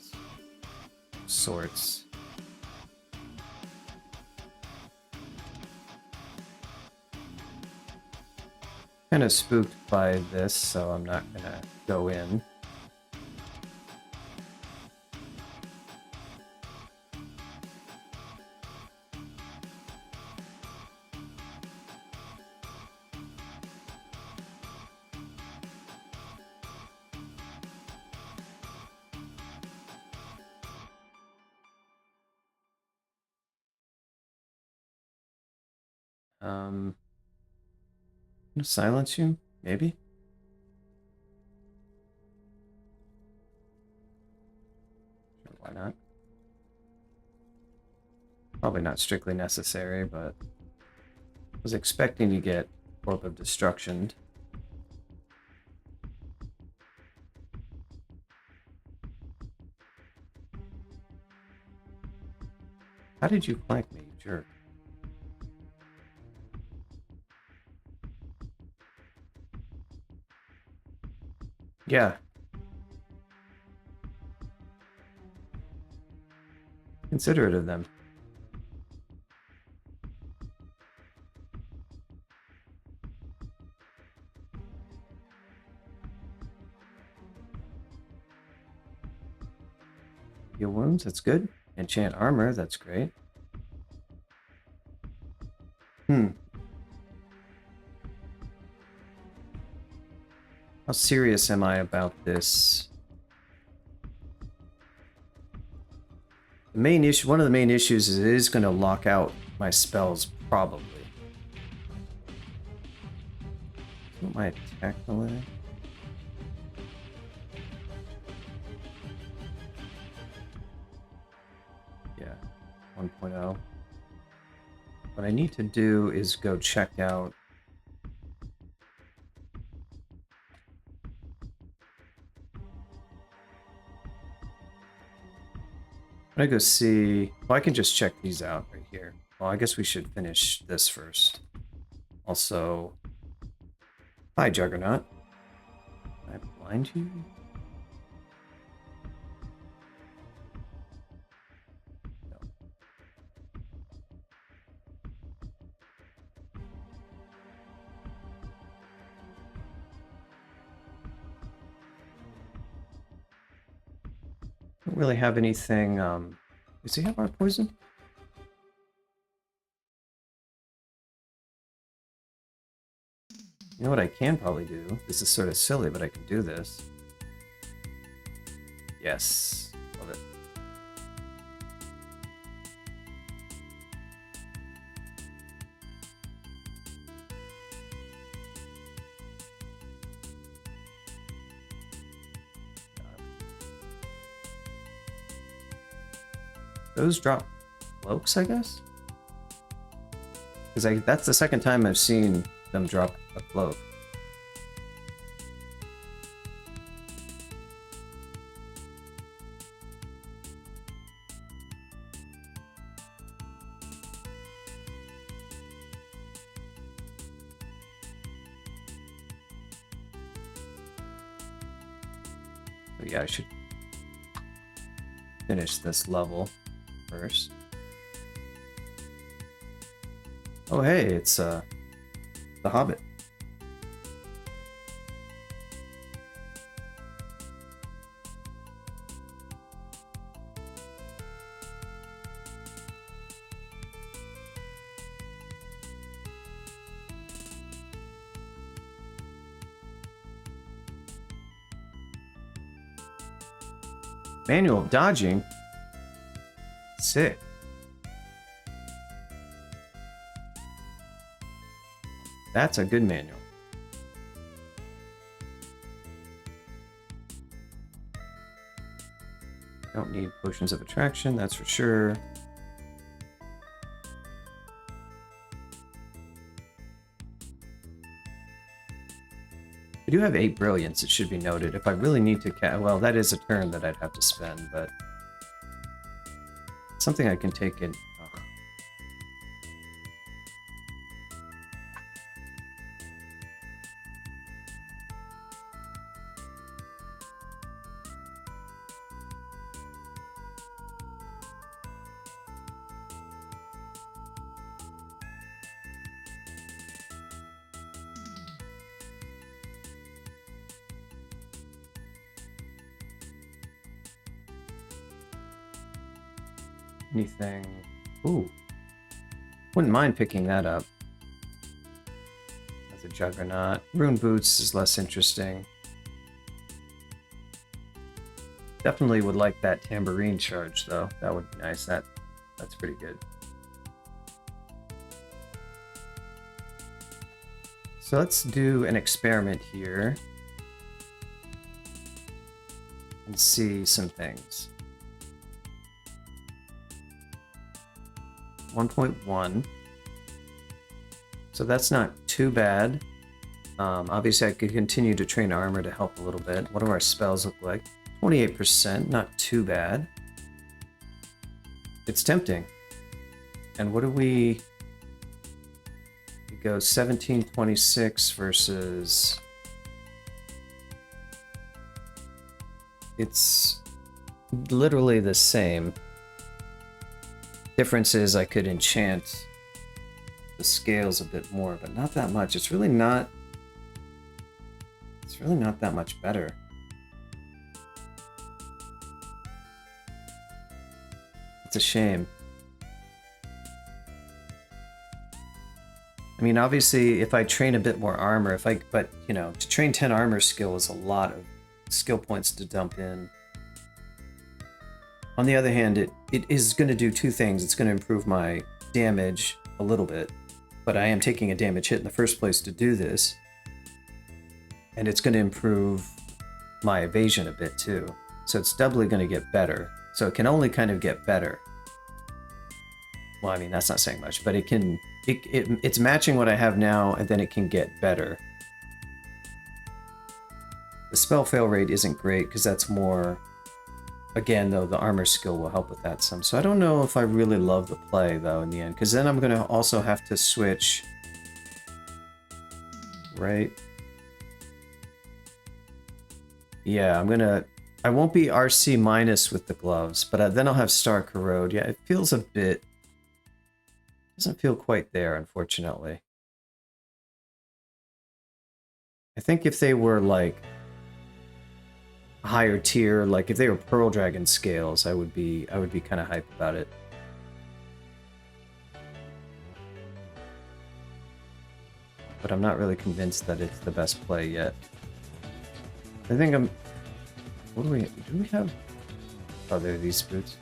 of sorts. Kind of spooked by this, so I'm not gonna go in. I'm gonna silence you, maybe? Sure, why not? Probably not strictly necessary, but I was expecting to get Orb of Destruction. How did you flank me, you jerk? Yeah. Considerate of them. Heal wounds, that's good. Enchant armor, that's great. How serious am I about this? The main issue, one of the main issues is it is going to lock out my spells, probably. What my attack delay? Yeah, 1.0. What I need to do is go check out. I'm gonna go see. Well, I can just check these out right here. Well, I guess we should finish this first. Also, hi, Juggernaut. Can I blind you? No. Don't really have anything. Does he have our poison? You know what I can probably do? This is sort of silly, but I can do this. Yes. Love it. Those drop cloaks, I guess? Because that's the second time I've seen them drop a cloak. So yeah, I should finish this level first. Oh hey, it's The Hobbit. Manual dodging? Sick. That's a good manual. Don't need potions of attraction, that's for sure. I do have 8 brilliance, it should be noted. If I really need to well, that is a turn that I'd have to spend, but something I can take in. Oh. Anything? Ooh. Wouldn't mind picking that up. As a Juggernaut. Rune Boots is less interesting. Definitely would like that Tambourine charge, though. That would be nice. That's pretty good. So let's do an experiment here. And see some things. 1.1. So that's not too bad. Obviously, I could continue to train armor to help a little bit. What do our spells look like? 28%, not too bad. It's tempting. And what do we go 1726 versus... It's literally the same. Difference is I could enchant the scales a bit more, but not that much. It's really not that much better. It's a shame. I mean, obviously, if I train a bit more armor, but you know, to train 10 armor skill is a lot of skill points to dump in. On the other hand, it is going to do two things. It's going to improve my damage a little bit, but I am taking a damage hit in the first place to do this. And it's going to improve my evasion a bit too. So it's doubly going to get better. So it can only kind of get better. Well, I mean, that's not saying much, but it's matching what I have now, and then it can get better. The spell fail rate isn't great because that's more... Again, though, the armor skill will help with that some. So I don't know if I really love the play, though, in the end. Because then I'm going to also have to switch... Right? Yeah, I won't be RC minus with the gloves, but then I'll have Star Corrode. Yeah, it feels a bit... Doesn't feel quite there, unfortunately. I think if they were, like... higher tier, like if they were Pearl Dragon scales, I would be kind of hyped about it. But I'm not really convinced that it's the best play yet. I think what do we have? Oh, there are these boots.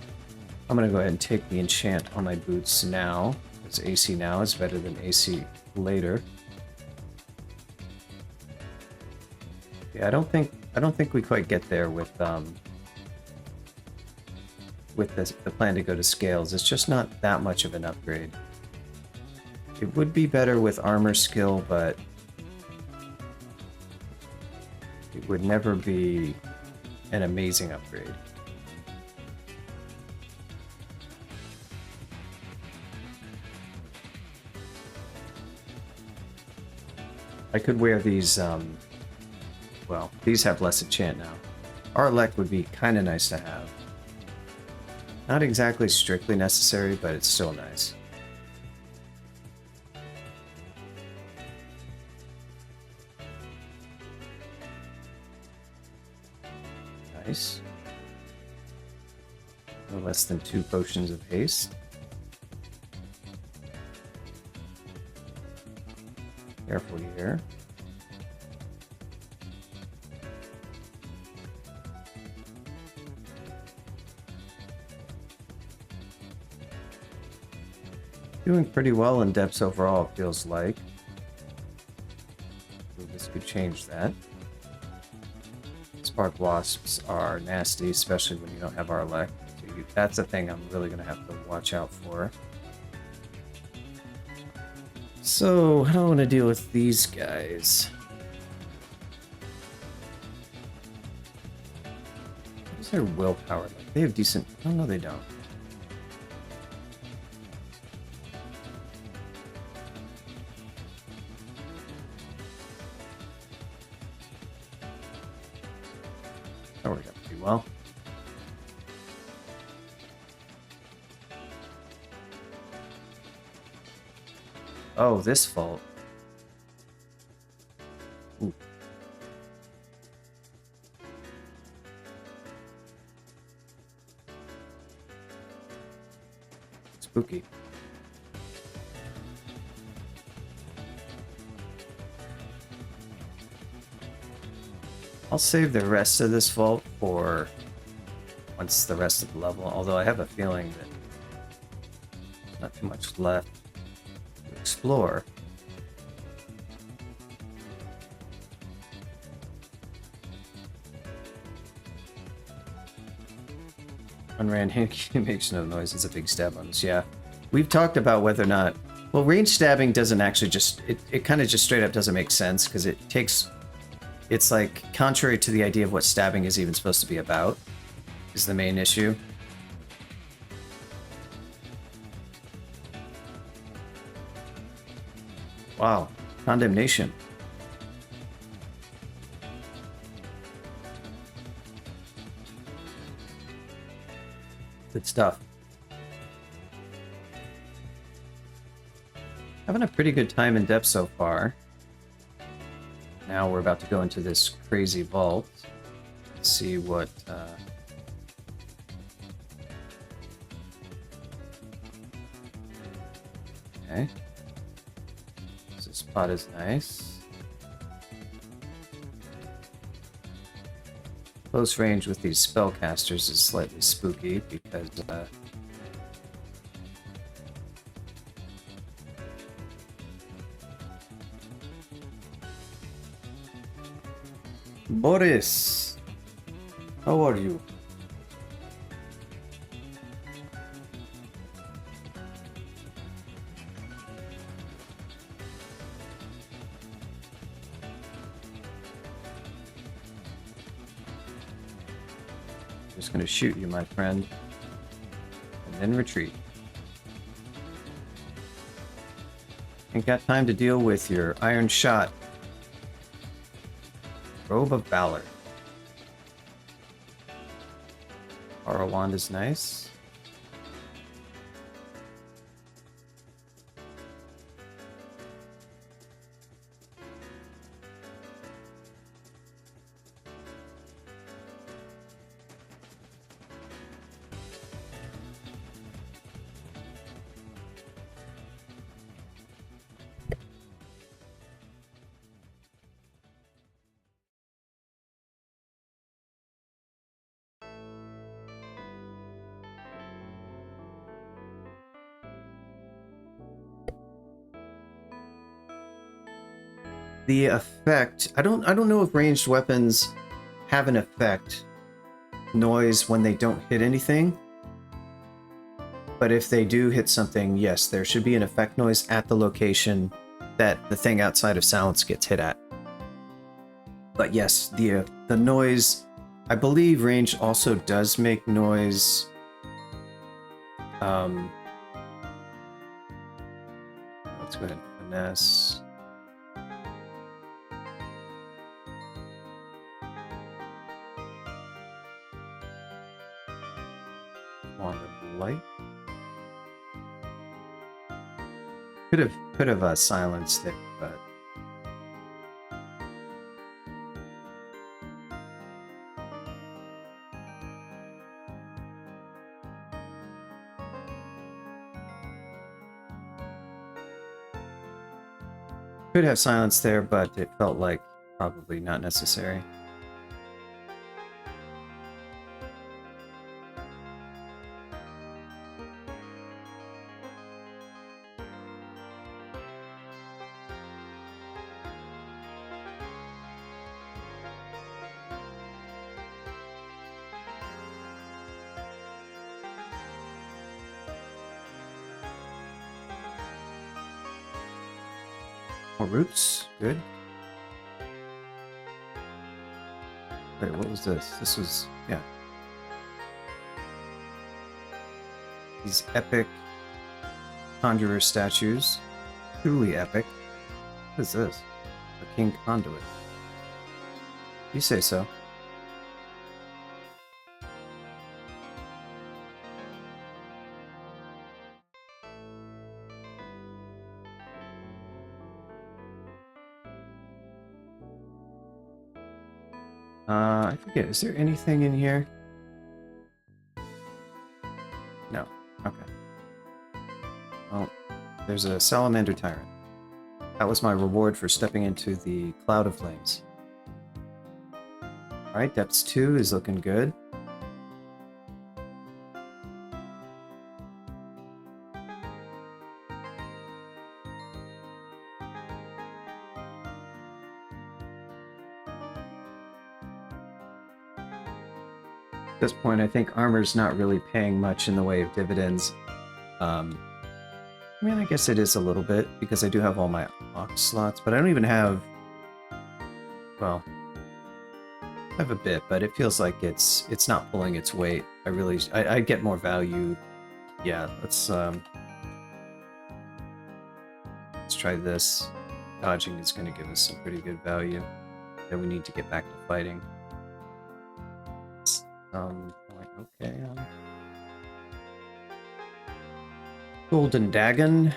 I'm gonna go ahead and take the enchant on my boots now. It's AC now is better than AC later. Yeah, I don't think we quite get there with the plan to go to scales. It's just not that much of an upgrade. It would be better with armor skill, but it would never be an amazing upgrade. I could wear these, well, these have less enchant now. Our would be kind of nice to have. Not exactly strictly necessary, but it's still nice. Nice. No less than 2 potions of haste. Careful here. Doing pretty well in depths overall, it feels like. Ooh, this could change that. Spark wasps are nasty, especially when you don't have Arlec. So that's a thing I'm really going to have to watch out for. So, how do I want to deal with these guys? What is their willpower like? They have decent... Oh, no, they don't. That worked out pretty well. Oh, this fault. Ooh. Spooky. I'll save the rest of this vault for once the rest of the level, although I have a feeling that there's not too much left to explore. Unran makes no noise. It's a big stab on us. Yeah, we've talked about whether or not. Well, range stabbing doesn't actually just. It kind of just straight up doesn't make sense because it takes. It's like contrary to the idea of what stabbing is even supposed to be about. Is the main issue. Wow, condemnation. Good stuff. Having a pretty good time in depth so far. Now we're about to go into this crazy vault. See what... Okay. This spot is nice. Close range with these spellcasters is slightly spooky because Boris, how are you? Just gonna shoot you, my friend, and then retreat. Ain't got time to deal with your iron shot. Robe of Valor. Aura Wand is nice. The effect, I don't know if ranged weapons have an effect noise when they don't hit anything. But if they do hit something, yes, there should be an effect noise at the location that the thing outside of silence gets hit at. But yes, the noise, I believe range also does make noise. Let's go ahead and finesse. Wand of Light. Could have silenced it, but could have silence there, but it felt like probably not necessary. More roots, good. Wait, what was this? This was, yeah. These epic conjurer statues. Truly epic. What is this? A king conduit. You say so. I forget, is there anything in here? No. Okay. Well, there's a salamander tyrant. That was my reward for stepping into the cloud of flames. Alright, depths 2 is looking good. At this point, I think armor's not really paying much in the way of dividends. I mean, I guess it is a little bit, because I do have all my ox slots, but I don't even have... Well, I have a bit, but it feels like it's not pulling its weight. I get more value. Yeah, let's try this. Dodging is going to give us some pretty good value. Then we need to get back to fighting. Okay. Golden Dagon.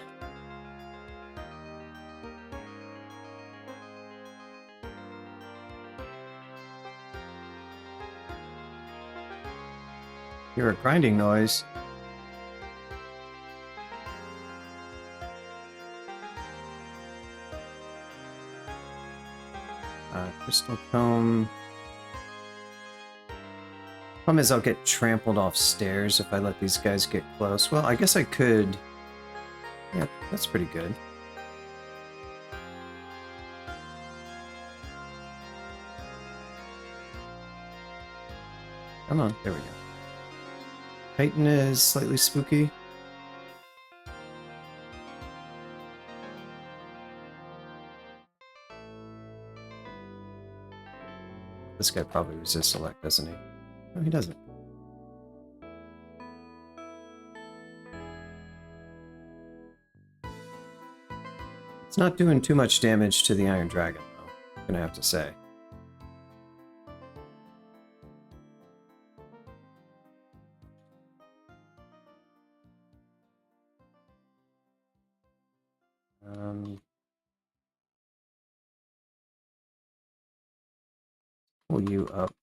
Hear a grinding noise. Crystal Tome. Problem is I'll get trampled off stairs if I let these guys get close. Well, I guess I could... Yeah, that's pretty good. Come on, there we go. Titan is slightly spooky. This guy probably resists select, doesn't he? No, he doesn't. It's not doing too much damage to the Iron Dragon, though, I'm gonna have to say. Pull you up.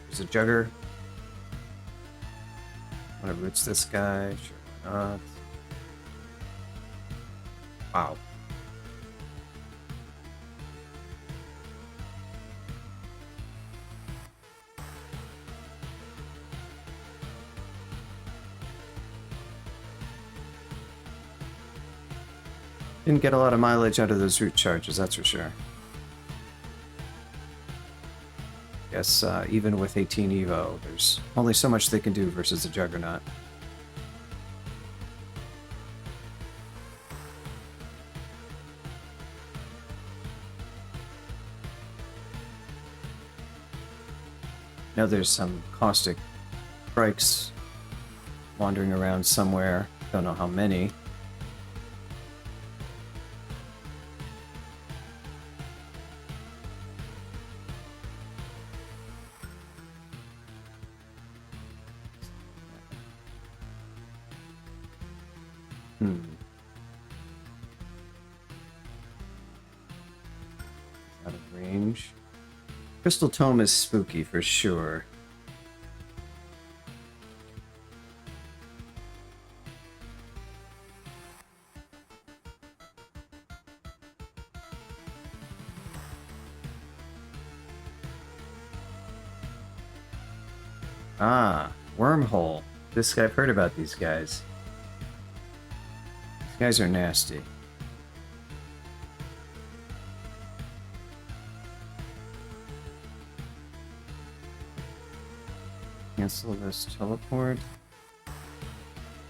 There's a Jugger. Want to roots this guy? Sure, why not? Wow. Didn't get a lot of mileage out of those root charges, that's for sure. Guess even with 18 Evo, there's only so much they can do versus a Juggernaut. Now there's some caustic strikes wandering around somewhere. Don't know how many. Out of range. Crystal Tome is spooky for sure. Ah, wormhole. This I've heard about these guys. These guys are nasty. Cancel this teleport.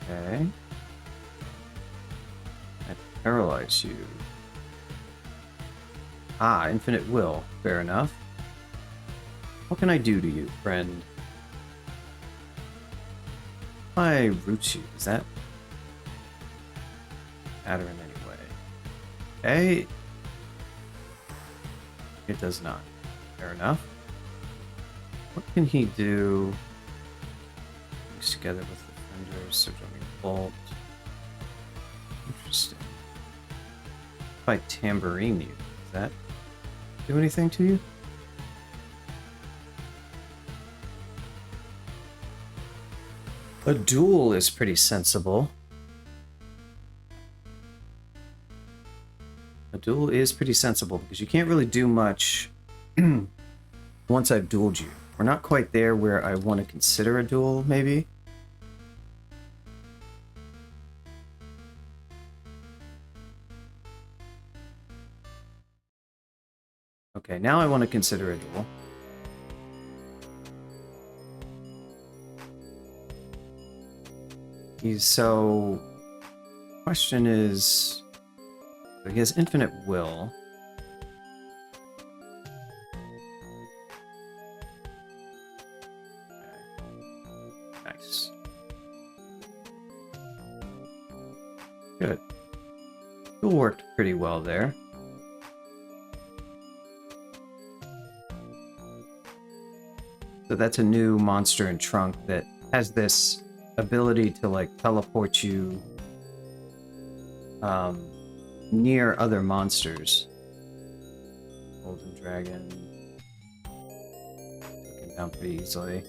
Okay. I paralyze you. Ah, infinite will. Fair enough. What can I do to you, friend? I root you. Is that matter in any way? Okay. It does not. Fair enough. What can he do? Mix together with defenders, subjugating bolt. Interesting. If I tambourine you, does that do anything to you? A duel is pretty sensible. A duel is pretty sensible because you can't really do much once I've dueled you. We're not quite there where I want to consider a duel, maybe. Okay, now I want to consider a duel. So, question is, he has infinite will. Okay. Nice. Good. Duel worked pretty well there. So that's a new monster in Trunk that has this ability to like teleport you near other monsters. Golden Dragon. Taken down pretty easily.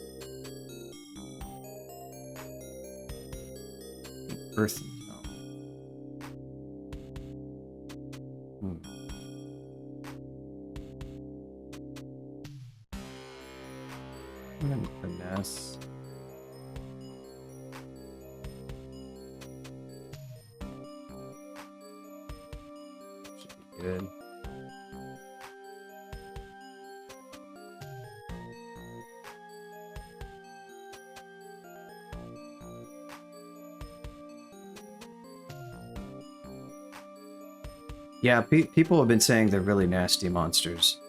Earth Tome. Finesse. Good. Yeah, people have been saying they're really nasty monsters.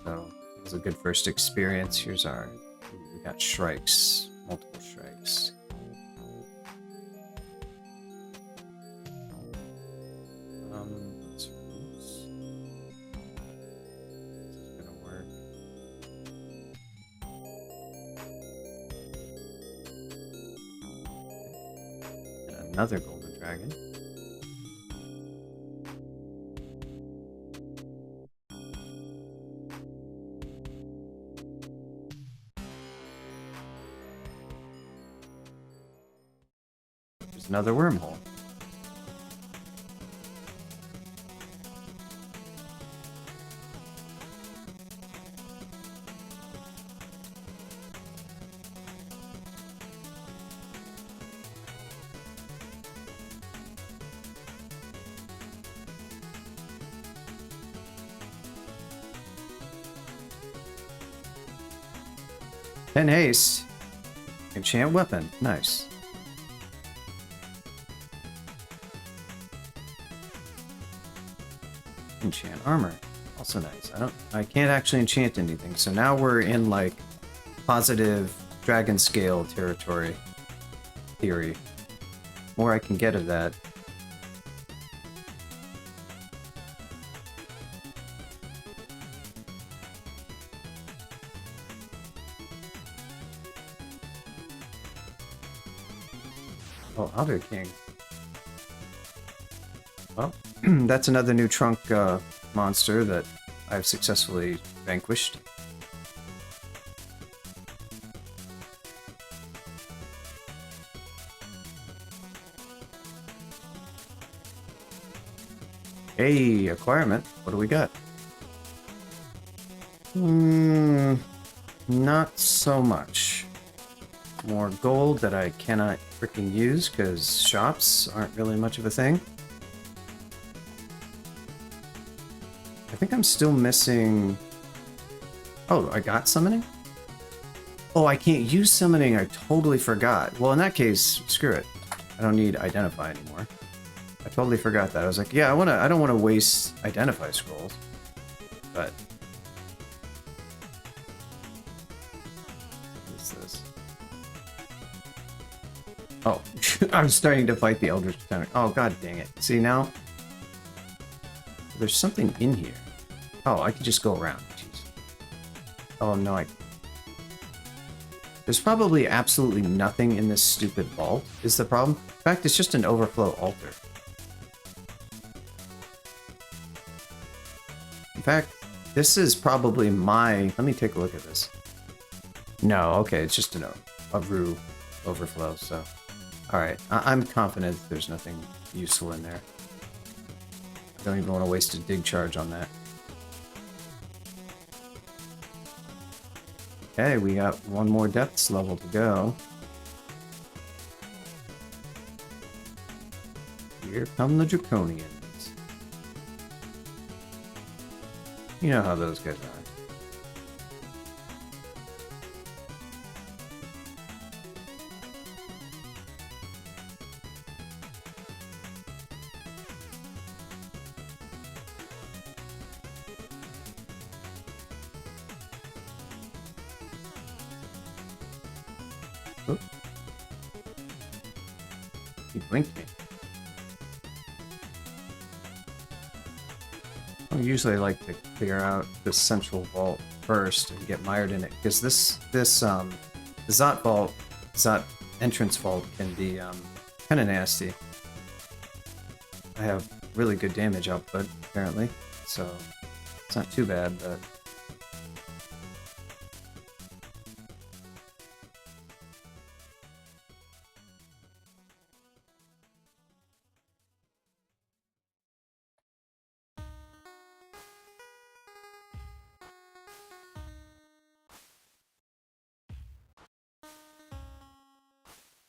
So it was a good first experience. Here's our... we got Shrikes. Multiple Shrikes. Another golden dragon. There's another wormhole. And haste. Enchant weapon. Nice. Enchant armor. Also nice. I can't actually enchant anything, so now we're in like positive dragon scale territory theory. More I can get of that. Oh, Other King. Well, that's another new Trunk monster that I've successfully vanquished. Hey, acquirement. What do we got? Not so much. more gold that I cannot freaking use because shops aren't really much of a thing. I think I'm still missing... Oh, I got summoning? Oh, I can't use summoning. I totally forgot. Well, in that case, screw it. I don't need identify anymore. I totally forgot that. I was like, yeah, I don't want to waste identify scrolls. But what's this? Oh, I'm starting to fight the Eldritch Tentacle. Oh, god dang it. See now? There's something in here. Oh, I could just go around. Jeez. Oh, no, There's probably absolutely nothing in this stupid vault, is the problem. In fact, it's just an overflow altar. In fact, this is probably my... Let me take a look at this. No, okay, it's just a Rue overflow, so... Alright, I'm confident there's nothing useful in there. I don't even want to waste a dig charge on that. Okay, we got one more depths level to go. Here come the Draconians. You know how those guys are. Oh. He blinked me. Usually I like to clear out the central vault first and get mired in it, because this the Zot vault, Zot entrance vault can be kind of nasty. I have really good damage output apparently, so it's not too bad, but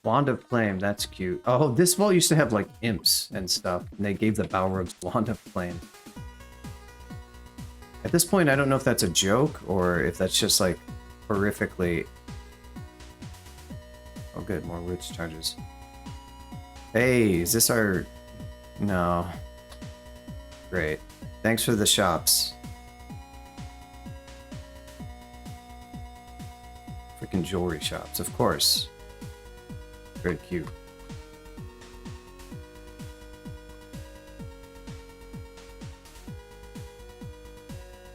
Wand of Flame, that's cute. Oh, this vault used to have, like, imps and stuff, and they gave the Balrog's Wand of Flame. At this point, I don't know if that's a joke, or if that's just, like, horrifically... Oh, good, more roots charges. Hey, is this our... No. Great. Thanks for the shops. Freaking jewelry shops, of course. Very cute.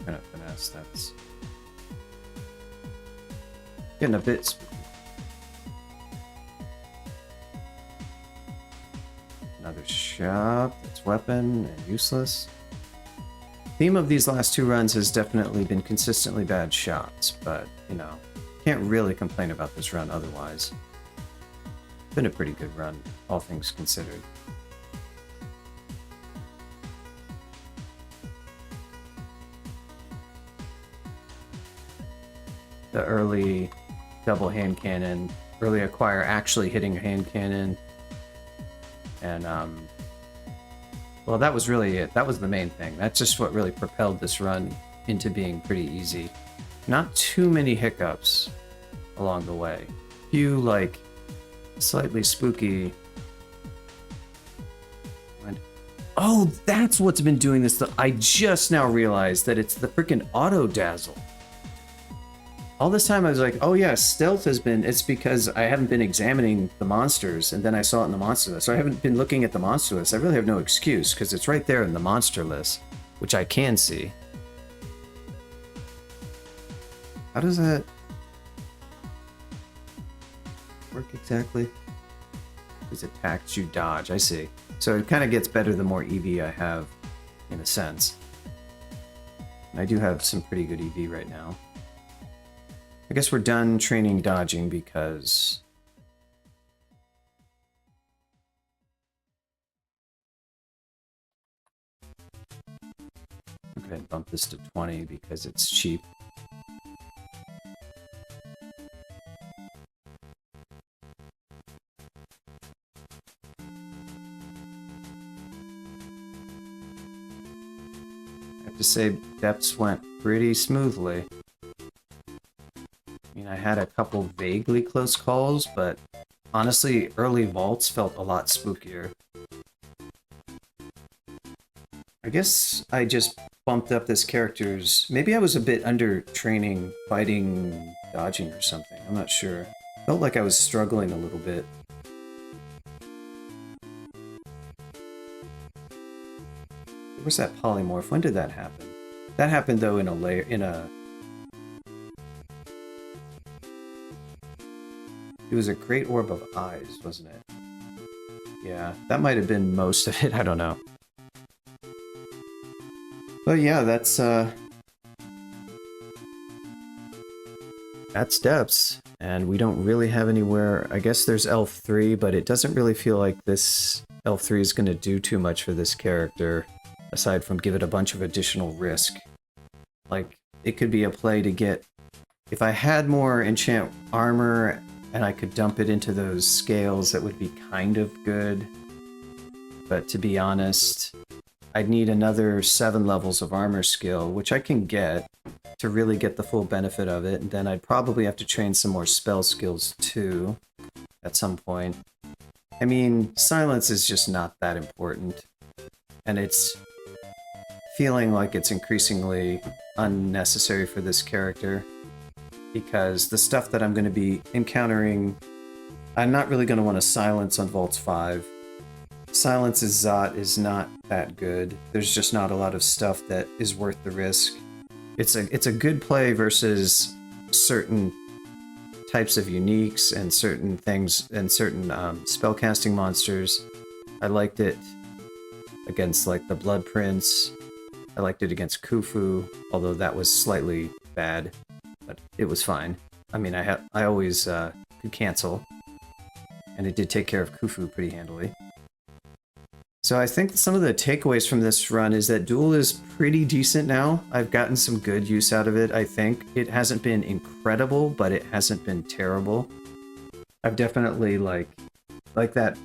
Gonna finesse, that's getting a bit spooky. Another shop, that's weapon and useless. Theme of these last two runs has definitely been consistently bad shots, but, you know, can't really complain about this run otherwise. Been a pretty good run, all things considered. The early double hand cannon, early acquire actually hitting a hand cannon, and well, that was really it. That was the main thing. That's just what really propelled this run into being pretty easy. Not too many hiccups along the way. Few, like, slightly spooky. Oh, that's what's been doing this. I just now realized that it's the freaking auto dazzle. All this time I was like, oh yeah, stealth has been, it's because I haven't been examining the monsters, and then I saw it in the monster list. So I haven't been looking at the monster list. I really have no excuse, because it's right there in the monster list, which I can see. How does that work exactly? These attacks you dodge, I see. So it kind of gets better the more EV I have, in a sense. And I do have some pretty good EV right now. I guess we're done training dodging because... I'm going to bump this to 20 because it's cheap. to say depths went pretty smoothly. I mean, I had a couple vaguely close calls, but honestly, early vaults felt a lot spookier. I guess I just bumped up this character's... Maybe I was a bit under training, fighting, dodging or something. I'm not sure. Felt like I was struggling a little bit. Where's that polymorph? When did that happen? That happened though in a layer, It was a great orb of eyes, wasn't it? Yeah, that might have been most of it, I don't know. But yeah, that's depths, and we don't really have anywhere. I guess there's Elf 3, but it doesn't really feel like this Elf 3 is going to do too much for this character, aside from give it a bunch of additional risk. Like, it could be a play to get... If I had more enchant armor and I could dump it into those scales, that would be kind of good. But to be honest, I'd need another 7 levels of armor skill, which I can get to really get the full benefit of it, and then I'd probably have to train some more spell skills too at some point. I mean, silence is just not that important, and it's feeling like it's increasingly unnecessary for this character, because the stuff that I'm going to be encountering, I'm not really going to want to silence on Vaults 5. Silence's Zot is not that good. There's just not a lot of stuff that is worth the risk. It's a good play versus certain types of uniques and certain things and certain spellcasting monsters. I liked it against like the Blood Prince. I liked it against Khufu, although that was slightly bad, but it was fine. I mean, I always could cancel, and it did take care of Khufu pretty handily. So I think some of the takeaways from this run is that Duel is pretty decent now. I've gotten some good use out of it, I think. It hasn't been incredible, but it hasn't been terrible. I've definitely, like that...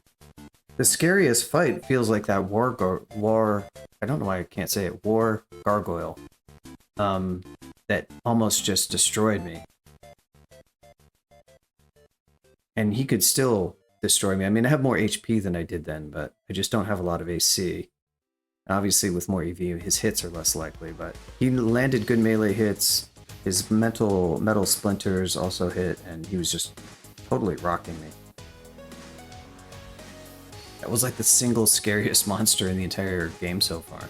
The scariest fight feels like that I don't know why I can't say it. War Gargoyle. That almost just destroyed me. And he could still destroy me. I mean, I have more HP than I did then, but I just don't have a lot of AC. Obviously, with more EV, his hits are less likely, but he landed good melee hits. His metal splinters also hit, and he was just totally rocking me. That was like the single scariest monster in the entire game so far.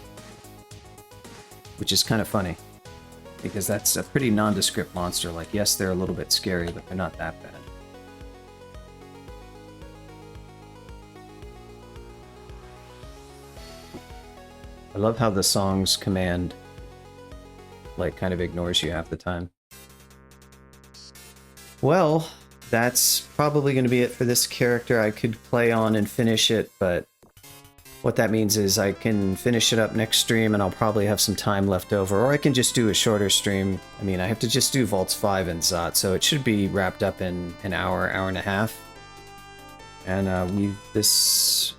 Which is kind of funny, because that's a pretty nondescript monster. Like, yes, they're a little bit scary, but they're not that bad. I love how the song's command, like, kind of ignores you half the time. Well, that's probably going to be it for this character. I could play on and finish it, but what that means is I can finish it up next stream and I'll probably have some time left over, or I can just do a shorter stream. I mean, I have to just do Vaults 5 and Zot, so it should be wrapped up in an hour and a half. And this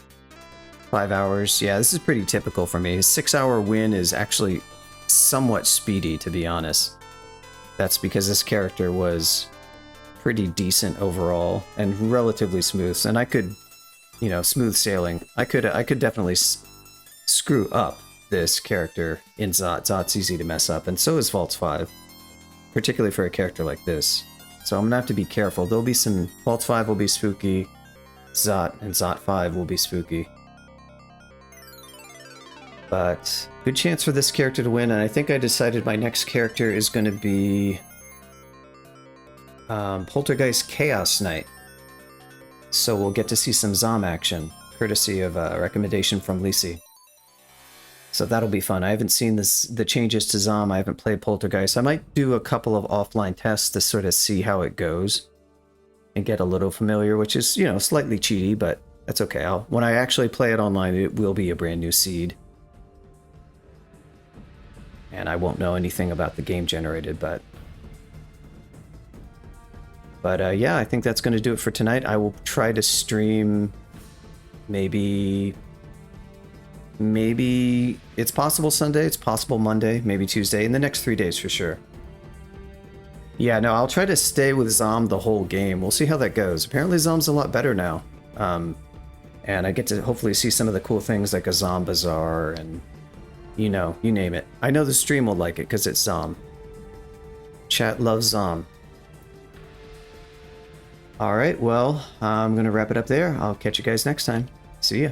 5 hours, yeah, this is pretty typical for me. His 6-hour win is actually somewhat speedy, to be honest. That's because this character was pretty decent overall and relatively smooth, and I could, you know, smooth sailing. I could definitely screw up this character in Zot. Zot's easy to mess up, and so is Vaults 5, particularly for a character like this. So I'm gonna have to be careful. There'll be some... Vaults 5 will be spooky, Zot and Zot 5 will be spooky. But good chance for this character to win, and I think I decided my next character is going to be Poltergeist Chaos Knight. So we'll get to see some Zom action, courtesy of a recommendation from Lisi. So that'll be fun. I haven't seen the changes to Zom. I haven't played Poltergeist. I might do a couple of offline tests to sort of see how it goes and get a little familiar, which is, you know, slightly cheaty, but that's okay. When I actually play it online, it will be a brand new seed. And I won't know anything about the game generated, but yeah, I think that's going to do it for tonight. I will try to stream maybe Maybe it's possible Sunday, it's possible Monday, maybe Tuesday, in the next 3 days for sure. Yeah, no, I'll try to stay with Zom the whole game. We'll see how that goes. Apparently Zom's a lot better now. And I get to hopefully see some of the cool things like a Zom Bazaar and, you know, you name it. I know the stream will like it because it's Zom. Chat loves Zom. Alright, well, I'm going to wrap it up there. I'll catch you guys next time. See ya.